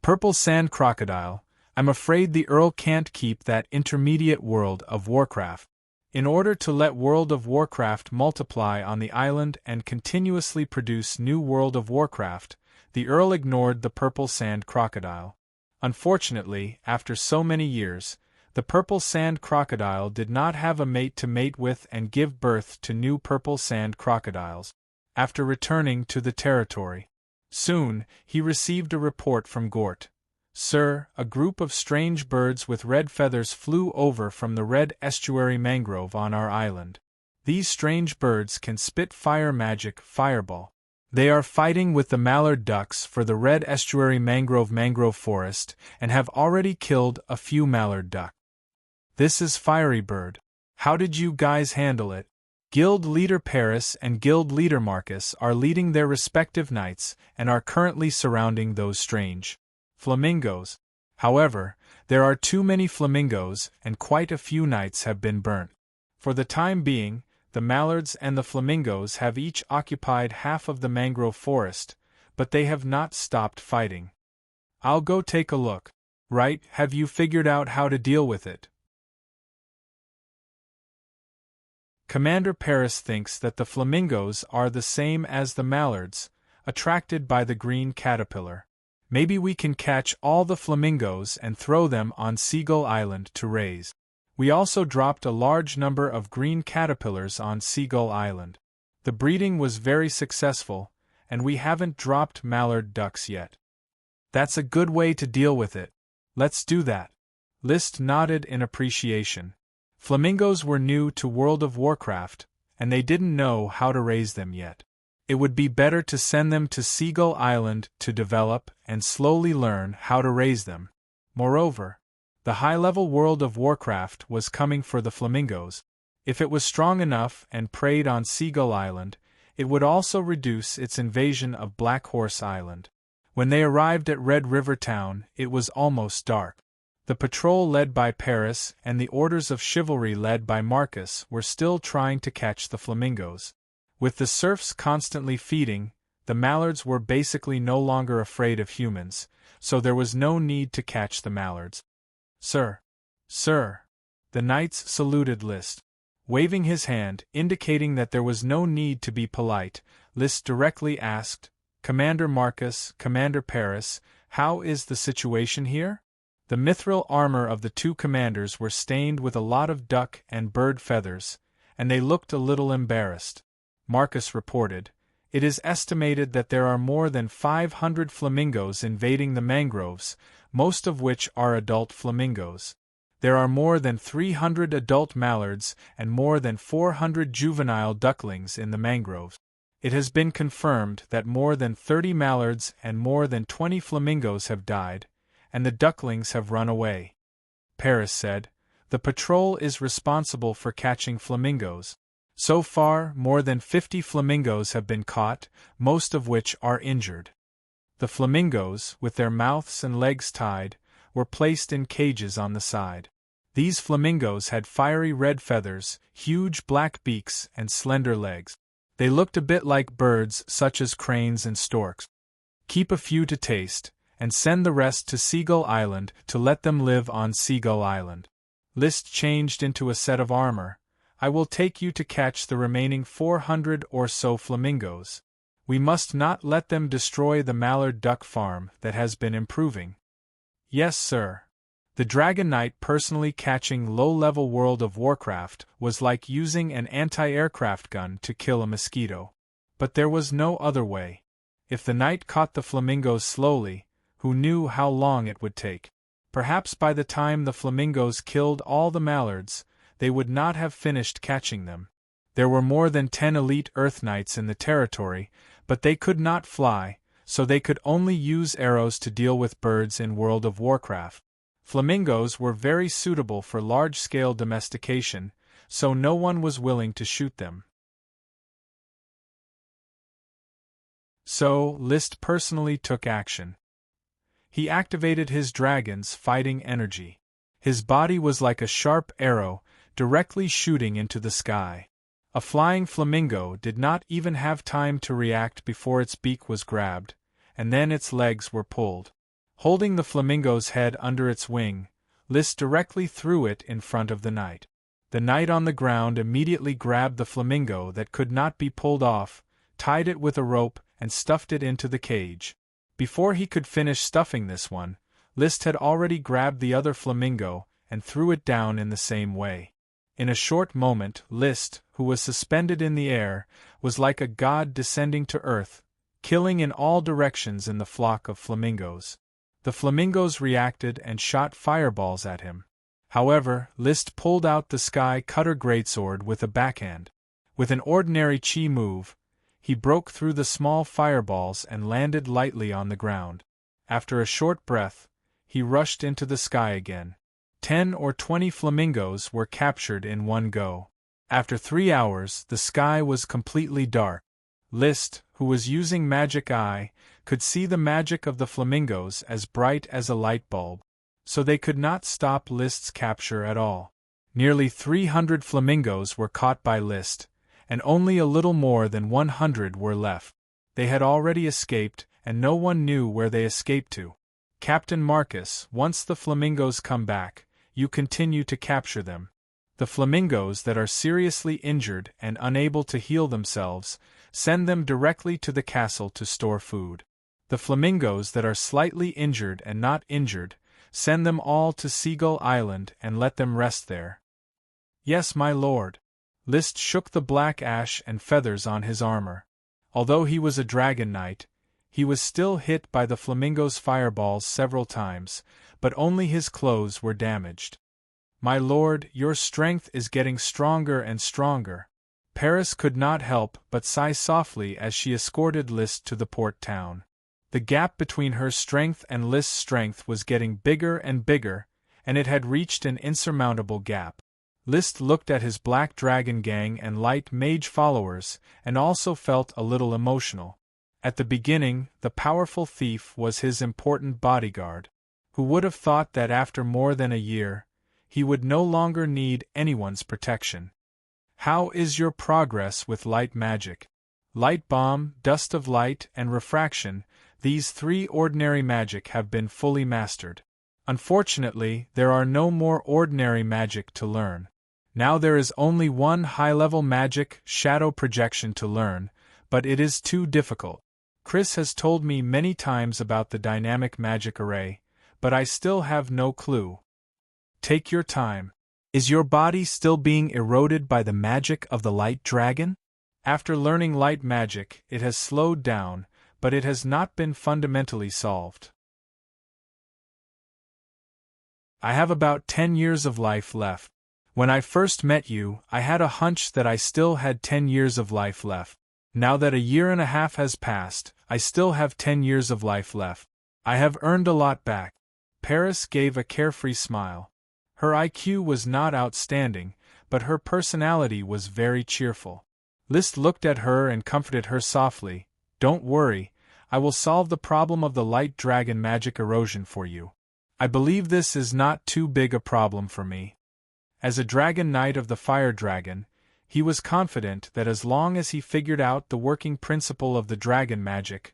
S1: Purple Sand Crocodile, I'm afraid the Earl can't keep that intermediate World of Warcraft. In order to let World of Warcraft multiply on the island and continuously produce new World of Warcraft, the Earl ignored the Purple Sand Crocodile. Unfortunately, after so many years, the purple sand crocodile did not have a mate to mate with and give birth to new purple sand crocodiles. After returning to the territory, soon he received a report from Gort. Sir, a group of strange birds with red feathers flew over from the red estuary mangrove on our island. These strange birds can spit fire magic fireball. They are fighting with the mallard ducks for the red estuary mangrove forest and have already killed a few mallard duck. This is Fiery Bird. How did you guys handle it? Guild Leader Paris and Guild Leader Marcus are leading their respective knights and are currently surrounding those strange flamingos. However, there are too many flamingos and quite a few knights have been burnt. For the time being, the mallards and the flamingos have each occupied half of the mangrove forest, but they have not stopped fighting. I'll go take a look. Right, have you figured out how to deal with it? Commander Paris thinks that the flamingos are the same as the mallards, attracted by the green caterpillar. Maybe we can catch all the flamingos and throw them on Seagull Island to raise. We also dropped a large number of green caterpillars on Seagull Island. The breeding was very successful, and we haven't dropped mallard ducks yet. That's a good way to deal with it. Let's do that. List nodded in appreciation. Flamingos were new to World of Warcraft, and they didn't know how to raise them yet. It would be better to send them to Seagull Island to develop and slowly learn how to raise them. Moreover, the high-level World of Warcraft was coming for the flamingos. If it was strong enough and preyed on Seagull Island, it would also reduce its invasion of Black Horse Island. When they arrived at Red River Town, it was almost dark. The patrol led by Paris and the Orders of Chivalry led by Marcus were still trying to catch the flamingos. With the serfs constantly feeding, the mallards were basically no longer afraid of humans, so there was no need to catch the mallards. Sir! Sir! The knights saluted List. Waving his hand, indicating that there was no need to be polite, List directly asked, Commander Marcus, Commander Paris, how is the situation here? The mithril armor of the two commanders were stained with a lot of duck and bird feathers, and they looked a little embarrassed. Marcus reported, It is estimated that there are more than 500 flamingos invading the mangroves, most of which are adult flamingos. There are more than 300 adult mallards and more than 400 juvenile ducklings in the mangroves. It has been confirmed that more than 30 mallards and more than 20 flamingos have died, and the ducklings have run away. Paris said, The patrol is responsible for catching flamingos. So far, more than 50 flamingos have been caught, most of which are injured. The flamingos, with their mouths and legs tied, were placed in cages on the side. These flamingos had fiery red feathers, huge black beaks, and slender legs. They looked a bit like birds such as cranes and storks. Keep a few to taste, and send the rest to Seagull Island to let them live on Seagull Island. List changed into a set of armor. I will take you to catch the remaining 400 or so flamingos. We must not let them destroy the mallard duck farm that has been improving. Yes, sir. The Dragon Knight personally catching low-level World of Warcraft was like using an anti-aircraft gun to kill a mosquito. But there was no other way. If the knight caught the flamingos slowly, who knew how long it would take? Perhaps by the time the flamingos killed all the mallards, they would not have finished catching them. There were more than 10 elite Earth Knights in the territory, but they could not fly, so they could only use arrows to deal with birds in World of Warcraft. Flamingos were very suitable for large-scale domestication, so no one was willing to shoot them. So, List personally took action. He activated his dragon's fighting energy. His body was like a sharp arrow, directly shooting into the sky. A flying flamingo did not even have time to react before its beak was grabbed, and then its legs were pulled. Holding the flamingo's head under its wing, List directly threw it in front of the knight. The knight on the ground immediately grabbed the flamingo that could not be pulled off, tied it with a rope, and stuffed it into the cage. Before he could finish stuffing this one, List had already grabbed the other flamingo and threw it down in the same way. In a short moment, List, who was suspended in the air, was like a god descending to earth, killing in all directions in the flock of flamingos. The flamingos reacted and shot fireballs at him. However, List pulled out the Sky Cutter greatsword with a backhand. With an ordinary chi move, he broke through the small fireballs and landed lightly on the ground. After a short breath, he rushed into the sky again. 10 or 20 flamingos were captured in one go. After 3 hours, the sky was completely dark. List, who was using Magic Eye, could see the magic of the flamingos as bright as a light bulb, so they could not stop List's capture at all. Nearly 300 flamingos were caught by List, and only a little more than 100 were left. They had already escaped, and no one knew where they escaped to. Captain Marcus, once the flamingos come back, you continue to capture them. The flamingos that are seriously injured and unable to heal themselves, send them directly to the castle to store food. The flamingos that are slightly injured and not injured, send them all to Seagull Island and let them rest there. Yes, my lord. List shook the black ash and feathers on his armor. Although he was a dragon knight, he was still hit by the flamingo's fireballs several times, but only his clothes were damaged. My lord, your strength is getting stronger and stronger. Paris could not help but sigh softly as she escorted List to the port town. The gap between her strength and List's strength was getting bigger and bigger, and it had reached an insurmountable gap. List looked at his Black Dragon gang and light mage followers, and also felt a little emotional. At the beginning, the powerful thief was his important bodyguard. Who would have thought that after more than a year, he would no longer need anyone's protection? How is your progress with light magic? Light bomb, dust of light, and refraction, these 3 ordinary magic have been fully mastered. Unfortunately, there are no more ordinary magic to learn. Now there is only one high-level magic, shadow projection, to learn, but it is too difficult. Chris has told me many times about the dynamic magic array, but I still have no clue. Take your time. Is your body still being eroded by the magic of the light dragon? After learning light magic, it has slowed down, but it has not been fundamentally solved. I have about 10 years of life left. When I first met you, I had a hunch that I still had 10 years of life left. Now that a year and a half has passed, I still have 10 years of life left. I have earned a lot back. Paris gave a carefree smile. Her IQ was not outstanding, but her personality was very cheerful. List looked at her and comforted her softly. Don't worry, I will solve the problem of the light dragon magic erosion for you. I believe this is not too big a problem for me. As a dragon knight of the fire dragon, he was confident that as long as he figured out the working principle of the dragon magic,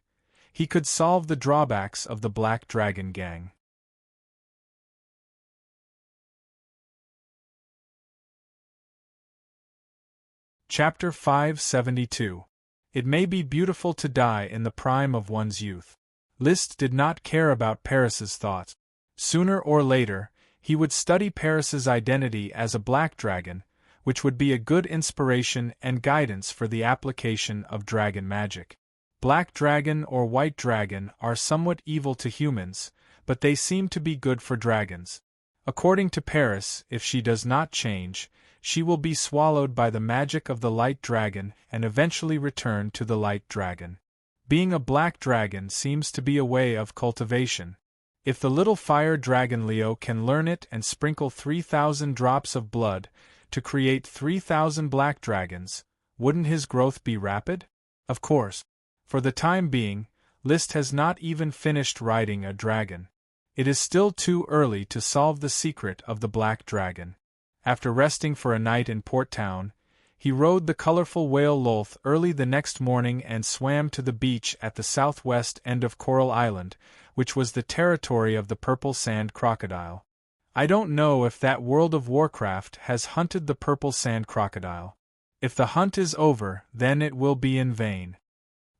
S1: he could solve the drawbacks of the Black Dragon gang. Chapter 572. It may be beautiful to die in the prime of one's youth. List did not care about Paris's thoughts. Sooner or later, He would study Paris's identity as a black dragon, which would be a good inspiration and guidance for the application of dragon magic. Black dragon or white dragon are somewhat evil to humans, but they seem to be good for dragons. According to Paris, if she does not change, she will be swallowed by the magic of the light dragon and eventually return to the light dragon. Being a black dragon seems to be a way of cultivation. If the little fire dragon Leo can learn it and sprinkle 3,000 drops of blood to create 3,000 black dragons, wouldn't his growth be rapid? Of course. For the time being, Liszt has not even finished riding a dragon. It is still too early to solve the secret of the black dragon. After resting for a night in Port Town, he rode the colorful whale Lolth early the next morning and swam to the beach at the southwest end of Coral Island, which was the territory of the purple sand crocodile. I don't know if that World of Warcraft has hunted the purple sand crocodile. If the hunt is over, then it will be in vain.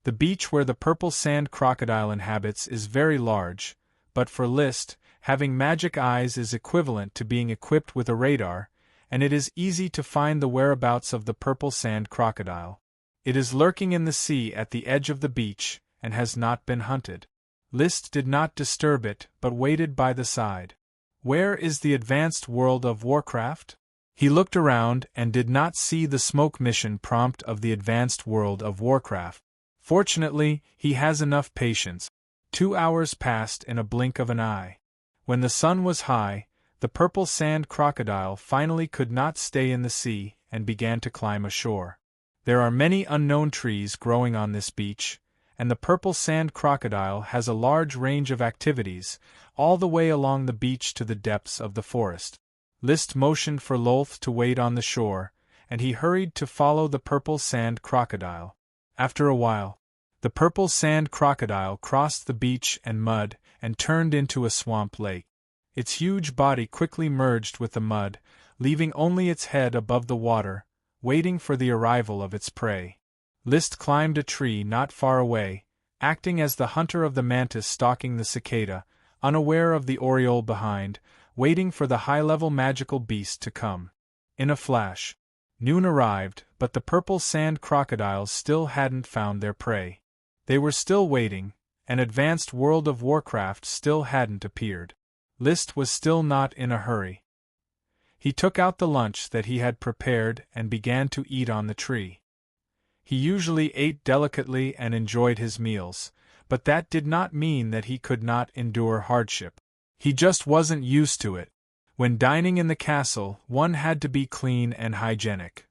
S1: The beach where the purple sand crocodile inhabits is very large, but for Liszt, having magic eyes is equivalent to being equipped with a radar, and it is easy to find the whereabouts of the purple sand crocodile. It is lurking in the sea at the edge of the beach, and has not been hunted. Liszt did not disturb it, but waited by the side. Where is the advanced World of Warcraft? He looked around and did not see the smoke mission prompt of the advanced World of Warcraft. Fortunately, he has enough patience. 2 hours passed in a blink of an eye. When the sun was high, the purple sand crocodile finally could not stay in the sea and began to climb ashore. There are many unknown trees growing on this beach, and the purple sand crocodile has a large range of activities, all the way along the beach to the depths of the forest. Liszt motioned for Lolth to wait on the shore, and he hurried to follow the purple sand crocodile. After a while, the purple sand crocodile crossed the beach and mud and turned into a swamp lake. Its huge body quickly merged with the mud, leaving only its head above the water, waiting for the arrival of its prey. Liszt climbed a tree not far away, acting as the hunter of the mantis stalking the cicada, unaware of the oriole behind, waiting for the high-level magical beast to come. In a flash, noon arrived, but the purple sand crocodiles still hadn't found their prey. They were still waiting, and advanced World of Warcraft still hadn't appeared. Liszt was still not in a hurry. He took out the lunch that he had prepared and began to eat on the tree. He usually ate delicately and enjoyed his meals, but that did not mean that he could not endure hardship. He just wasn't used to it. When dining in the castle, one had to be clean and hygienic.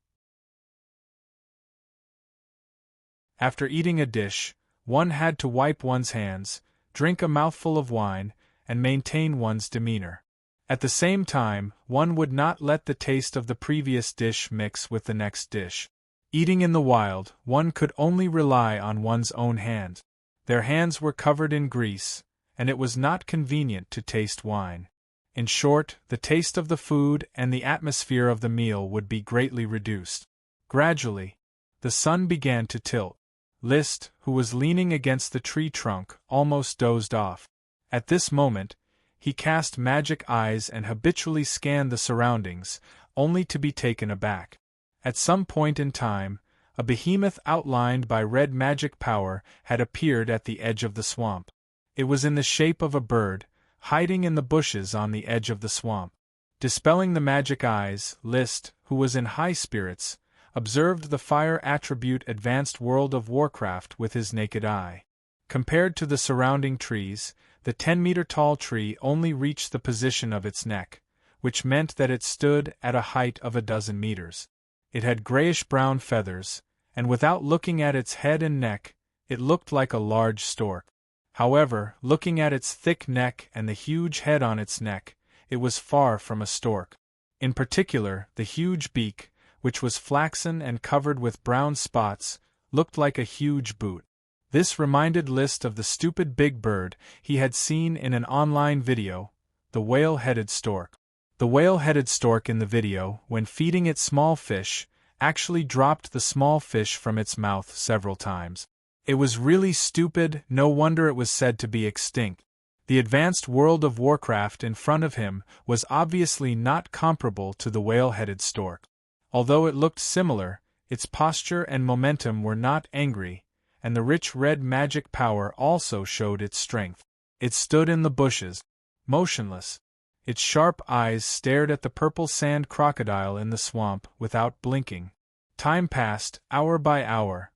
S1: After eating a dish, one had to wipe one's hands, drink a mouthful of wine, and maintain one's demeanor. At the same time, one would not let the taste of the previous dish mix with the next dish. Eating in the wild, one could only rely on one's own hands. Their hands were covered in grease, and it was not convenient to taste wine. In short, the taste of the food and the atmosphere of the meal would be greatly reduced. Gradually, the sun began to tilt. Liszt, who was leaning against the tree trunk, almost dozed off. At this moment, he cast magic eyes and habitually scanned the surroundings, only to be taken aback. At some point in time, a behemoth outlined by red magic power had appeared at the edge of the swamp. It was in the shape of a bird, hiding in the bushes on the edge of the swamp. Dispelling the magic eyes, Liszt, who was in high spirits, observed the fire attribute advanced World of Warcraft with his naked eye. Compared to the surrounding trees, the 10-meter-tall tree only reached the position of its neck, which meant that it stood at a height of a dozen meters. It had grayish-brown feathers, and without looking at its head and neck, it looked like a large stork. However, looking at its thick neck and the huge head on its neck, it was far from a stork. In particular, the huge beak, which was flaxen and covered with brown spots, looked like a huge boot. This reminded Liszt of the stupid big bird he had seen in an online video, the whale-headed stork. The whale-headed stork in the video, when feeding its small fish, actually dropped the small fish from its mouth several times. It was really stupid, no wonder it was said to be extinct. The advanced world of Warcraft in front of him was obviously not comparable to the whale-headed stork. Although it looked similar, its posture and momentum were not angry, and the rich red magic power also showed its strength. It stood in the bushes, motionless. Its sharp eyes stared at the purple sand crocodile in the swamp without blinking. Time passed, hour by hour.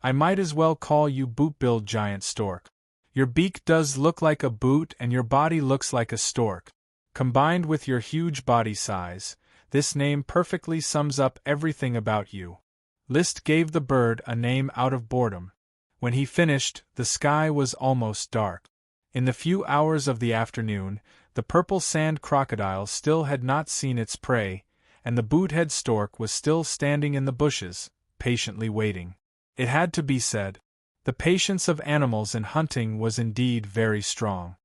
S1: I might as well call you boot-billed giant stork. Your beak does look like a boot and your body looks like a stork. Combined with your huge body size, this name perfectly sums up everything about you. List gave the bird a name out of boredom. When he finished, the sky was almost dark. In the few hours of the afternoon, the purple sand crocodile still had not seen its prey, and the boot-head stork was still standing in the bushes, patiently waiting. It had to be said, the patience of animals in hunting was indeed very strong.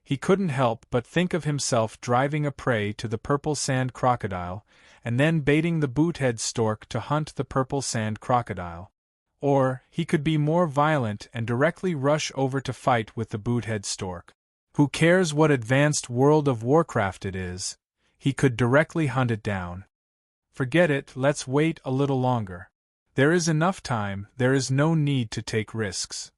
S1: He couldn't help but think of himself driving a prey to the purple sand crocodile, and then baiting the boot-head stork to hunt the purple sand crocodile. Or, he could be more violent and directly rush over to fight with the boot-head stork. Who cares what advanced world of Warcraft it is? He could directly hunt it down. Forget it, let's wait a little longer. There is enough time, there is no need to take risks.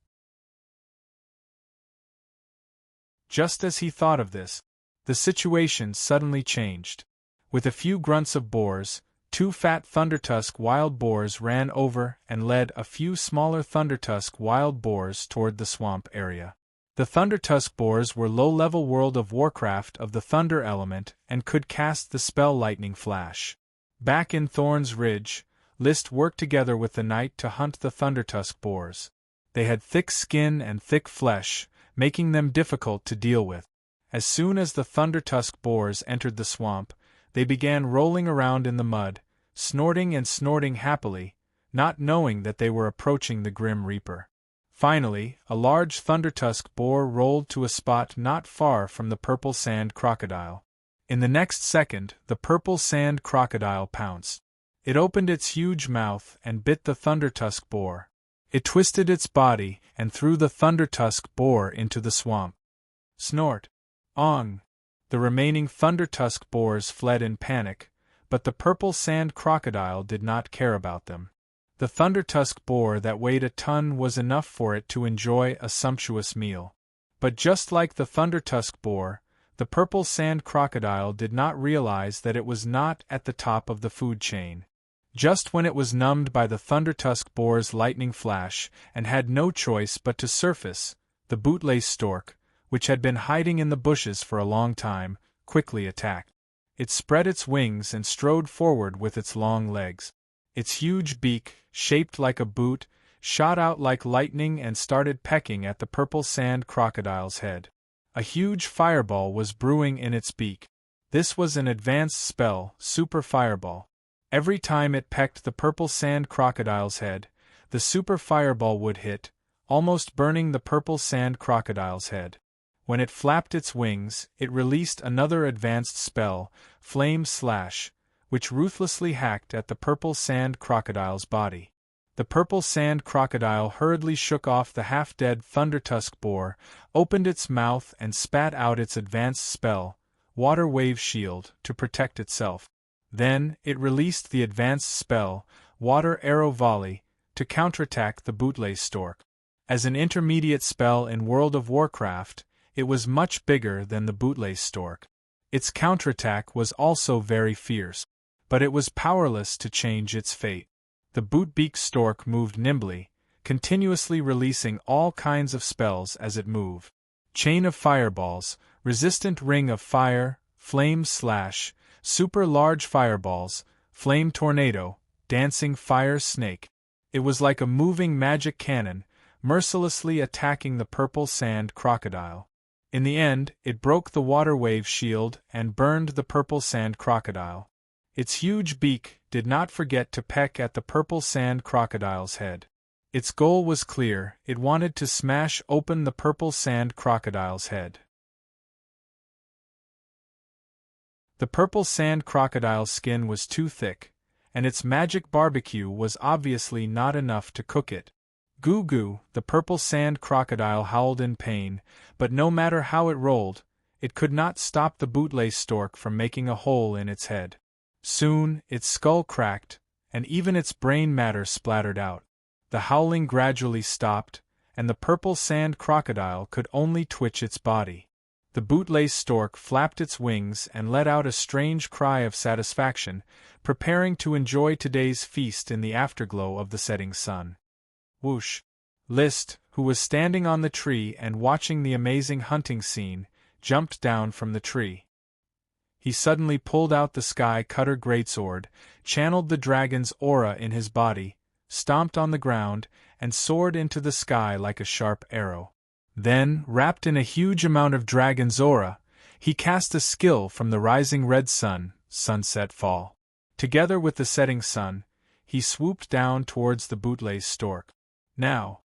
S1: Just as he thought of this, the situation suddenly changed. With a few grunts of boars, 2 fat Thundertusk wild boars ran over and led a few smaller Thundertusk wild boars toward the swamp area. The Thundertusk boars were low-level World of Warcraft of the Thunder element and could cast the spell Lightning Flash. Back in Thorn's Ridge, List worked together with the knight to hunt the Thundertusk boars. They had thick skin and thick flesh, making them difficult to deal with. As soon as the Thundertusk boars entered the swamp, they began rolling around in the mud, snorting and snorting happily, not knowing that they were approaching the Grim Reaper. Finally, a large Thundertusk boar rolled to a spot not far from the purple sand crocodile. In the next second, the purple sand crocodile pounced. It opened its huge mouth and bit the Thundertusk boar. It twisted its body and threw the Thundertusk boar into the swamp. Snort! Ong! The remaining Thundertusk boars fled in panic, but the purple sand crocodile did not care about them. The Thundertusk boar that weighed a ton was enough for it to enjoy a sumptuous meal. But just like the Thundertusk boar, the purple sand crocodile did not realize that it was not at the top of the food chain. Just when it was numbed by the Thundertusk boar's lightning flash and had no choice but to surface, the bootlace stork, which had been hiding in the bushes for a long time, quickly attacked. It spread its wings and strode forward with its long legs. Its huge beak, shaped like a boot, shot out like lightning and started pecking at the purple sand crocodile's head. A huge fireball was brewing in its beak. This was an advanced spell, Super Fireball. Every time it pecked the purple sand crocodile's head, the super fireball would hit, almost burning the purple sand crocodile's head. When it flapped its wings, it released another advanced spell, Flame Slash, which ruthlessly hacked at the purple sand crocodile's body. The purple sand crocodile hurriedly shook off the half-dead Thundertusk boar, opened its mouth and spat out its advanced spell, Water Wave Shield, to protect itself. Then, it released the advanced spell, Water Arrow Volley, to counterattack the bootlace stork. As an intermediate spell in World of Warcraft, it was much bigger than the bootlace stork. Its counterattack was also very fierce, but it was powerless to change its fate. The bootbeak stork moved nimbly, continuously releasing all kinds of spells as it moved. Chain of Fireballs, Resistant Ring of Fire, Flame Slash, Super Large Fireballs, Flame Tornado, Dancing Fire Snake. It was like a moving magic cannon, mercilessly attacking the purple sand crocodile. In the end, it broke the water wave shield and burned the purple sand crocodile. Its huge beak did not forget to peck at the purple sand crocodile's head. Its goal was clear, it wanted to smash open the purple sand crocodile's head. The purple sand crocodile's skin was too thick, and its magic barbecue was obviously not enough to cook it. Goo goo, the purple sand crocodile howled in pain, but no matter how it rolled, it could not stop the bootlace stork from making a hole in its head. Soon, its skull cracked, and even its brain matter splattered out. The howling gradually stopped, and the purple sand crocodile could only twitch its body. The bootlace stork flapped its wings and let out a strange cry of satisfaction, preparing to enjoy today's feast in the afterglow of the setting sun. Whoosh! List, who was standing on the tree and watching the amazing hunting scene, jumped down from the tree. He suddenly pulled out the sky cutter greatsword, channeled the dragon's aura in his body, stomped on the ground, and soared into the sky like a sharp arrow. Then, wrapped in a huge amount of dragon's aura, he cast a skill from the rising red sun, sunset fall. Together with the setting sun, he swooped down towards the bootlace stork. Now.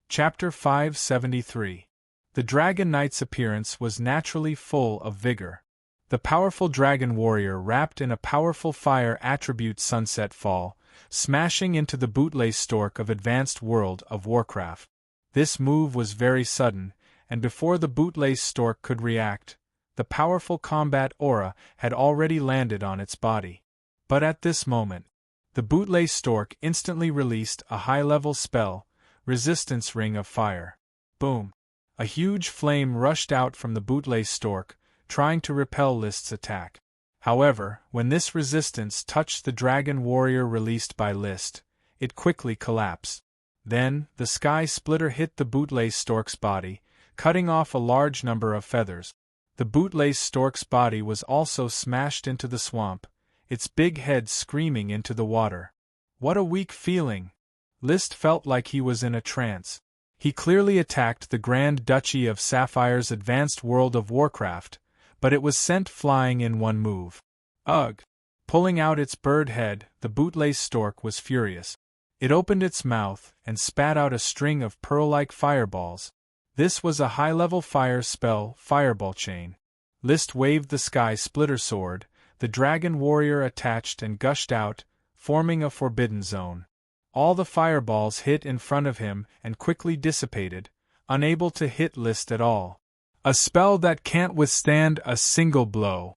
S1: Chapter 573. The Dragon Knight's appearance was naturally full of vigor. The powerful dragon warrior wrapped in a powerful fire attribute sunset fall, smashing into the bootlace stork of Advanced World of Warcraft. This move was very sudden, and before the bootlace stork could react, the powerful combat aura had already landed on its body. But at this moment, the bootlace stork instantly released a high-level spell, Resistance Ring of Fire. Boom! A huge flame rushed out from the bootlace stork, trying to repel List's attack. However, when this resistance touched the dragon warrior released by List, it quickly collapsed. Then, the sky splitter hit the bootlace stork's body, cutting off a large number of feathers. The bootlace stork's body was also smashed into the swamp, its big head screaming into the water. What a weak feeling! List felt like he was in a trance. He clearly attacked the Grand Duchy of Sapphire's Advanced World of Warcraft, but it was sent flying in one move. Ugh! Pulling out its bird head, the bootlace stork was furious. It opened its mouth and spat out a string of pearl-like fireballs. This was a high-level fire spell, Fireball Chain. List waved the sky splitter sword, the dragon warrior attached and gushed out, forming a forbidden zone. All the fireballs hit in front of him and quickly dissipated, unable to hit List at all. A spell that can't withstand a single blow.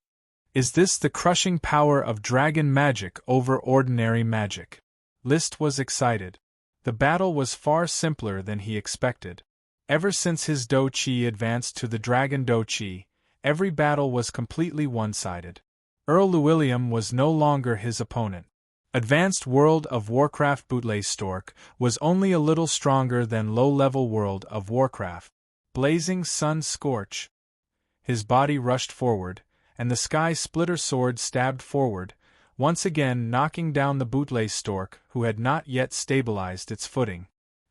S1: Is this the crushing power of dragon magic over ordinary magic? List was excited. The battle was far simpler than he expected. Ever since his Do-Chi advanced to the Dragon Do-Chi, every battle was completely one-sided. Earl Llewellyn was no longer his opponent. Advanced World of Warcraft bootlace stork was only a little stronger than low-level World of Warcraft. Blazing Sun Scorch. His body rushed forward, and the sky splitter sword stabbed forward, once again knocking down the bootlace stork who had not yet stabilized its footing.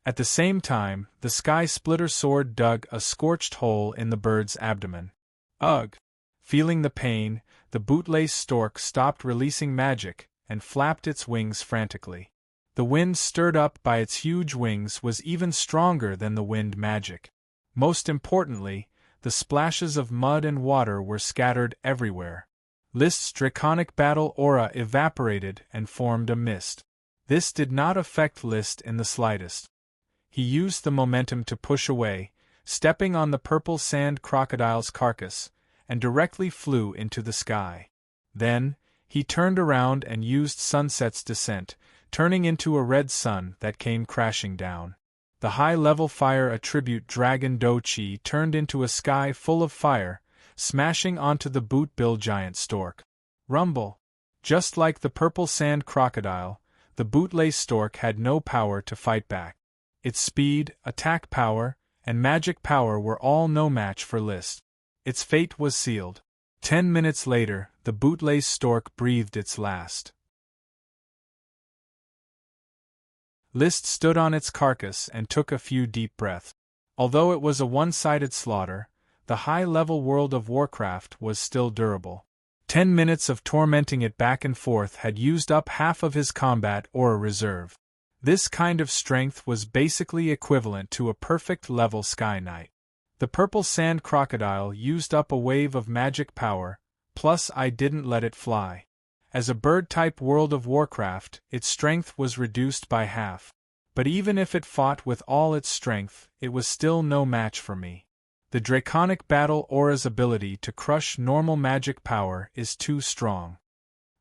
S1: At the same time, the sky splitter sword dug a scorched hole in the bird's abdomen. Ugh! Feeling the pain, the bootlace stork stopped releasing magic and flapped its wings frantically. The wind stirred up by its huge wings was even stronger than the wind magic. Most importantly, the splashes of mud and water were scattered everywhere. List's draconic battle aura evaporated and formed a mist. This did not affect List in the slightest. He used the momentum to push away, stepping on the purple sand crocodile's carcass, and directly flew into the sky. Then, he turned around and used Sunset's Descent, turning into a red sun that came crashing down. The high-level fire attribute Dragon Do-Chi turned into a sky full of fire, smashing onto the boot-billed giant stork. Rumble! Just like the purple sand crocodile, the bootlace stork had no power to fight back. Its speed, attack power, and magic power were all no match for List. Its fate was sealed. 10 minutes later, the bootlace stork breathed its last. List stood on its carcass and took a few deep breaths. Although it was a one-sided slaughter, the high-level World of Warcraft was still durable. 10 minutes of tormenting it back and forth had used up half of his combat aura reserve. This kind of strength was basically equivalent to a perfect level Sky Knight. The purple sand crocodile used up a wave of magic power, plus I didn't let it fly. As a bird-type World of Warcraft, its strength was reduced by half. But even if it fought with all its strength, it was still no match for me. The Draconic Battle Aura's ability to crush normal magic power is too strong.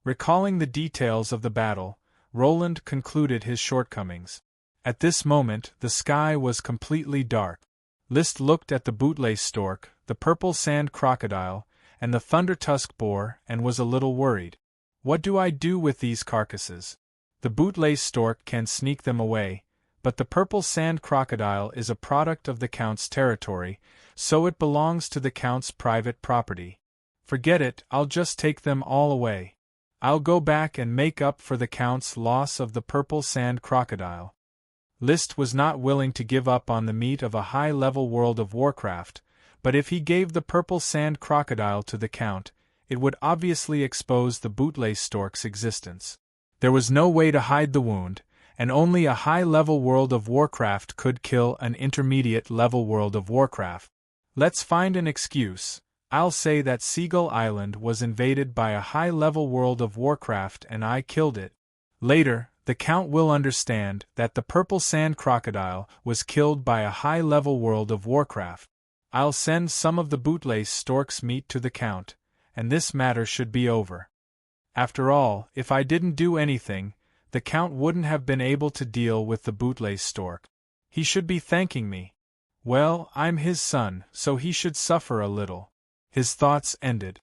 S1: Recalling the details of the battle, Roland concluded his shortcomings. At this moment, the sky was completely dark. List looked at the bootlace stork, the purple sand crocodile, and the thunder-tusk boar, and was a little worried. What do I do with these carcasses? The bootlace stork can sneak them away, but the purple sand crocodile is a product of the Count's territory, so it belongs to the Count's private property. Forget it, I'll just take them all away. I'll go back and make up for the Count's loss of the purple sand crocodile. List was not willing to give up on the meat of a high-level World of Warcraft, but if he gave the purple sand crocodile to the Count, it would obviously expose the bootlace stork's existence. There was no way to hide the wound, and only a high-level World of Warcraft could kill an intermediate-level World of Warcraft. Let's find an excuse. I'll say that Seagull Island was invaded by a high-level World of Warcraft and I killed it. Later, the Count will understand that the purple sand crocodile was killed by a high-level World of Warcraft. I'll send some of the bootlace stork's meat to the Count, and this matter should be over. After all, if I didn't do anything, the Count wouldn't have been able to deal with the bootlace stork. He should be thanking me. Well, I'm his son, so he should suffer a little. His thoughts ended.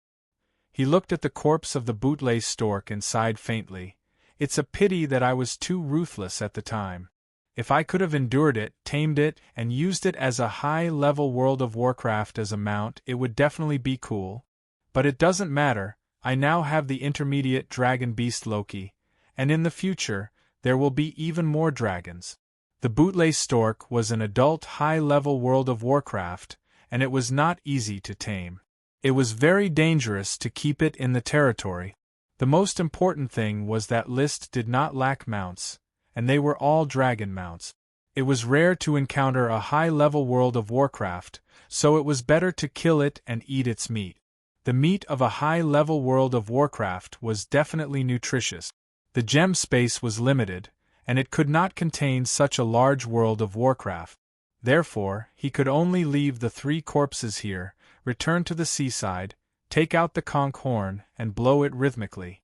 S1: He looked at the corpse of the bootlace stork and sighed faintly. It's a pity that I was too ruthless at the time. If I could have endured it, tamed it, and used it as a high-level World of Warcraft as a mount, it would definitely be cool. But it doesn't matter, I now have the intermediate dragon beast Loki, and in the future, there will be even more dragons. The bootlace stork was an adult high-level World of Warcraft, and it was not easy to tame. It was very dangerous to keep it in the territory. The most important thing was that List did not lack mounts, and they were all dragon mounts. It was rare to encounter a high-level World of Warcraft, so it was better to kill it and eat its meat. The meat of a high-level World of Warcraft was definitely nutritious. The gem space was limited, and it could not contain such a large World of Warcraft. Therefore, he could only leave the 3 corpses here, return to the seaside, take out the conch horn, and blow it rhythmically.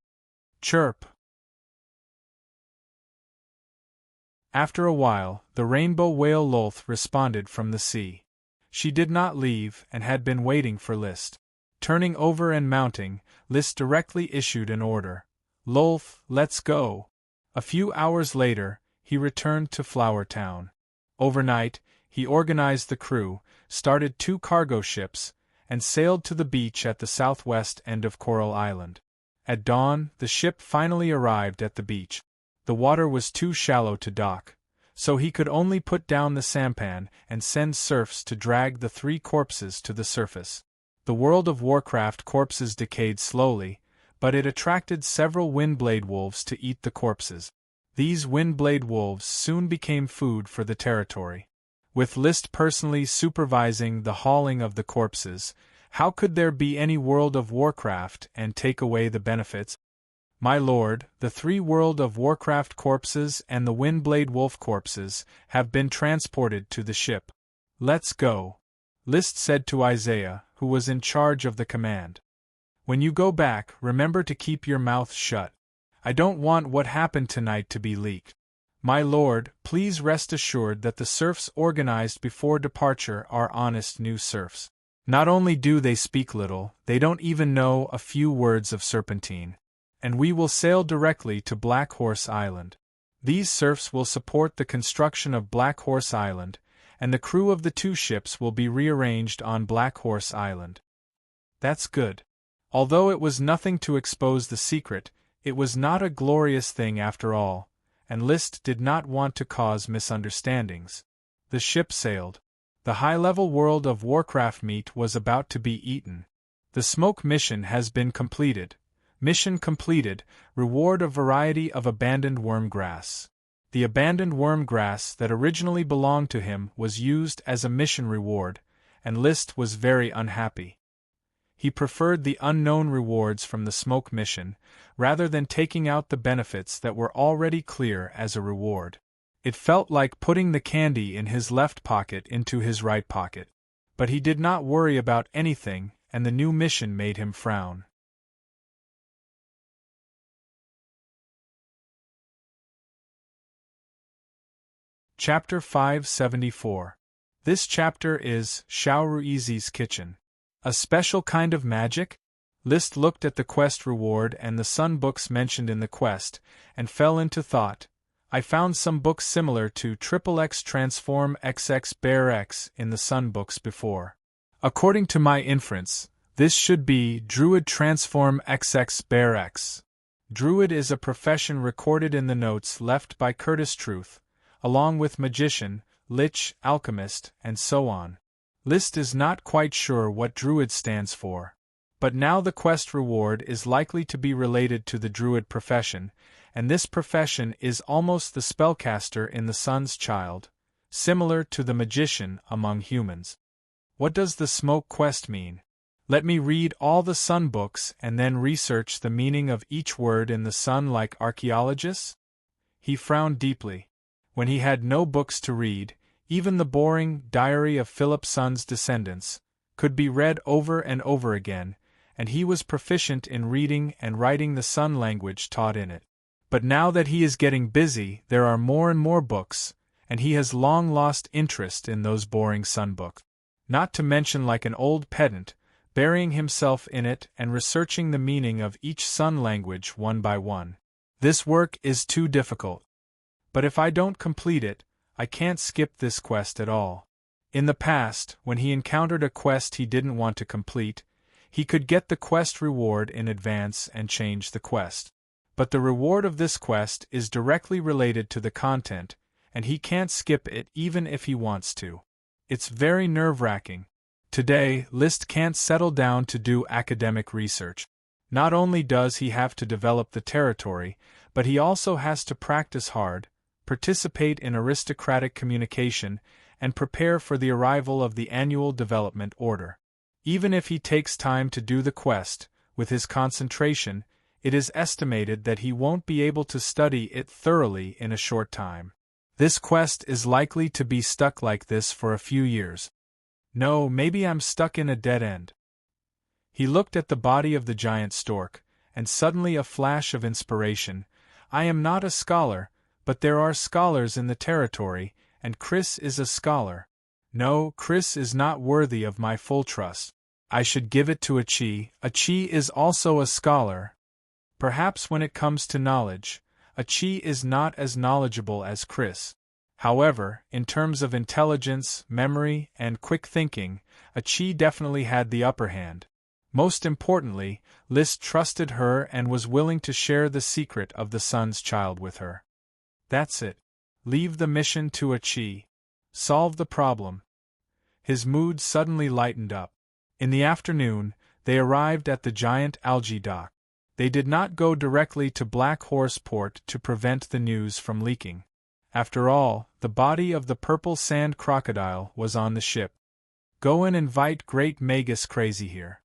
S1: Chirp! After a while, the rainbow whale Lolth responded from the sea. She did not leave, and had been waiting for List. Turning over and mounting, List directly issued an order. Lolth, let's go! A few hours later, he returned to Flower Town. Overnight, he organized the crew, started 2 cargo ships, and sailed to the beach at the southwest end of Coral Island. At dawn, the ship finally arrived at the beach. The water was too shallow to dock, so he could only put down the sampan and send serfs to drag the 3 corpses to the surface. The World of Warcraft corpses decayed slowly, but it attracted several windblade wolves to eat the corpses. These windblade wolves soon became food for the territory. With List personally supervising the hauling of the corpses, how could there be any World of Warcraft and take away the benefits? My lord, the 3 World of Warcraft corpses and the windblade wolf corpses have been transported to the ship. Let's go, List said to Isaiah, who was in charge of the command. When you go back, remember to keep your mouth shut. I don't want what happened tonight to be leaked. My lord, please rest assured that the serfs organized before departure are honest new serfs. Not only do they speak little, they don't even know a few words of Serpentine. And we will sail directly to Black Horse Island. These serfs will support the construction of Black Horse Island, and the crew of the 2 ships will be rearranged on Black Horse Island. That's good. Although it was nothing to expose the secret, it was not a glorious thing after all, and List did not want to cause misunderstandings. The ship sailed. The high-level World of Warcraft meat was about to be eaten. The smoke mission has been completed. Mission completed, reward a variety of abandoned worm grass. The abandoned worm grass that originally belonged to him was used as a mission reward, and List was very unhappy. He preferred the unknown rewards from the smoke mission, rather than taking out the benefits that were already clear as a reward. It felt like putting the candy in his left pocket into his right pocket. But he did not worry about anything, and the new mission made him frown. Chapter 574. This chapter is Xiaoruizi's Kitchen. A special kind of magic? List looked at the quest reward and the sun books mentioned in the quest, and fell into thought. I found some books similar to XXX Transform XX Bear X in the sun books before. According to my inference, this should be Druid Transform XX Bear X. Druid is a profession recorded in the notes left by Curtis Truth, along with magician, lich, alchemist, and so on. List is not quite sure what Druid stands for. But now the quest reward is likely to be related to the Druid profession, and this profession is almost the spellcaster in the Sun's Child, similar to the magician among humans. What does the smoke quest mean? Let me read all the sun books and then research the meaning of each word in the sun like archaeologists? He frowned deeply. When he had no books to read, even the boring Diary of Philip Sun's Descendants could be read over and over again, and he was proficient in reading and writing the Sun language taught in it. But now that he is getting busy, there are more and more books, and he has long lost interest in those boring Sun books. Not to mention like an old pedant, burying himself in it and researching the meaning of each Sun language one by one. This work is too difficult. But if I don't complete it, I can't skip this quest at all. In the past, when he encountered a quest he didn't want to complete, he could get the quest reward in advance and change the quest. But the reward of this quest is directly related to the content, and he can't skip it even if he wants to. It's very nerve-wracking. Today, List can't settle down to do academic research. Not only does he have to develop the territory, but he also has to practice hard, participate in aristocratic communication, and prepare for the arrival of the annual development order. Even if he takes time to do the quest, with his concentration, it is estimated that he won't be able to study it thoroughly in a short time. This quest is likely to be stuck like this for a few years. No, maybe I'm stuck in a dead end. He looked at the body of the giant stork, and suddenly a flash of inspiration. I am not a scholar, but there are scholars in the territory, and Chris is a scholar. No, Chris is not worthy of my full trust. I should give it to Achi. Achi is also a scholar. Perhaps when it comes to knowledge, Achi is not as knowledgeable as Chris. However, in terms of intelligence, memory, and quick thinking, Achi definitely had the upper hand. Most importantly, List trusted her and was willing to share the secret of the Sun's Child with her. That's it. Leave the mission to Achi. Solve the problem. His mood suddenly lightened up. In the afternoon, they arrived at the giant algae dock. They did not go directly to Black Horse Port to prevent the news from leaking. After all, the body of the purple sand crocodile was on the ship. Go and invite Great Magus Crazy here.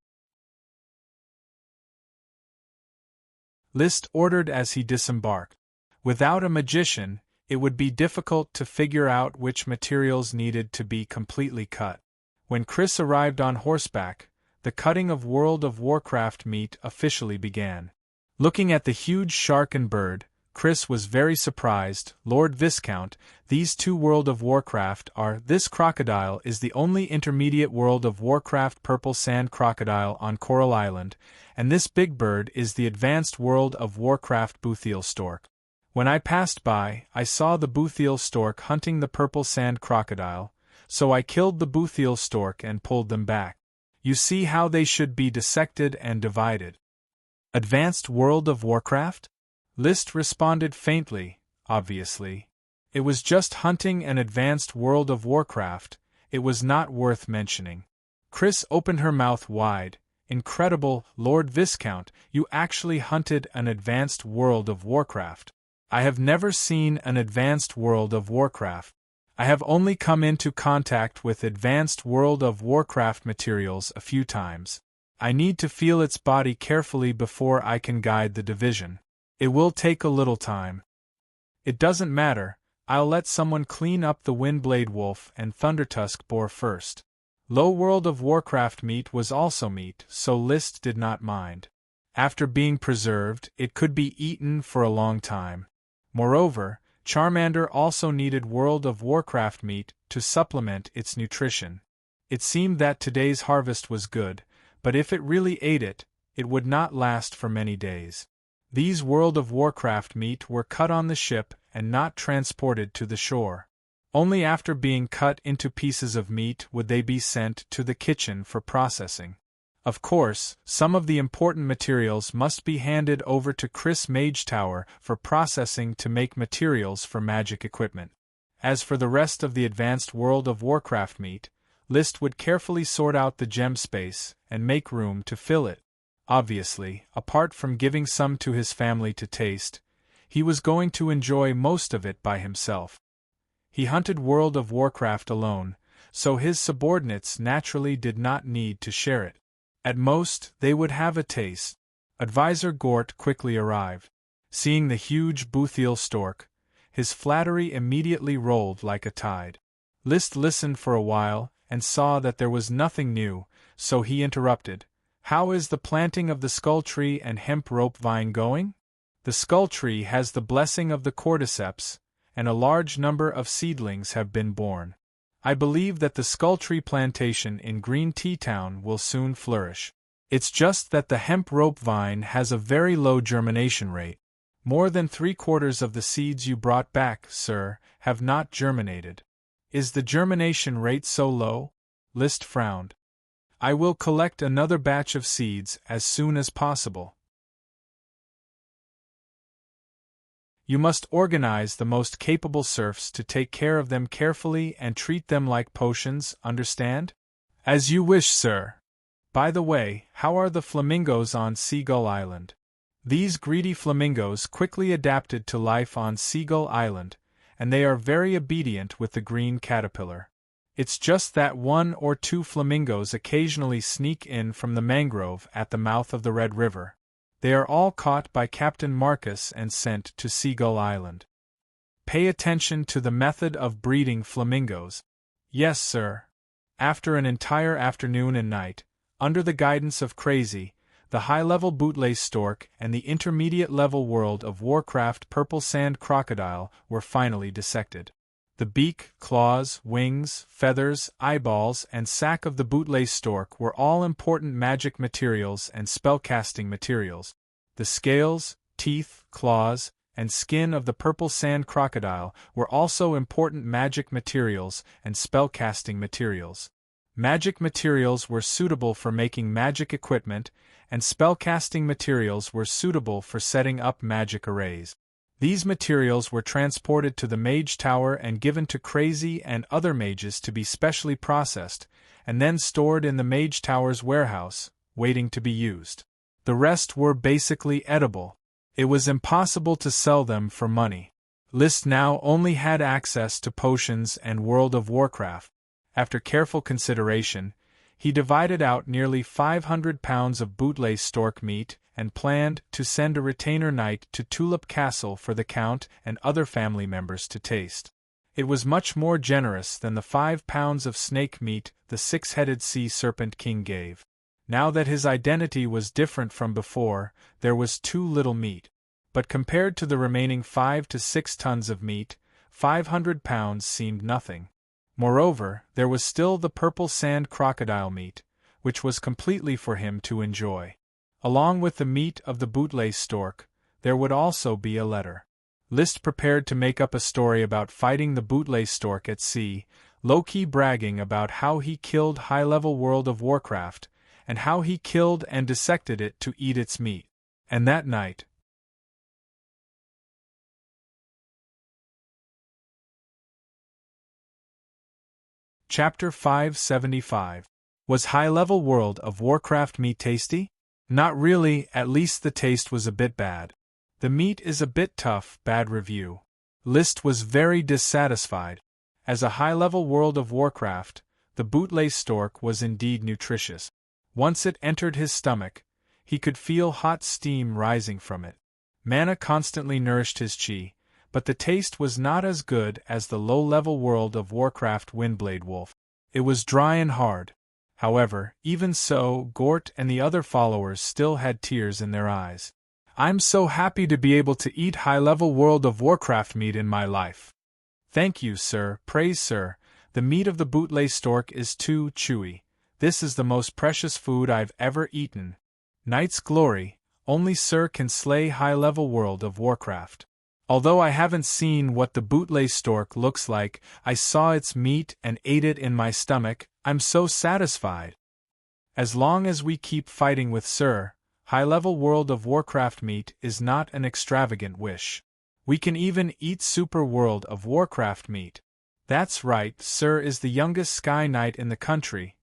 S1: List ordered as he disembarked. Without a magician, it would be difficult to figure out which materials needed to be completely cut. When Chris arrived on horseback, the cutting of World of Warcraft meat officially began. Looking at the huge shark and bird, Chris was very surprised. Lord Viscount, these two World of Warcraft are. This crocodile is the only intermediate World of Warcraft purple sand crocodile on Coral Island, and this big bird is the advanced World of Warcraft Boothiel stork. When I passed by, I saw the Boothiel stork hunting the purple sand crocodile, so I killed the Boothiel stork and pulled them back. You see how they should be dissected and divided. Advanced World of Warcraft? List responded faintly, obviously. It was just hunting an advanced World of Warcraft, it was not worth mentioning. Chris opened her mouth wide. Incredible, Lord Viscount, you actually hunted an advanced World of Warcraft. I have never seen an advanced World of Warcraft. I have only come into contact with advanced World of Warcraft materials a few times. I need to feel its body carefully before I can guide the division. It will take a little time. It doesn't matter, I'll let someone clean up the Windblade Wolf and Thundertusk Boar first. Low World of Warcraft meat was also meat, so List did not mind. After being preserved, it could be eaten for a long time. Moreover, Charmander also needed World of Warcraft meat to supplement its nutrition. It seemed that today's harvest was good, but if it really ate it, it would not last for many days. These World of Warcraft meat were cut on the ship and not transported to the shore. Only after being cut into pieces of meat would they be sent to the kitchen for processing. Of course, some of the important materials must be handed over to Chris Mage Tower for processing to make materials for magic equipment. As for the rest of the advanced World of Warcraft meat, List would carefully sort out the gem space and make room to fill it. Obviously, apart from giving some to his family to taste, he was going to enjoy most of it by himself. He hunted World of Warcraft alone, so his subordinates naturally did not need to share it. At most, they would have a taste. Advisor Gort quickly arrived. Seeing the huge Boothiel stork, his flattery immediately rolled like a tide. List listened for a while and saw that there was nothing new, so he interrupted. How is the planting of the skull tree and hemp rope vine going? The skull tree has the blessing of the cordyceps, and a large number of seedlings have been born. I believe that the skull tree plantation in Green Tea Town will soon flourish. It's just that the hemp rope vine has a very low germination rate. More than 3/4 of the seeds you brought back, sir, have not germinated. Is the germination rate so low? List frowned. I will collect another batch of seeds as soon as possible. You must organize the most capable serfs to take care of them carefully and treat them like potions, understand? As you wish, sir. By the way, how are the flamingos on Seagull Island? These greedy flamingos quickly adapted to life on Seagull Island, and they are very obedient with the green caterpillar. It's just that 1 or 2 flamingos occasionally sneak in from the mangrove at the mouth of the Red River. They are all caught by Captain Marcus and sent to Seagull Island. Pay attention to the method of breeding flamingos. Yes, sir. After an entire afternoon and night, under the guidance of Crazy, the high-level bootlace stork and the intermediate-level World of Warcraft purple sand crocodile were finally dissected. The beak, claws, wings, feathers, eyeballs, and sack of the bootlace stork were all important magic materials and spellcasting materials. The scales, teeth, claws, and skin of the purple sand crocodile were also important magic materials and spellcasting materials. Magic materials were suitable for making magic equipment, and spellcasting materials were suitable for setting up magic arrays. These materials were transported to the Mage Tower and given to Crazy and other mages to be specially processed, and then stored in the Mage Tower's warehouse, waiting to be used. The rest were basically edible. It was impossible to sell them for money. List now only had access to potions and World of Warcraft. After careful consideration, he divided out nearly 500 pounds of bootlace stork meat and planned to send a retainer knight to Tulip Castle for the Count and other family members to taste. It was much more generous than the 5 pounds of snake meat the 6-headed sea serpent king gave. Now that his identity was different from before, there was too little meat. But compared to the remaining 5 to 6 tons of meat, 500 pounds seemed nothing. Moreover, there was still the purple sand crocodile meat, which was completely for him to enjoy. Along with the meat of the bootlace stork, there would also be a letter. List prepared to make up a story about fighting the bootlace stork at sea, low-key bragging about how he killed high-level World of Warcraft, and how he killed and dissected it to eat its meat. And that night, Chapter 575. Was high-level World of Warcraft meat tasty? Not really, at least the taste was a bit bad. The meat is a bit tough, bad review. List was very dissatisfied. As a high-level World of Warcraft, the bootlace stork was indeed nutritious. Once it entered his stomach, he could feel hot steam rising from it. Mana constantly nourished his chi, but the taste was not as good as the low-level World of Warcraft Windblade Wolf. It was dry and hard. However, even so, Gort and the other followers still had tears in their eyes. I'm so happy to be able to eat high-level World of Warcraft meat in my life. Thank you, sir. Praise, sir. The meat of the bootlay stork is too chewy. This is the most precious food I've ever eaten. Knight's glory, only sir can slay high-level World of Warcraft. Although I haven't seen what the bootlay stork looks like, I saw its meat and ate it in my stomach. I'm so satisfied. As long as we keep fighting with sir, high-level World of Warcraft meat is not an extravagant wish. We can even eat Super World of Warcraft meat. That's right, sir is the youngest Sky Knight in the country.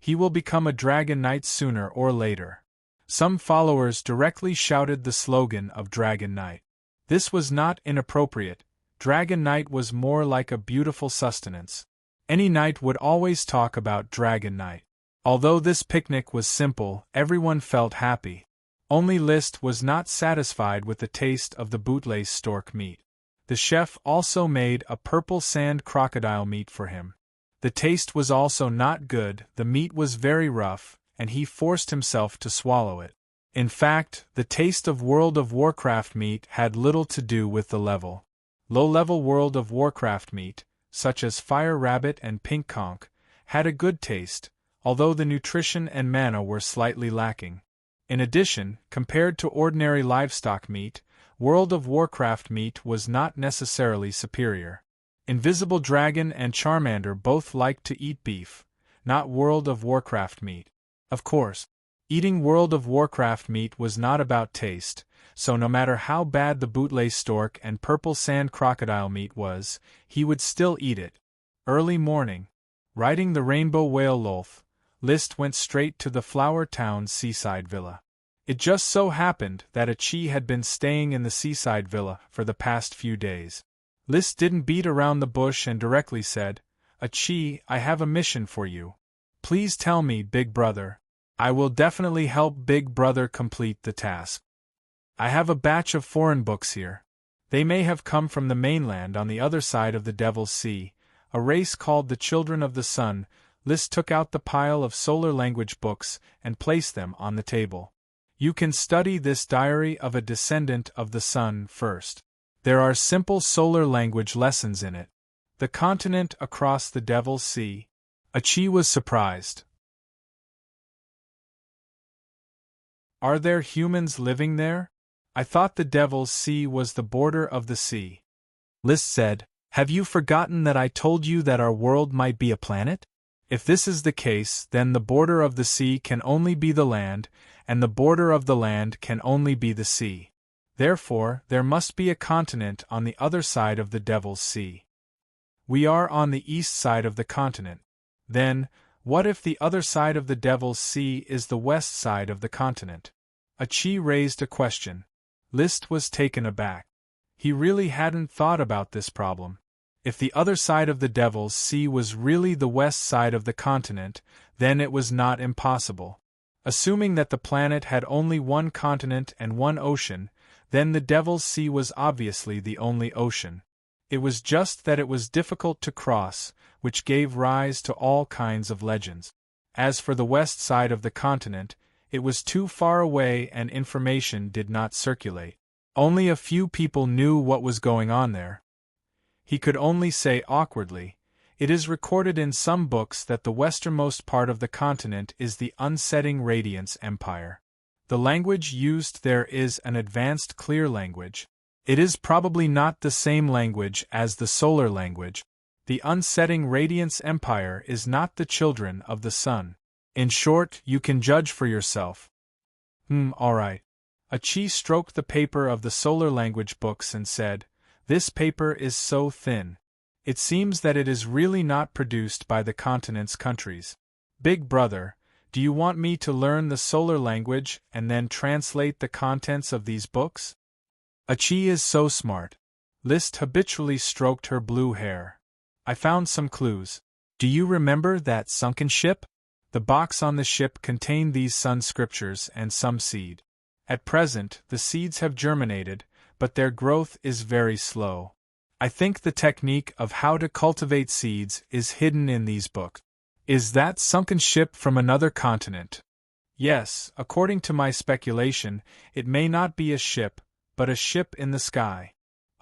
S1: He will become a Dragon Knight sooner or later. Some followers directly shouted the slogan of Dragon Knight. This was not inappropriate. Dragon Knight was more like a beautiful sustenance. Any knight would always talk about Dragon Knight. Although this picnic was simple, everyone felt happy. Only List was not satisfied with the taste of the bootlay stork meat. The chef also made a purple sand crocodile meat for him. The taste was also not good, the meat was very rough, and he forced himself to swallow it. In fact, the taste of World of Warcraft meat had little to do with the level. Low-level World of Warcraft meat, such as Fire Rabbit and Pink Conch, had a good taste, although the nutrition and mana were slightly lacking. In addition, compared to ordinary livestock meat, World of Warcraft meat was not necessarily superior. Invisible Dragon and Charmander both liked to eat beef, not World of Warcraft meat. Of course, eating World of Warcraft meat was not about taste, so no matter how bad the bootlay stork and purple sand crocodile meat was, he would still eat it. Early morning. Riding the rainbow whale Lolth, List went straight to the Flower Town's seaside villa. It just so happened that Achi had been staying in the seaside villa for the past few days. List didn't beat around the bush and directly said, Achi, I have a mission for you. Please tell me, Big Brother. I will definitely help Big Brother complete the task. I have a batch of foreign books here. They may have come from the mainland on the other side of the Devil's Sea, a race called the Children of the Sun. List took out the pile of solar language books and placed them on the table. You can study this diary of a descendant of the sun first. There are simple solar language lessons in it. The continent across the Devil's Sea. Achi was surprised. Are there humans living there? I thought the Devil's Sea was the border of the sea. List said, Have you forgotten that I told you that our world might be a planet? If this is the case, then the border of the sea can only be the land, and the border of the land can only be the sea. Therefore, there must be a continent on the other side of the Devil's Sea. We are on the east side of the continent. Then, what if the other side of the Devil's Sea is the west side of the continent? Achi raised a question. List was taken aback. He really hadn't thought about this problem. If the other side of the Devil's Sea was really the west side of the continent, then it was not impossible. Assuming that the planet had only one continent and one ocean, then the Devil's Sea was obviously the only ocean. It was just that it was difficult to cross, which gave rise to all kinds of legends. As for the west side of the continent, it was too far away and information did not circulate. Only a few people knew what was going on there. He could only say awkwardly, It is recorded in some books that the westernmost part of the continent is the Unsetting Radiance Empire. The language used there is an advanced clear language. It is probably not the same language as the solar language. The Unsetting Radiance Empire is not the Children of the Sun. In short, you can judge for yourself. Alright. Achi stroked the paper of the solar language books and said, This paper is so thin. It seems that it is really not produced by the continent's countries. Big Brother, do you want me to learn the solar language and then translate the contents of these books? Achi is so smart. List habitually stroked her blue hair. I found some clues. Do you remember that sunken ship? The box on the ship contained these sun scriptures and some seed. At present, the seeds have germinated, but their growth is very slow. I think the technique of how to cultivate seeds is hidden in these books. Is that sunken ship from another continent? Yes, according to my speculation, it may not be a ship, but a ship in the sky.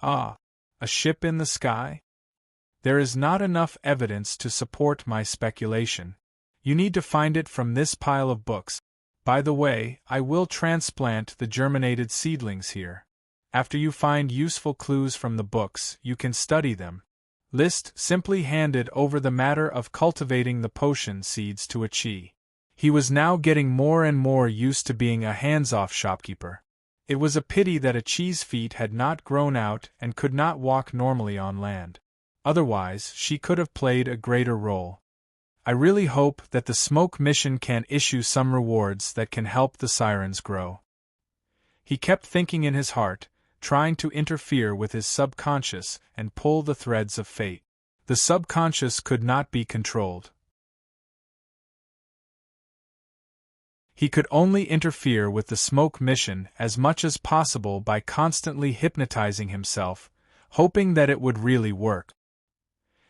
S1: Ah, a ship in the sky? There is not enough evidence to support my speculation. You need to find it from this pile of books. By the way, I will transplant the germinated seedlings here. After you find useful clues from the books, you can study them. Liszt simply handed over the matter of cultivating the potion seeds to a chi. He was now getting more and more used to being a hands-off shopkeeper. It was a pity that a chi's feet had not grown out and could not walk normally on land. Otherwise, she could have played a greater role. I really hope that the smoke mission can issue some rewards that can help the sirens grow. He kept thinking in his heart, trying to interfere with his subconscious and pull the threads of fate. The subconscious could not be controlled. He could only interfere with the smoke mission as much as possible by constantly hypnotizing himself, hoping that it would really work.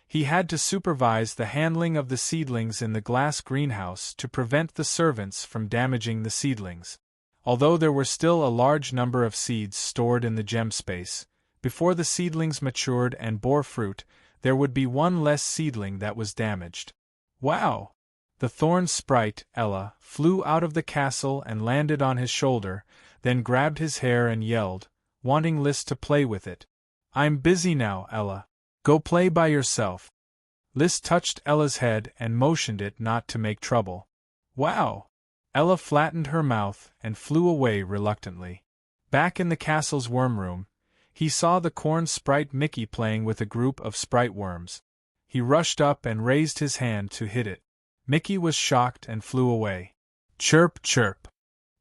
S1: He had to supervise the handling of the seedlings in the glass greenhouse to prevent the servants from damaging the seedlings. Although there were still a large number of seeds stored in the gem space, before the seedlings matured and bore fruit, there would be one less seedling that was damaged. Wow! The thorn sprite, Ella, flew out of the castle and landed on his shoulder, then grabbed his hair and yelled, wanting Liszt to play with it. "I'm busy now, Ella. Go play by yourself." Liszt touched Ella's head and motioned it not to make trouble. Wow! Ella flattened her mouth and flew away reluctantly. Back in the castle's worm room, he saw the corn sprite Mickey playing with a group of sprite worms. He rushed up and raised his hand to hit it. Mickey was shocked and flew away. Chirp, chirp.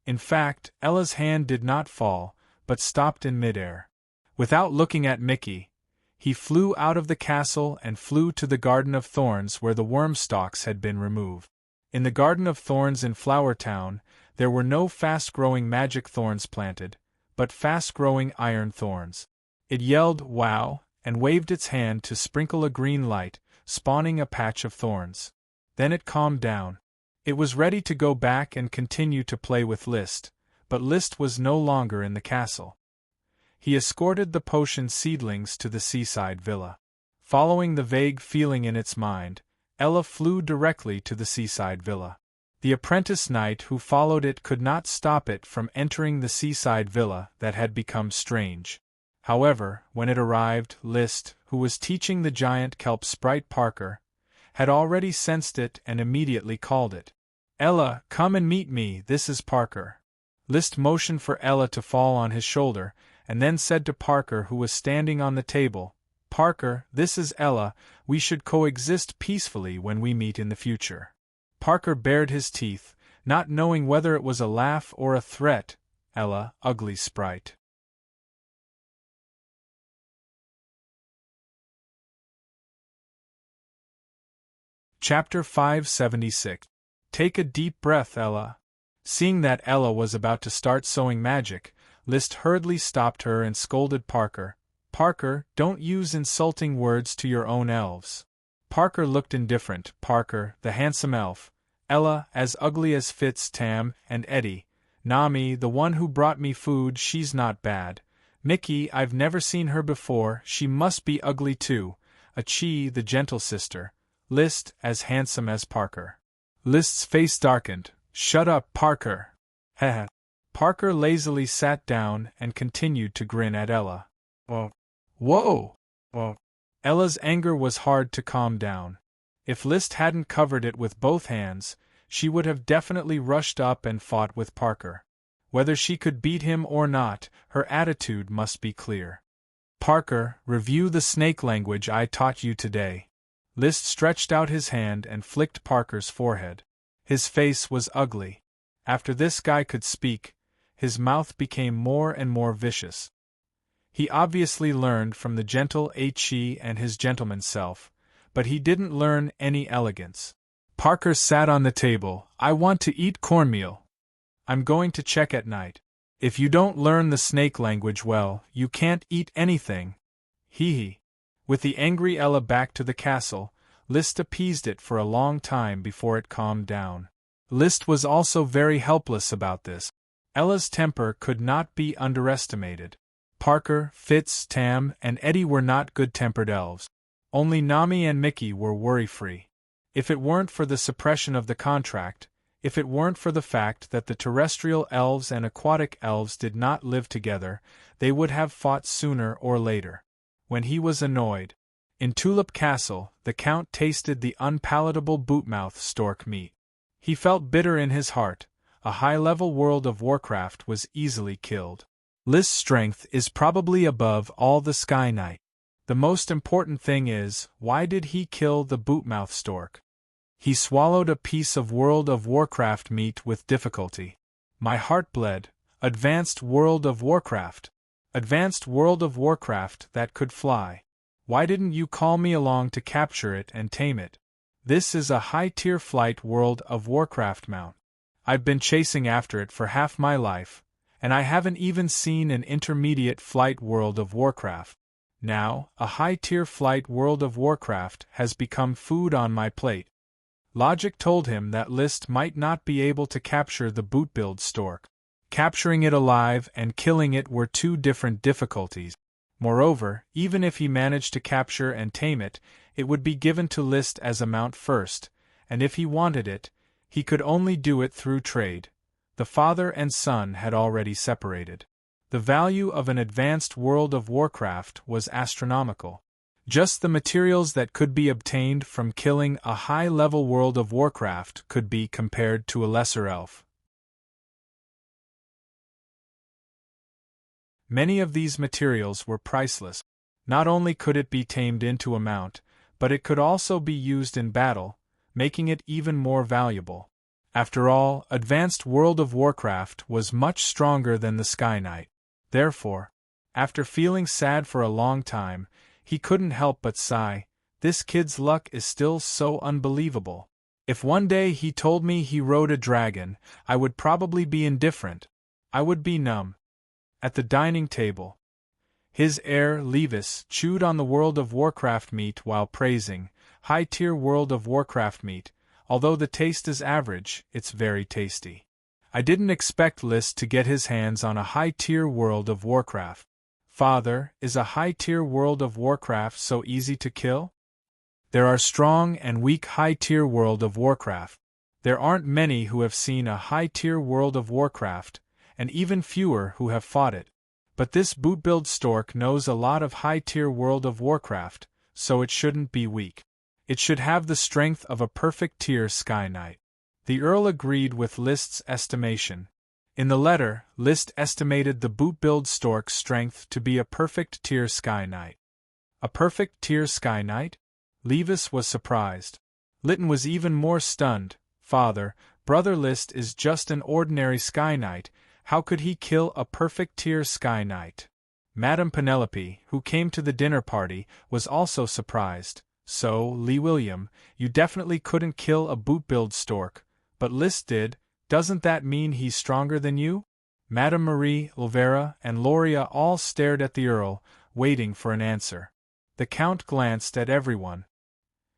S1: In fact, Ella's hand did not fall, but stopped in midair. Without looking at Mickey, he flew out of the castle and flew to the Garden of Thorns where the worm stalks had been removed. In the Garden of Thorns in Flower Town, there were no fast-growing magic thorns planted, but fast-growing iron thorns. It yelled, "Wow," and waved its hand to sprinkle a green light, spawning a patch of thorns. Then it calmed down. It was ready to go back and continue to play with Liszt, but Liszt was no longer in the castle. He escorted the potion seedlings to the seaside villa. Following the vague feeling in its mind, Ella flew directly to the seaside villa. The apprentice knight who followed it could not stop it from entering the seaside villa that had become strange. However, when it arrived, Liszt, who was teaching the giant kelp sprite Parker, had already sensed it and immediately called it. "Ella, come and meet me, this is Parker." Liszt motioned for Ella to fall on his shoulder, and then said to Parker, who was standing on the table, "Parker, this is Ella, we should coexist peacefully when we meet in the future." Parker bared his teeth, not knowing whether it was a laugh or a threat. Ella, ugly sprite. Chapter 576. Take a deep breath, Ella. Seeing that Ella was about to start sewing magic, Liszt hurriedly stopped her and scolded Parker. "Parker, don't use insulting words to your own elves." Parker looked indifferent. Parker, the handsome elf. Ella, as ugly as Fitz, Tam, and Eddie. Nami, the one who brought me food, she's not bad. Mickey, I've never seen her before, she must be ugly too. Achi, the gentle sister. Liszt, as handsome as Parker. Liszt's face darkened. "Shut up, Parker." Heh. Parker lazily sat down and continued to grin at Ella. Whoa! Ella's anger was hard to calm down. If Liszt hadn't covered it with both hands, she would have definitely rushed up and fought with Parker. Whether she could beat him or not, her attitude must be clear. "Parker, review the snake language I taught you today." Liszt stretched out his hand and flicked Parker's forehead. His face was ugly. After this guy could speak, his mouth became more and more vicious. He obviously learned from the gentle Achi and his gentleman self, but he didn't learn any elegance. Parker sat on the table. I want to eat cornmeal. I'm going to check at night. If you don't learn the snake language well, you can't eat anything. Hee hee. With the angry Ella back to the castle, List appeased it for a long time before it calmed down. List was also very helpless about this. Ella's temper could not be underestimated. Parker, Fitz, Tam, and Eddie were not good-tempered elves. Only Nami and Mickey were worry-free. If it weren't for the suppression of the contract, if it weren't for the fact that the terrestrial elves and aquatic elves did not live together, they would have fought sooner or later. When he was annoyed. In Tulip Castle, the Count tasted the unpalatable bootmouth stork meat. He felt bitter in his heart. A high-level World of Warcraft was easily killed. List's strength is probably above all the Sky Knight. The most important thing is, why did he kill the bootmouth stork? He swallowed a piece of World of Warcraft meat with difficulty. My heart bled. Advanced World of Warcraft. Advanced World of Warcraft that could fly. Why didn't you call me along to capture it and tame it? This is a high-tier flight World of Warcraft mount. I've been chasing after it for half my life, and I haven't even seen an intermediate flight World of Warcraft. Now, a high-tier flight World of Warcraft has become food on my plate. Logic told him that List might not be able to capture the boot-billed stork. Capturing it alive and killing it were two different difficulties. Moreover, even if he managed to capture and tame it, it would be given to List as a mount first, and if he wanted it, he could only do it through trade. The father and son had already separated. The value of an advanced World of Warcraft was astronomical. Just the materials that could be obtained from killing a high-level World of Warcraft could be compared to a lesser elf. Many of these materials were priceless. Not only could it be tamed into a mount, but it could also be used in battle, making it even more valuable. After all, advanced World of Warcraft was much stronger than the Sky Knight. Therefore, after feeling sad for a long time, he couldn't help but sigh. This kid's luck is still so unbelievable. If one day he told me he rode a dragon, I would probably be indifferent. I would be numb. At the dining table, his heir, Levis, chewed on the World of Warcraft meat while praising, high-tier World of Warcraft meat. Although the taste is average, it's very tasty. I didn't expect List to get his hands on a high-tier World of Warcraft. Father, is a high-tier World of Warcraft so easy to kill? There are strong and weak high-tier World of Warcraft. There aren't many who have seen a high-tier World of Warcraft, and even fewer who have fought it. But this boot-billed stork knows a lot of high-tier World of Warcraft, so it shouldn't be weak. It should have the strength of a perfect tier Sky Knight. The Earl agreed with List's estimation. In the letter, List estimated the boot-billed stork's strength to be a perfect tier Sky Knight. A perfect tier Sky Knight? Levis was surprised. Lytton was even more stunned. Father, Brother List is just an ordinary Sky Knight. How could he kill a perfect tier Sky Knight? Madame Penelope, who came to the dinner party, was also surprised. So, Lee William, you definitely couldn't kill a boot-billed stork, but List did. Doesn't that mean he's stronger than you? Madame Marie, Elvira, and Loria all stared at the Earl, waiting for an answer. The Count glanced at everyone.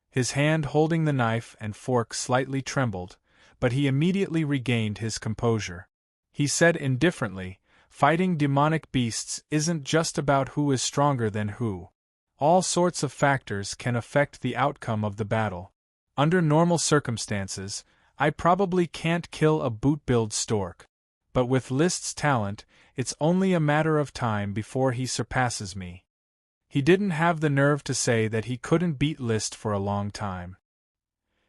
S1: His hand holding the knife and fork slightly trembled, but he immediately regained his composure. He said indifferently, fighting demonic beasts isn't just about who is stronger than who. All sorts of factors can affect the outcome of the battle. Under normal circumstances, I probably can't kill a boot-billed stork. But with List's talent, it's only a matter of time before he surpasses me. He didn't have the nerve to say that he couldn't beat List for a long time.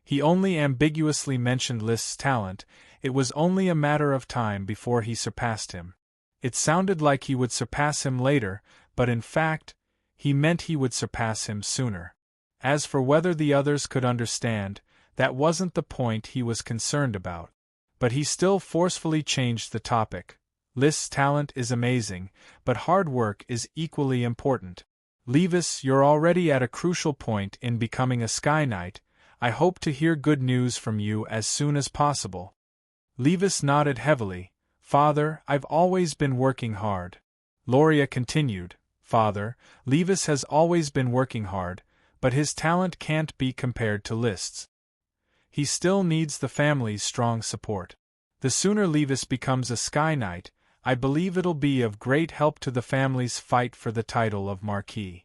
S1: He only ambiguously mentioned List's talent. It was only a matter of time before he surpassed him. It sounded like he would surpass him later, but in fact, he meant he would surpass him sooner. As for whether the others could understand, that wasn't the point he was concerned about. But he still forcefully changed the topic. List's talent is amazing, but hard work is equally important. Levis, you're already at a crucial point in becoming a Sky Knight. I hope to hear good news from you as soon as possible. Levis nodded heavily. Father, I've always been working hard. Loria continued, Father, Levis has always been working hard, but his talent can't be compared to List's. He still needs the family's strong support. The sooner Levis becomes a Sky Knight, I believe it'll be of great help to the family's fight for the title of Marquis.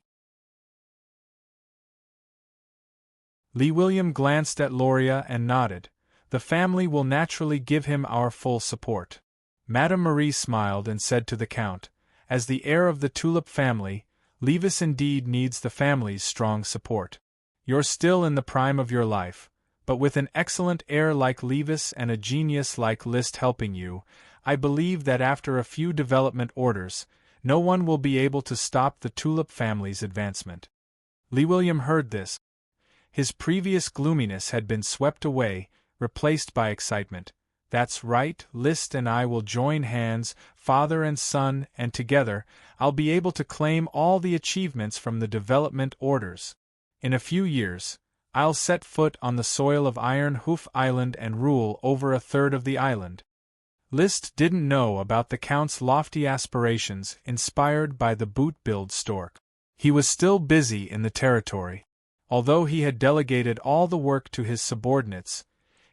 S1: Lee William glanced at Loria and nodded. The family will naturally give him our full support. Madame Marie smiled and said to the Count, as the heir of the Tulip family, Levis indeed needs the family's strong support. You're still in the prime of your life, but with an excellent heir like Levis and a genius like List helping you, I believe that after a few development orders, no one will be able to stop the Tulip family's advancement. Lee William heard this. His previous gloominess had been swept away, replaced by excitement. That's right, List and I will join hands, father and son, and together, I'll be able to claim all the achievements from the development orders. In a few years, I'll set foot on the soil of Iron Hoof Island and rule over a third of the island. List didn't know about the Count's lofty aspirations inspired by the boot-billed stork. He was still busy in the territory. Although he had delegated all the work to his subordinates,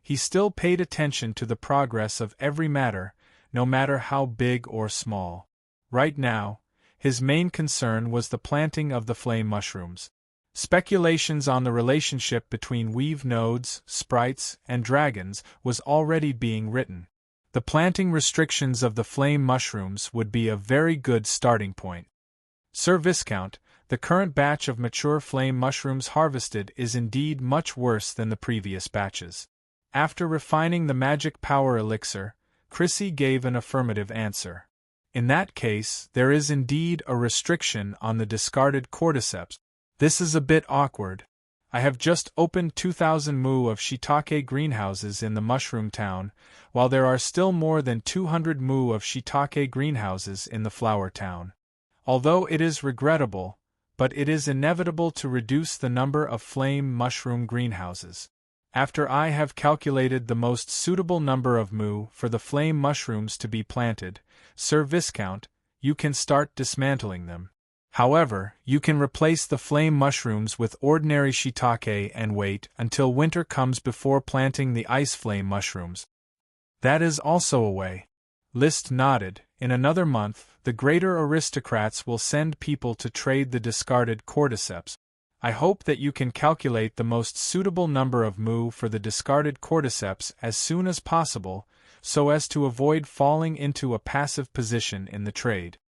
S1: he still paid attention to the progress of every matter, no matter how big or small. Right now, his main concern was the planting of the flame mushrooms. Speculations on the relationship between weave nodes, sprites, and dragons was already being written. The planting restrictions of the flame mushrooms would be a very good starting point. Sir Viscount, the current batch of mature flame mushrooms harvested is indeed much worse than the previous batches. After refining the magic power elixir, Chrissy gave an affirmative answer. In that case, there is indeed a restriction on the discarded cordyceps. This is a bit awkward. I have just opened 2,000 mu of shiitake greenhouses in the mushroom town, while there are still more than 200 mu of shiitake greenhouses in the flower town. Although it is regrettable, but it is inevitable to reduce the number of flame mushroom greenhouses. After I have calculated the most suitable number of mu for the flame mushrooms to be planted, Sir Viscount, you can start dismantling them. However, you can replace the flame mushrooms with ordinary shiitake and wait until winter comes before planting the ice flame mushrooms. That is also a way. List nodded. In another month, the greater aristocrats will send people to trade the discarded cordyceps. I hope that you can calculate the most suitable number of mu for the discarded cordyceps as soon as possible, so as to avoid falling into a passive position in the trade.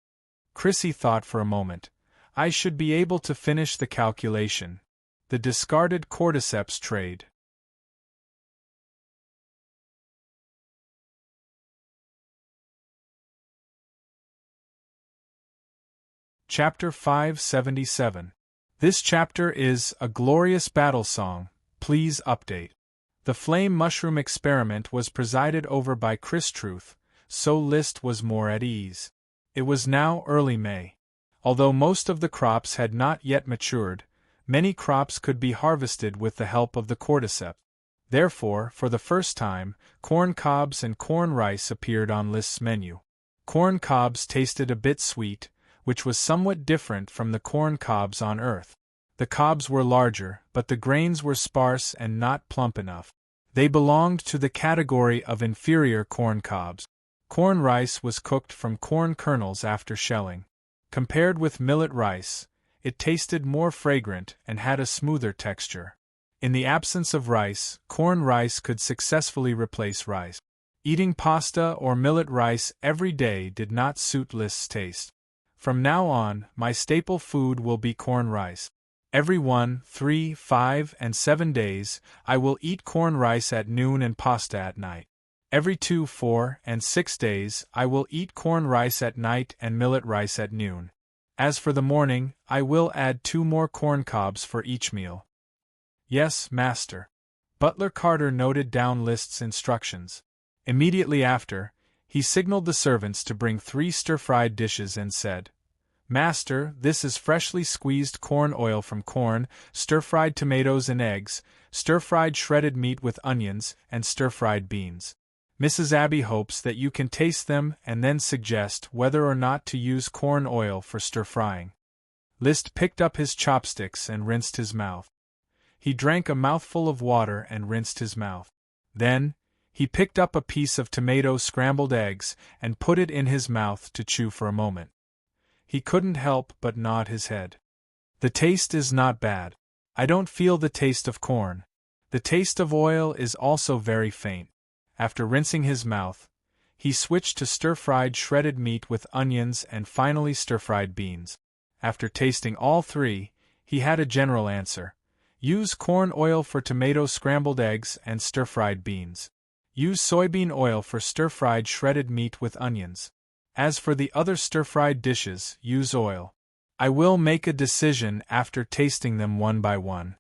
S1: Chrissy thought for a moment. I should be able to finish the calculation. The discarded cordyceps trade. Chapter 577. This chapter is A Glorious Battle Song. Please update. The flame mushroom experiment was presided over by Chris Truth, so List was more at ease. It was now early May. Although most of the crops had not yet matured, many crops could be harvested with the help of the cordyceps. Therefore, for the first time, corn cobs and corn rice appeared on List's menu. Corn cobs tasted a bit sweet, which was somewhat different from the corn cobs on Earth. The cobs were larger, but the grains were sparse and not plump enough. They belonged to the category of inferior corn cobs. Corn rice was cooked from corn kernels after shelling. Compared with millet rice, it tasted more fragrant and had a smoother texture. In the absence of rice, corn rice could successfully replace rice. Eating pasta or millet rice every day did not suit List's taste. From now on, my staple food will be corn rice. Every 1, 3, 5, and 7 days, I will eat corn rice at noon and pasta at night. Every 2, 4, and 6 days, I will eat corn rice at night and millet rice at noon. As for the morning, I will add 2 more corn cobs for each meal. Yes, master. Butler Carter noted down List's instructions. Immediately after, he signaled the servants to bring 3 stir-fried dishes and said, Master, this is freshly squeezed corn oil from corn, stir-fried tomatoes and eggs, stir-fried shredded meat with onions, and stir-fried beans. Mrs. Abby hopes that you can taste them and then suggest whether or not to use corn oil for stir-frying. List picked up his chopsticks and rinsed his mouth. He drank a mouthful of water and rinsed his mouth. Then, he picked up a piece of tomato scrambled eggs and put it in his mouth to chew for a moment. He couldn't help but nod his head. The taste is not bad. I don't feel the taste of corn. The taste of oil is also very faint. After rinsing his mouth, he switched to stir-fried shredded meat with onions and finally stir-fried beans. After tasting all three, he had a general answer. Use corn oil for tomato scrambled eggs and stir-fried beans. Use soybean oil for stir-fried shredded meat with onions. As for the other stir-fried dishes, use oil. I will make a decision after tasting them one by one.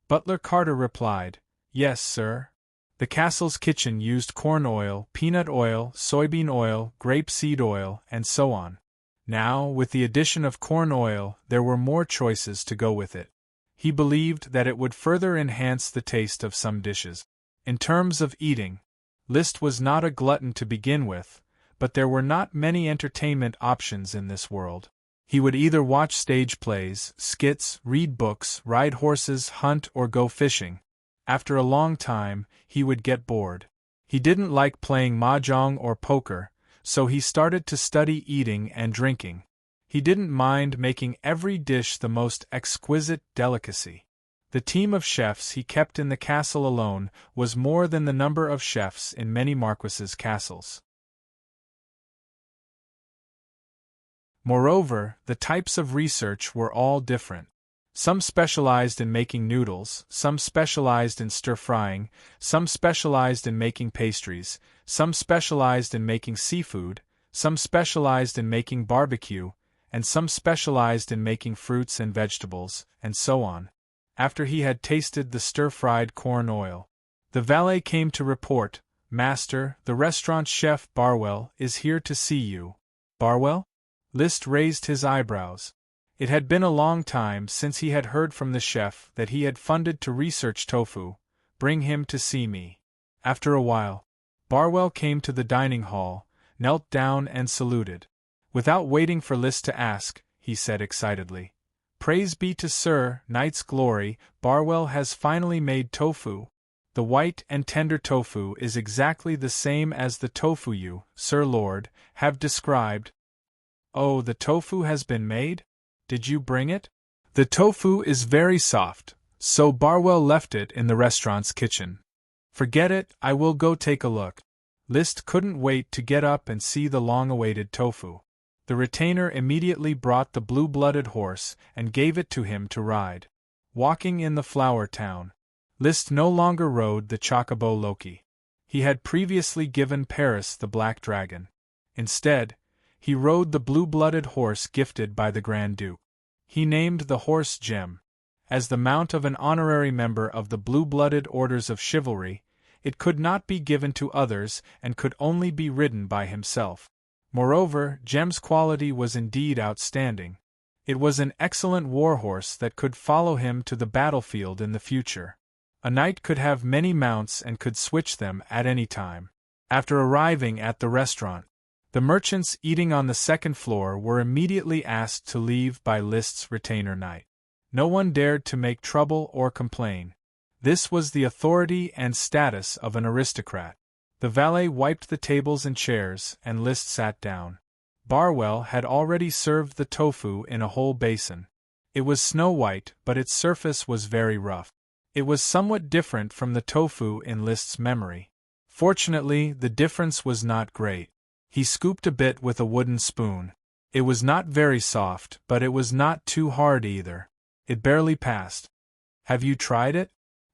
S1: Butler Carter replied, Yes, sir. The castle's kitchen used corn oil, peanut oil, soybean oil, grapeseed oil, and so on. Now, with the addition of corn oil, there were more choices to go with it. He believed that it would further enhance the taste of some dishes. In terms of eating, List was not a glutton to begin with, but there were not many entertainment options in this world. He would either watch stage plays, skits, read books, ride horses, hunt, or go fishing. After a long time, he would get bored. He didn't like playing mahjong or poker, so he started to study eating and drinking. He didn't mind making every dish the most exquisite delicacy. The team of chefs he kept in the castle alone was more than the number of chefs in many marquises' castles. Moreover, the types of research were all different. Some specialized in making noodles, some specialized in stir-frying, some specialized in making pastries, some specialized in making seafood, some specialized in making barbecue, and some specialized in making fruits and vegetables, and so on. After he had tasted the stir-fried corn oil, the valet came to report, Master, the restaurant chef Barwell is here to see you. Barwell? List raised his eyebrows. It had been a long time since he had heard from the chef that he had funded to research tofu. Bring him to see me. After a while, Barwell came to the dining hall, knelt down and saluted. Without waiting for List to ask, he said excitedly, Praise be to Sir Knight's glory, Barwell has finally made tofu. The white and tender tofu is exactly the same as the tofu you, Sir Lord, have described. Oh, the tofu has been made? Did you bring it? The tofu is very soft, so Barwell left it in the restaurant's kitchen. Forget it, I will go take a look. List couldn't wait to get up and see the long-awaited tofu. The retainer immediately brought the blue-blooded horse and gave it to him to ride. Walking in the flower town, List no longer rode the chocobo Loki. He had previously given Paris the black dragon. Instead, he rode the blue-blooded horse gifted by the Grand Duke. He named the horse Gem. As the mount of an honorary member of the blue-blooded orders of chivalry, it could not be given to others and could only be ridden by himself. Moreover, Gem's quality was indeed outstanding. It was an excellent war-horse that could follow him to the battlefield in the future. A knight could have many mounts and could switch them at any time. After arriving at the restaurant, the merchants eating on the second floor were immediately asked to leave by List's retainer knight. No one dared to make trouble or complain. This was the authority and status of an aristocrat. The valet wiped the tables and chairs, and List sat down. Barwell had already served the tofu in a whole basin. It was snow-white, but its surface was very rough. It was somewhat different from the tofu in List's memory. Fortunately, the difference was not great. He scooped a bit with a wooden spoon. It was not very soft, but it was not too hard either. It barely passed. Have you tried it?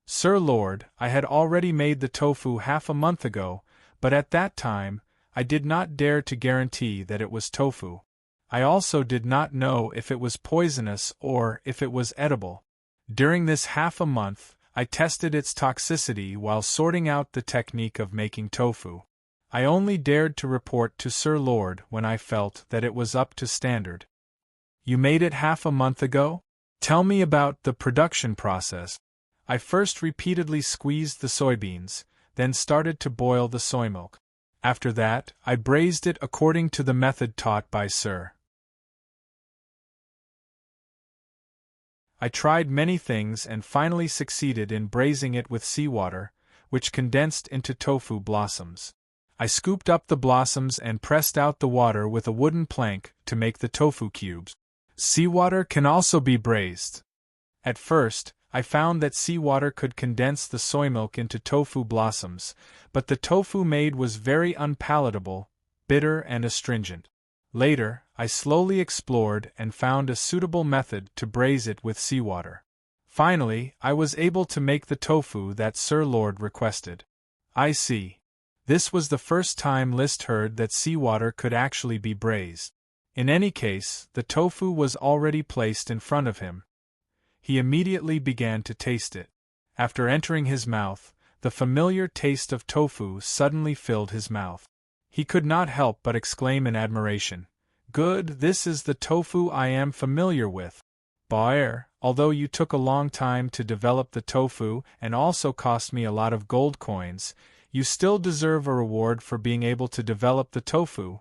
S1: Sir Lord, I had already made the tofu half a month ago, but at that time, I did not dare to guarantee that it was tofu. I also did not know if it was poisonous or if it was edible. During this half a month, I tested its toxicity while sorting out the technique of making tofu. I only dared to report to Sir Lord when I felt that it was up to standard. You made it half a month ago? Tell me about the production process. I first repeatedly squeezed the soybeans, then started to boil the soy milk. After that, I braised it according to the method taught by Sir. I tried many things and finally succeeded in braising it with seawater, which condensed into tofu blossoms. I scooped up the blossoms and pressed out the water with a wooden plank to make the tofu cubes. Seawater can also be braised. At first, I found that seawater could condense the soy milk into tofu blossoms, but the tofu made was very unpalatable, bitter and astringent. Later, I slowly explored and found a suitable method to braise it with seawater. Finally, I was able to make the tofu that Sir Lord requested. I see. This was the first time List heard that seawater could actually be braised. In any case, the tofu was already placed in front of him. He immediately began to taste it. After entering his mouth, the familiar taste of tofu suddenly filled his mouth. He could not help but exclaim in admiration, "Good, this is the tofu I am familiar with. Baer, although you took a long time to develop the tofu and also cost me a lot of gold coins, you still deserve a reward for being able to develop the tofu."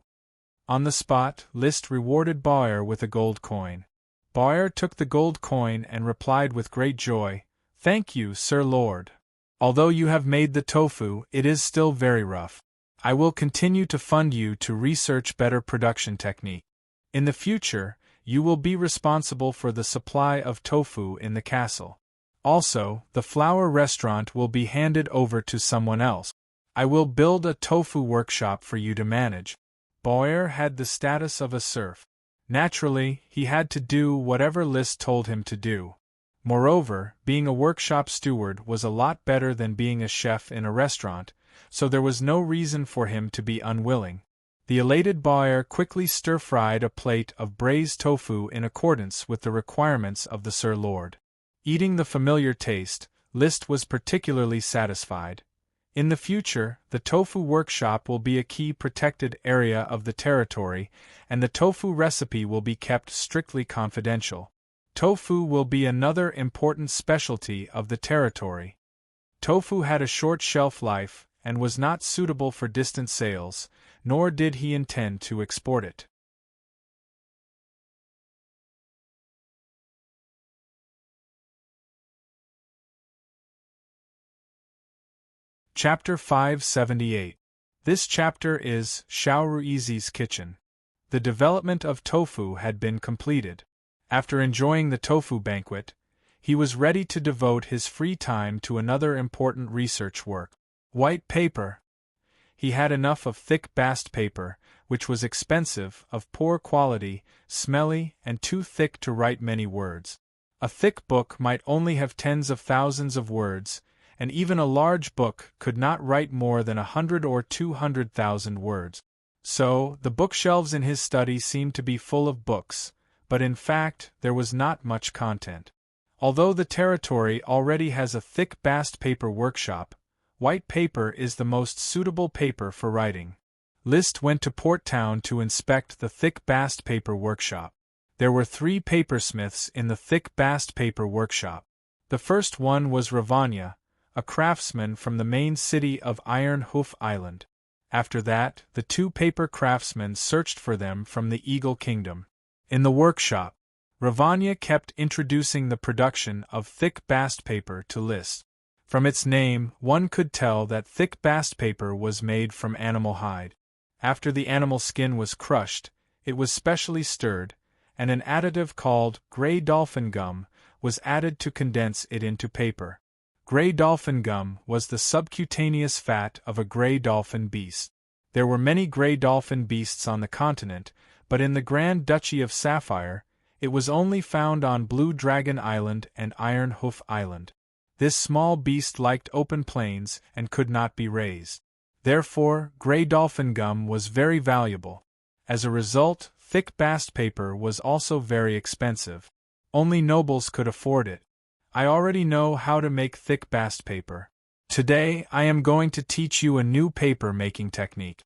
S1: On the spot, List rewarded Baer with a gold coin. Baer took the gold coin and replied with great joy, "Thank you, Sir Lord. Although you have made the tofu, it is still very rough. I will continue to fund you to research better production technique. In the future, you will be responsible for the supply of tofu in the castle. Also, the flower restaurant will be handed over to someone else. I will build a tofu workshop for you to manage." Baer had the status of a serf. Naturally, he had to do whatever List told him to do. Moreover, being a workshop steward was a lot better than being a chef in a restaurant, so there was no reason for him to be unwilling. The elated Baer quickly stir-fried a plate of braised tofu in accordance with the requirements of the Sir Lord. Eating the familiar taste, List was particularly satisfied. In the future, the tofu workshop will be a key protected area of the territory, and the tofu recipe will be kept strictly confidential. Tofu will be another important specialty of the territory. Tofu had a short shelf life and was not suitable for distant sales, nor did he intend to export it. Chapter 578. This chapter is Xiaoruizi's Kitchen. The development of tofu had been completed. After enjoying the tofu banquet, he was ready to devote his free time to another important research work. White paper. He had enough of thick bast paper, which was expensive, of poor quality, smelly, and too thick to write many words. A thick book might only have tens of thousands of words, and even a large book could not write more than 100 or 200,000 words. So, the bookshelves in his study seemed to be full of books, but in fact, there was not much content. Although the territory already has a thick bast paper workshop, white paper is the most suitable paper for writing. List went to Port Town to inspect the thick bast paper workshop. There were 3 papersmiths in the thick bast paper workshop. The first one was Ravanya, a craftsman from the main city of Iron Hoof Island. After that, the 2 paper craftsmen searched for them from the Eagle Kingdom. In the workshop, Ravanya kept introducing the production of thick bast paper to List. From its name, one could tell that thick bast paper was made from animal hide. After the animal skin was crushed, it was specially stirred, and an additive called gray dolphin gum was added to condense it into paper. Gray dolphin gum was the subcutaneous fat of a gray dolphin beast. There were many gray dolphin beasts on the continent, but in the Grand Duchy of Sapphire, it was only found on Blue Dragon Island and Iron Hoof Island. This small beast liked open plains and could not be raised. Therefore, gray dolphin gum was very valuable. As a result, thick bast paper was also very expensive. Only nobles could afford it. I already know how to make thick bast paper. Today, I am going to teach you a new paper-making technique.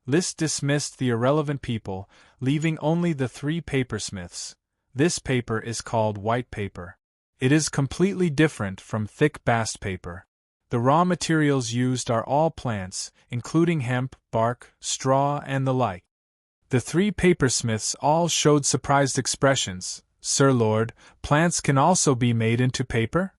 S1: List dismissed the irrelevant people, leaving only the 3 papersmiths, This paper is called white paper. It is completely different from thick bast paper. The raw materials used are all plants, including hemp, bark, straw, and the like. The three papersmiths all showed surprised expressions. Sir Lord, plants can also be made into paper?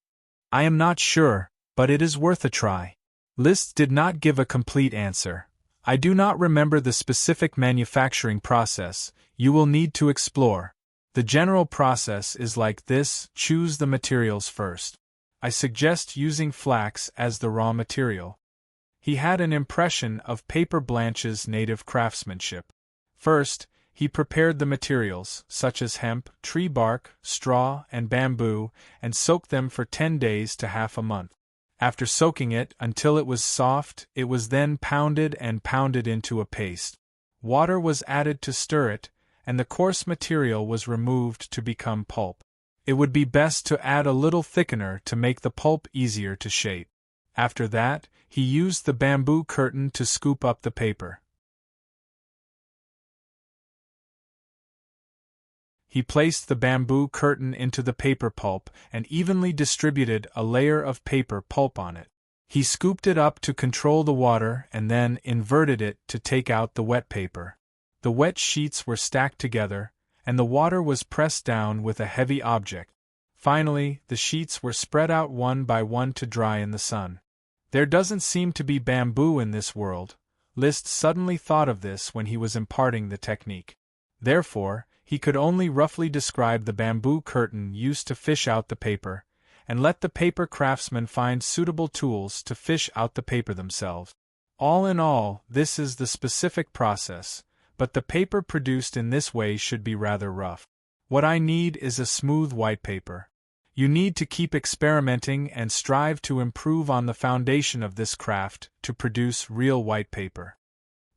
S1: I am not sure, but it is worth a try. Liszt did not give a complete answer. I do not remember the specific manufacturing process. You will need to explore. The general process is like this: choose the materials first. I suggest using flax as the raw material. He had an impression of Paper Blanche's native craftsmanship. First, he prepared the materials, such as hemp, tree bark, straw, and bamboo, and soaked them for 10 days to half a month. After soaking it until it was soft, it was then pounded into a paste. Water was added to stir it, and the coarse material was removed to become pulp. It would be best to add a little thickener to make the pulp easier to shape. After that, he used the bamboo curtain to scoop up the paper. He placed the bamboo curtain into the paper pulp and evenly distributed a layer of paper pulp on it. He scooped it up to control the water and then inverted it to take out the wet paper. The wet sheets were stacked together, and the water was pressed down with a heavy object. Finally, the sheets were spread out one by one to dry in the sun. There doesn't seem to be bamboo in this world. Liszt suddenly thought of this when he was imparting the technique. Therefore, he could only roughly describe the bamboo curtain used to fish out the paper, and let the paper craftsmen find suitable tools to fish out the paper themselves. All in all, this is the specific process, but the paper produced in this way should be rather rough. What I need is a smooth white paper. You need to keep experimenting and strive to improve on the foundation of this craft to produce real white paper.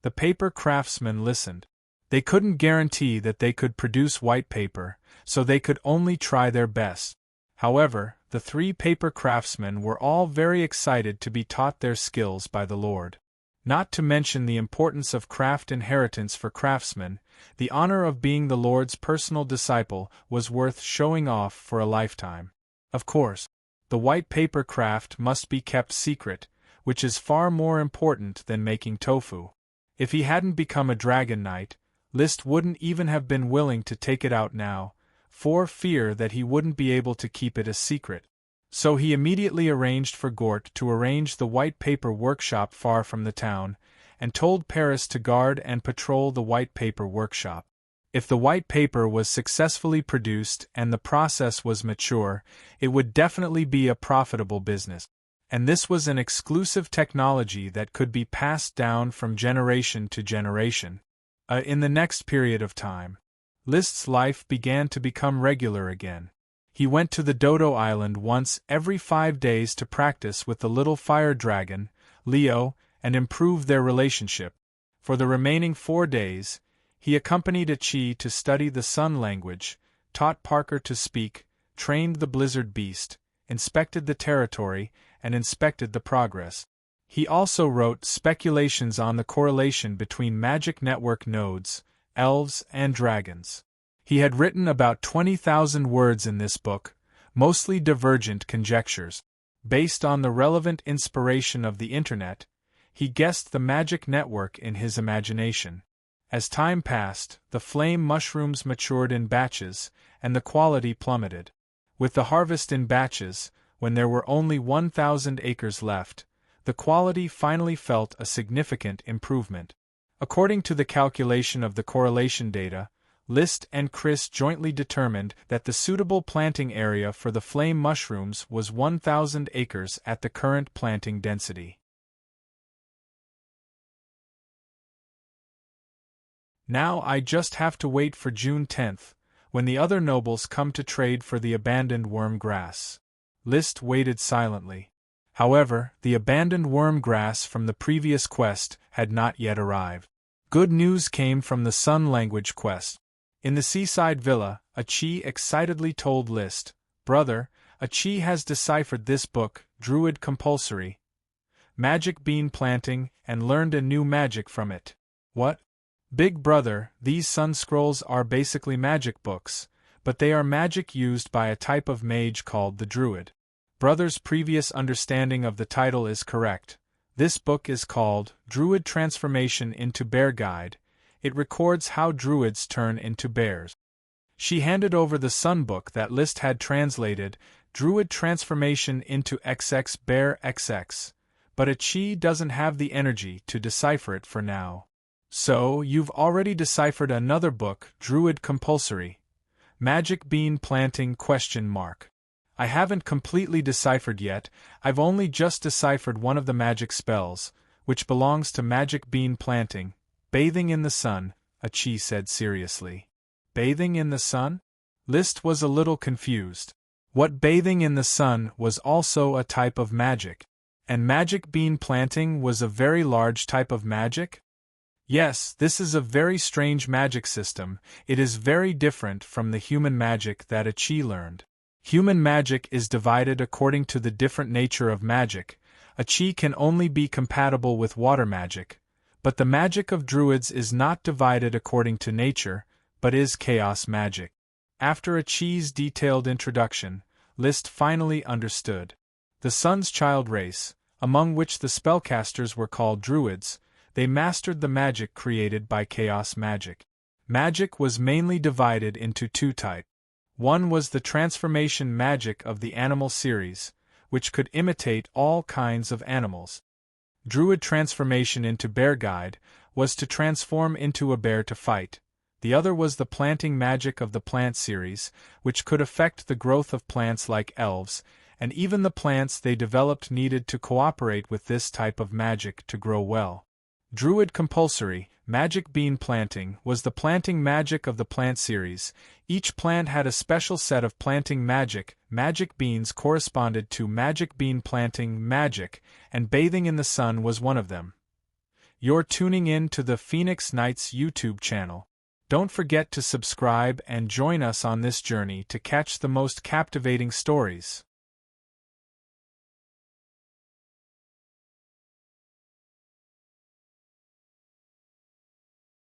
S1: The paper craftsmen listened. They couldn't guarantee that they could produce white paper, so they could only try their best. However, the three paper craftsmen were all very excited to be taught their skills by the Lord. Not to mention the importance of craft inheritance for craftsmen, the honor of being the Lord's personal disciple was worth showing off for a lifetime. Of course, the white paper craft must be kept secret, which is far more important than making tofu. If he hadn't become a dragon knight, Liszt wouldn't even have been willing to take it out now, for fear that he wouldn't be able to keep it a secret. So he immediately arranged for Gort to arrange the white paper workshop far from the town, and told Paris to guard and patrol the white paper workshop. If the white paper was successfully produced and the process was mature, it would definitely be a profitable business. And this was an exclusive technology that could be passed down from generation to generation. In the next period of time, Liszt's life began to become regular again. He went to the Dodo Island once every 5 days to practice with the little fire dragon, Leo, and improve their relationship. For the remaining 4 days, he accompanied Achi to study the sun language, taught Parker to speak, trained the blizzard beast, inspected the territory, and inspected the progress. He also wrote speculations on the correlation between magic network nodes, elves, and dragons. He had written about 20,000 words in this book, mostly divergent conjectures. Based on the relevant inspiration of the Internet, he guessed the magic network in his imagination. As time passed, the flame mushrooms matured in batches, and the quality plummeted. With the harvest in batches, when there were only 1,000 acres left, the quality finally felt a significant improvement. According to the calculation of the correlation data, Liszt and Chris jointly determined that the suitable planting area for the flame mushrooms was 1,000 acres at the current planting density. Now I just have to wait for June 10th, when the other nobles come to trade for the abandoned worm grass. Liszt waited silently. However, the abandoned worm grass from the previous quest had not yet arrived. Good news came from the sun language quest. In the seaside villa, Achi excitedly told Liszt, "Brother, Achi has deciphered this book, Druid Compulsory, Magic Bean Planting, and learned a new magic from it." "What? Big brother, these sun scrolls are basically magic books, but they are magic used by a type of mage called the Druid. Brother's previous understanding of the title is correct. This book is called Druid Transformation into Bear Guide. It records how druids turn into bears. She handed over the Sun book that List had translated, Druid Transformation into XX Bear XX, but Achi doesn't have the energy to decipher it for now. So, you've already deciphered another book, Druid Compulsory. Magic Bean Planting ? I haven't completely deciphered yet, I've only just deciphered one of the magic spells, which belongs to magic bean planting, bathing in the sun, Achi said seriously. Bathing in the sun? List was a little confused. What bathing in the sun was also a type of magic? And magic bean planting was a very large type of magic? Yes, this is a very strange magic system. It is very different from the human magic that Achi learned. Human magic is divided according to the different nature of magic. Achi can only be compatible with water magic, but the magic of druids is not divided according to nature, but is chaos magic. After Achi's detailed introduction, List finally understood. The Sun's child race, among which the spellcasters were called druids, they mastered the magic created by chaos magic. Magic was mainly divided into two types. One was the transformation magic of the animal series, which could imitate all kinds of animals. Druid transformation into bear guide was to transform into a bear to fight. The other was the planting magic of the plant series, which could affect the growth of plants like elves, and even the plants they developed needed to cooperate with this type of magic to grow well. Druid Compulsory, Magic Bean Planting, was the planting magic of the plant series. Each plant had a special set of planting magic. Magic beans corresponded to magic bean planting magic, and bathing in the sun was one of them. You're tuning in to the Phoenix Knights YouTube channel. Don't forget to subscribe and join us on this journey to catch the most captivating stories.